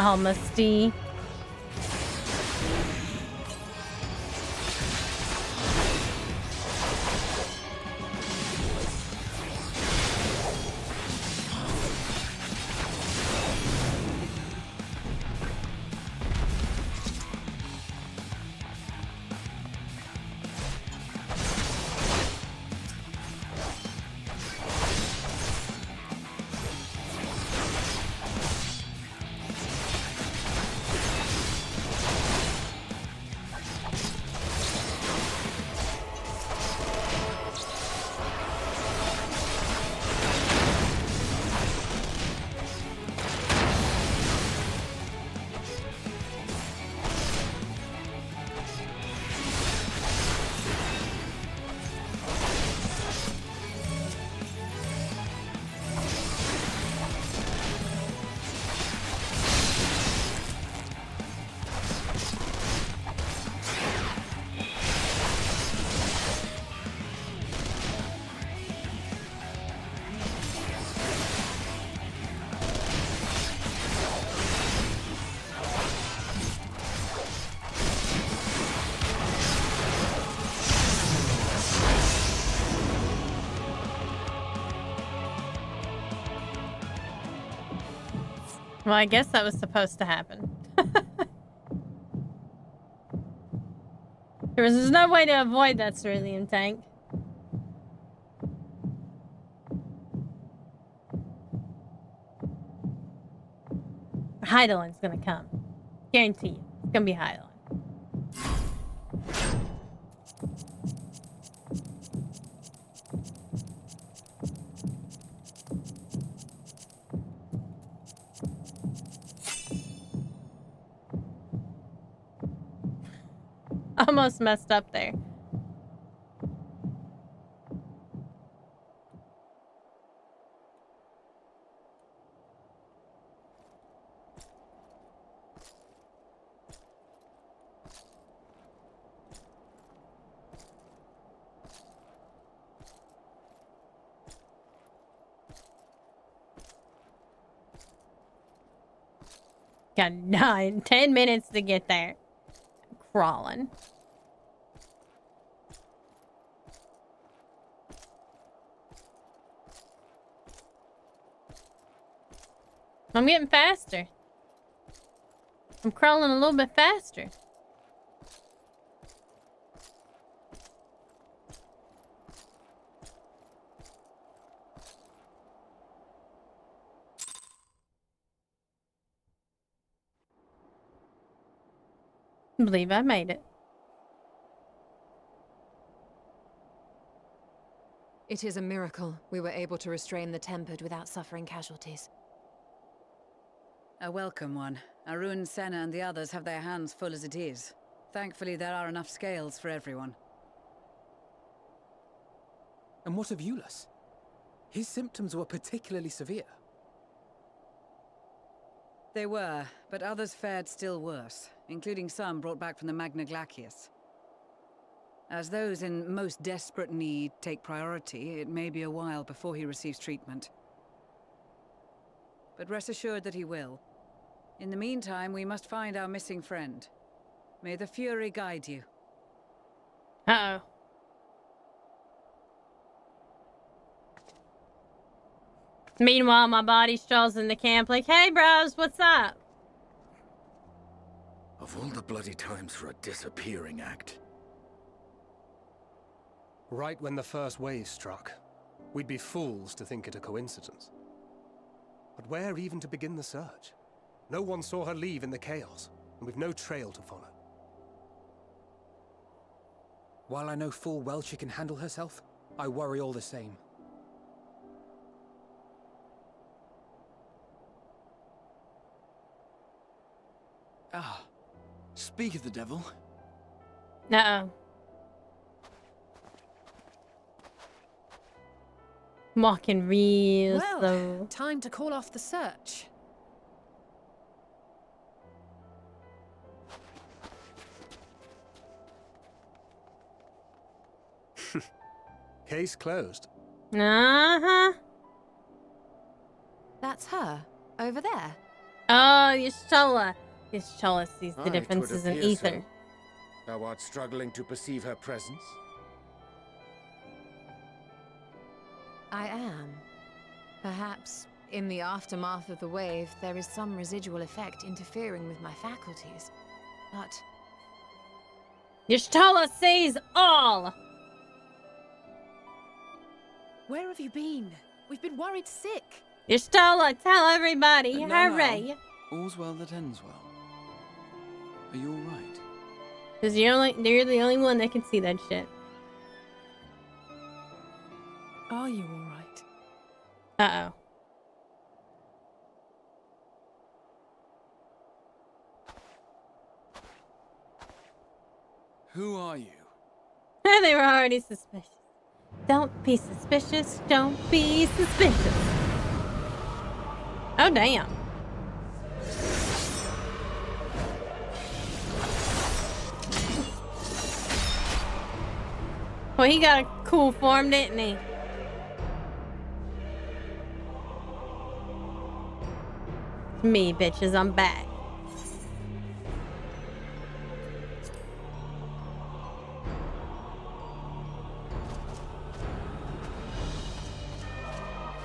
Oh, musty. Well, I guess that was supposed to happen. There's no way to avoid that cerulean tank. Heidelin's gonna come. Guarantee you. It's gonna be Heidelin. Almost messed up there. Got 10 minutes to get there. Crawling. I'm getting faster. I'm crawling a little bit faster. I believe I made it. It is a miracle we were able to restrain the Tempered without suffering casualties. A welcome one. Arun, Senna, and the others have their hands full as it is. Thankfully, there are enough scales for everyone. And what of Eulus? His symptoms were particularly severe. They were, but others fared still worse, including some brought back from the Magna Glacius. As those in most desperate need take priority, it may be a while before he receives treatment. But rest assured that he will. In the meantime, we must find our missing friend. May the Fury guide you. Uh-oh. Meanwhile, my body strolls in the camp like, hey bros, what's up? Of all the bloody times for a disappearing act. Right when the first wave struck, we'd be fools to think it a coincidence. But where even to begin the search? No one saw her leave in the chaos, and we've no trail to follow. While I know full well she can handle herself, I worry all the same. Ah, speak of the devil. Uh-oh. Walking real slow. Time to call off the search. Case closed. Uh-huh. That's her, over there. Oh, Y'shtola. Y'shtola sees the differences in ether. Thou art struggling to perceive her presence? I am. Perhaps, in the aftermath of the wave, there is some residual effect interfering with my faculties. But... Y'shtola sees all! Where have you been? We've been worried sick. Y'shtola, tell everybody, hooray! All's well that ends well. Are you alright? Because you're the only one that can see that shit. Are you alright? Uh-oh. Who are you? They were already suspicious. Don't be suspicious. Don't be suspicious. Oh, damn. Well, he got a cool form, didn't he? Me, bitches, I'm back.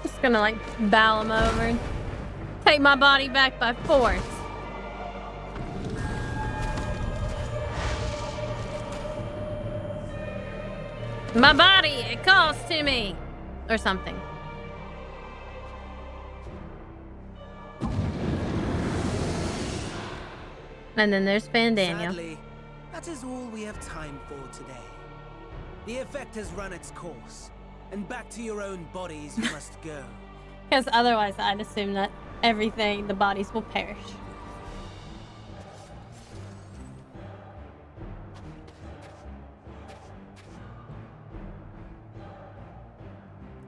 Just gonna like bow him over and take my body back by force. My body, it calls to me. Or something. And then there's Fandaniel. Sadly, that is all we have time for today. The effect has run its course, and back to your own bodies you must go. Because otherwise I'd assume that everything, the bodies will perish.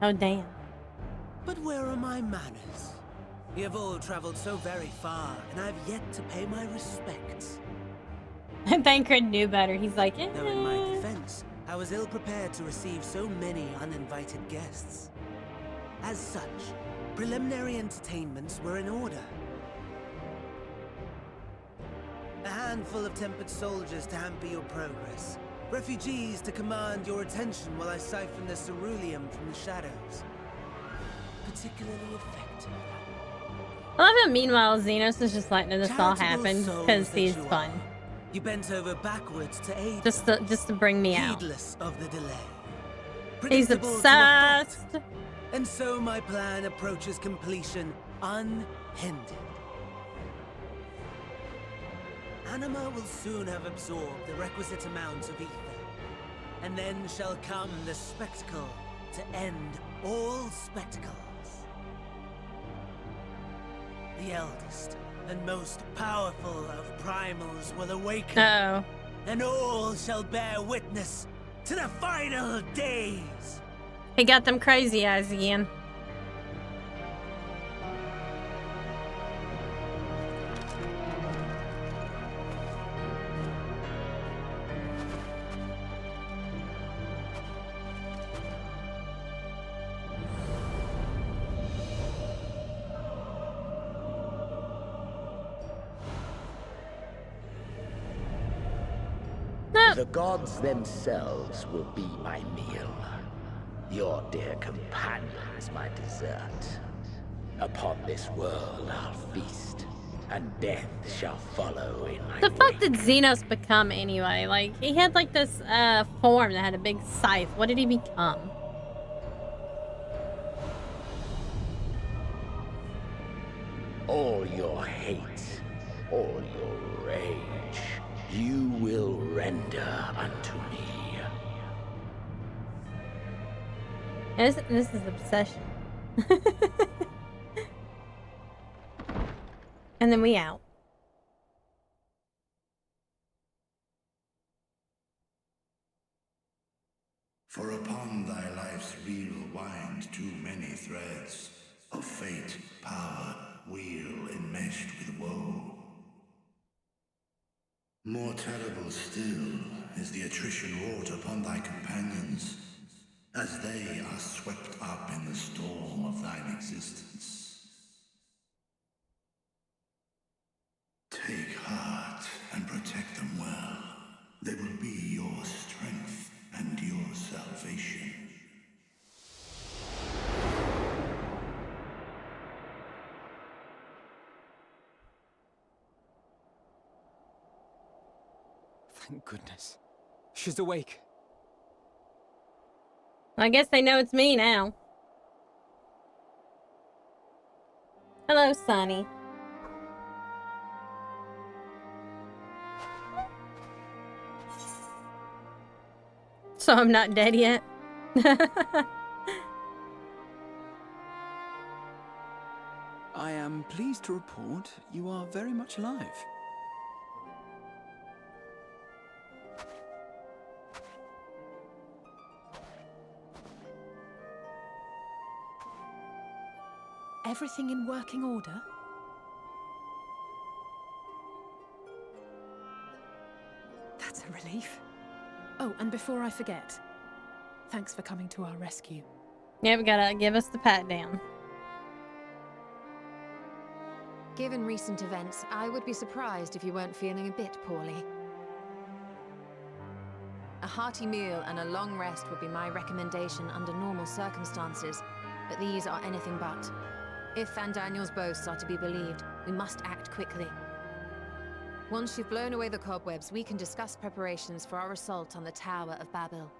Oh, damn. But where are my manners? You have all traveled so very far, and I've yet to pay my respects. Thancred knew better. He's like, eh. Though in my defense, I was ill-prepared to receive so many uninvited guests. As such, preliminary entertainments were in order. A handful of tempered soldiers to hamper your progress. Refugees to command your attention while I siphon the ceruleum from the shadows. Particularly effective. I love how meanwhile Xenos is just letting this all happen because he's fun. You bent over backwards to aid just to bring me out. Heedless of the delay. He's obsessed. And so my plan approaches completion unhindered. Anima will soon have absorbed the requisite amount of ether, and then shall come the spectacle to end all spectacles. The eldest and most powerful of primals will awaken, and all shall bear witness to the final days. He got them crazy eyes again. The gods themselves will be my meal. Your dear companions my dessert. Upon this world I'll feast, and death shall follow in my The fuck did Xenos become anyway? Like, he had like this form that had a big scythe. What did he become? All your hate, all your rage, you will render unto me. This is obsession. And then we out. For upon thy life's reel wind too many threads of fate, power, weal enmeshed with woe. More terrible still is the attrition wrought upon thy companions, as they are swept up in the storm of thine existence. Take heart and protect them well. They will be your strength and your salvation. Thank goodness. She's awake. I guess they know it's me now. Hello, Sonny. So I'm not dead yet? I am pleased to report you are very much alive. Everything in working order? That's a relief. Oh, and before I forget, thanks for coming to our rescue. Yeah, we gotta give us the pat down. Given recent events, I would be surprised if you weren't feeling a bit poorly. A hearty meal and a long rest would be my recommendation under normal circumstances, but these are anything but. If Fandaniel's boasts are to be believed, we must act quickly. Once you've blown away the cobwebs, we can discuss preparations for our assault on the Tower of Babel.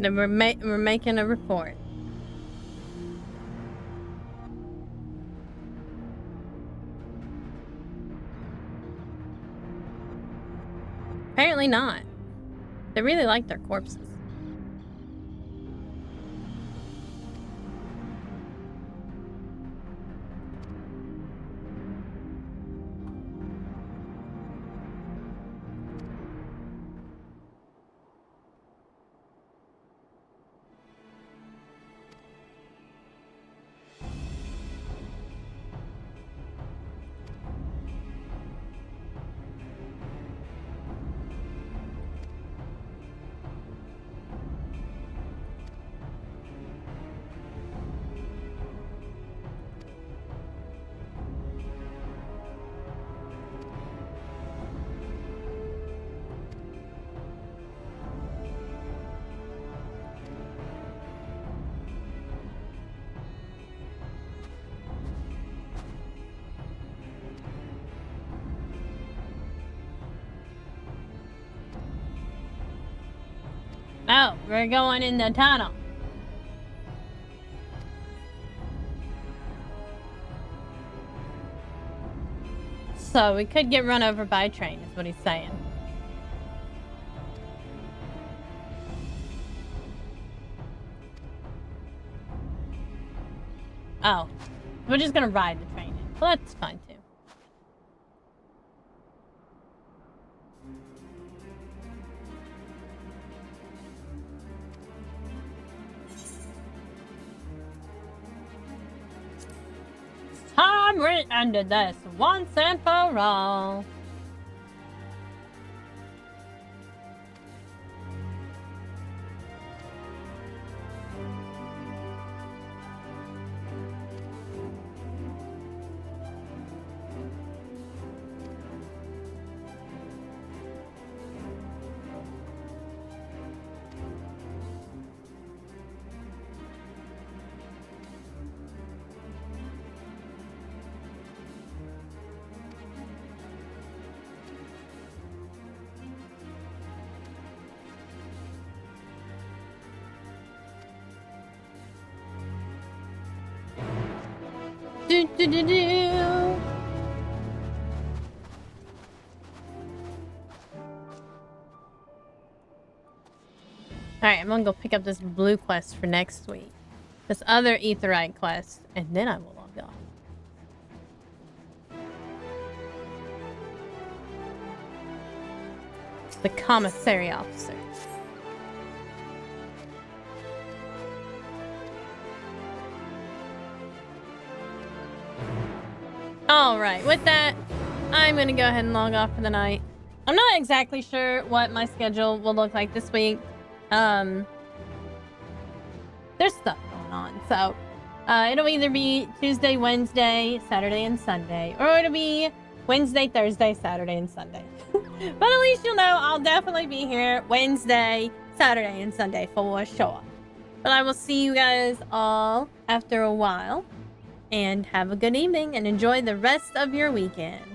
Then we're making a report. Apparently not. They really like their corpses. Oh, we're going in the tunnel. So we could get run over by a train, is what he's saying. Oh, we're just gonna ride the train in. Well, that's fine too. Time we ended this once and for all. Do, do, do, do. Alright, I'm gonna go pick up this blue quest for next week. This other Aetheryte quest, and then I will log off. The commissary officer. Alright, with that, I'm gonna go ahead and log off for the night. I'm not exactly sure what my schedule will look like this week. There's stuff going on, so it'll either be Tuesday, Wednesday, Saturday, and Sunday, or it'll be Wednesday, Thursday, Saturday, and Sunday. But at least you'll know I'll definitely be here Wednesday, Saturday, and Sunday for sure. But I will see you guys all after a while. And have a good evening and enjoy the rest of your weekend.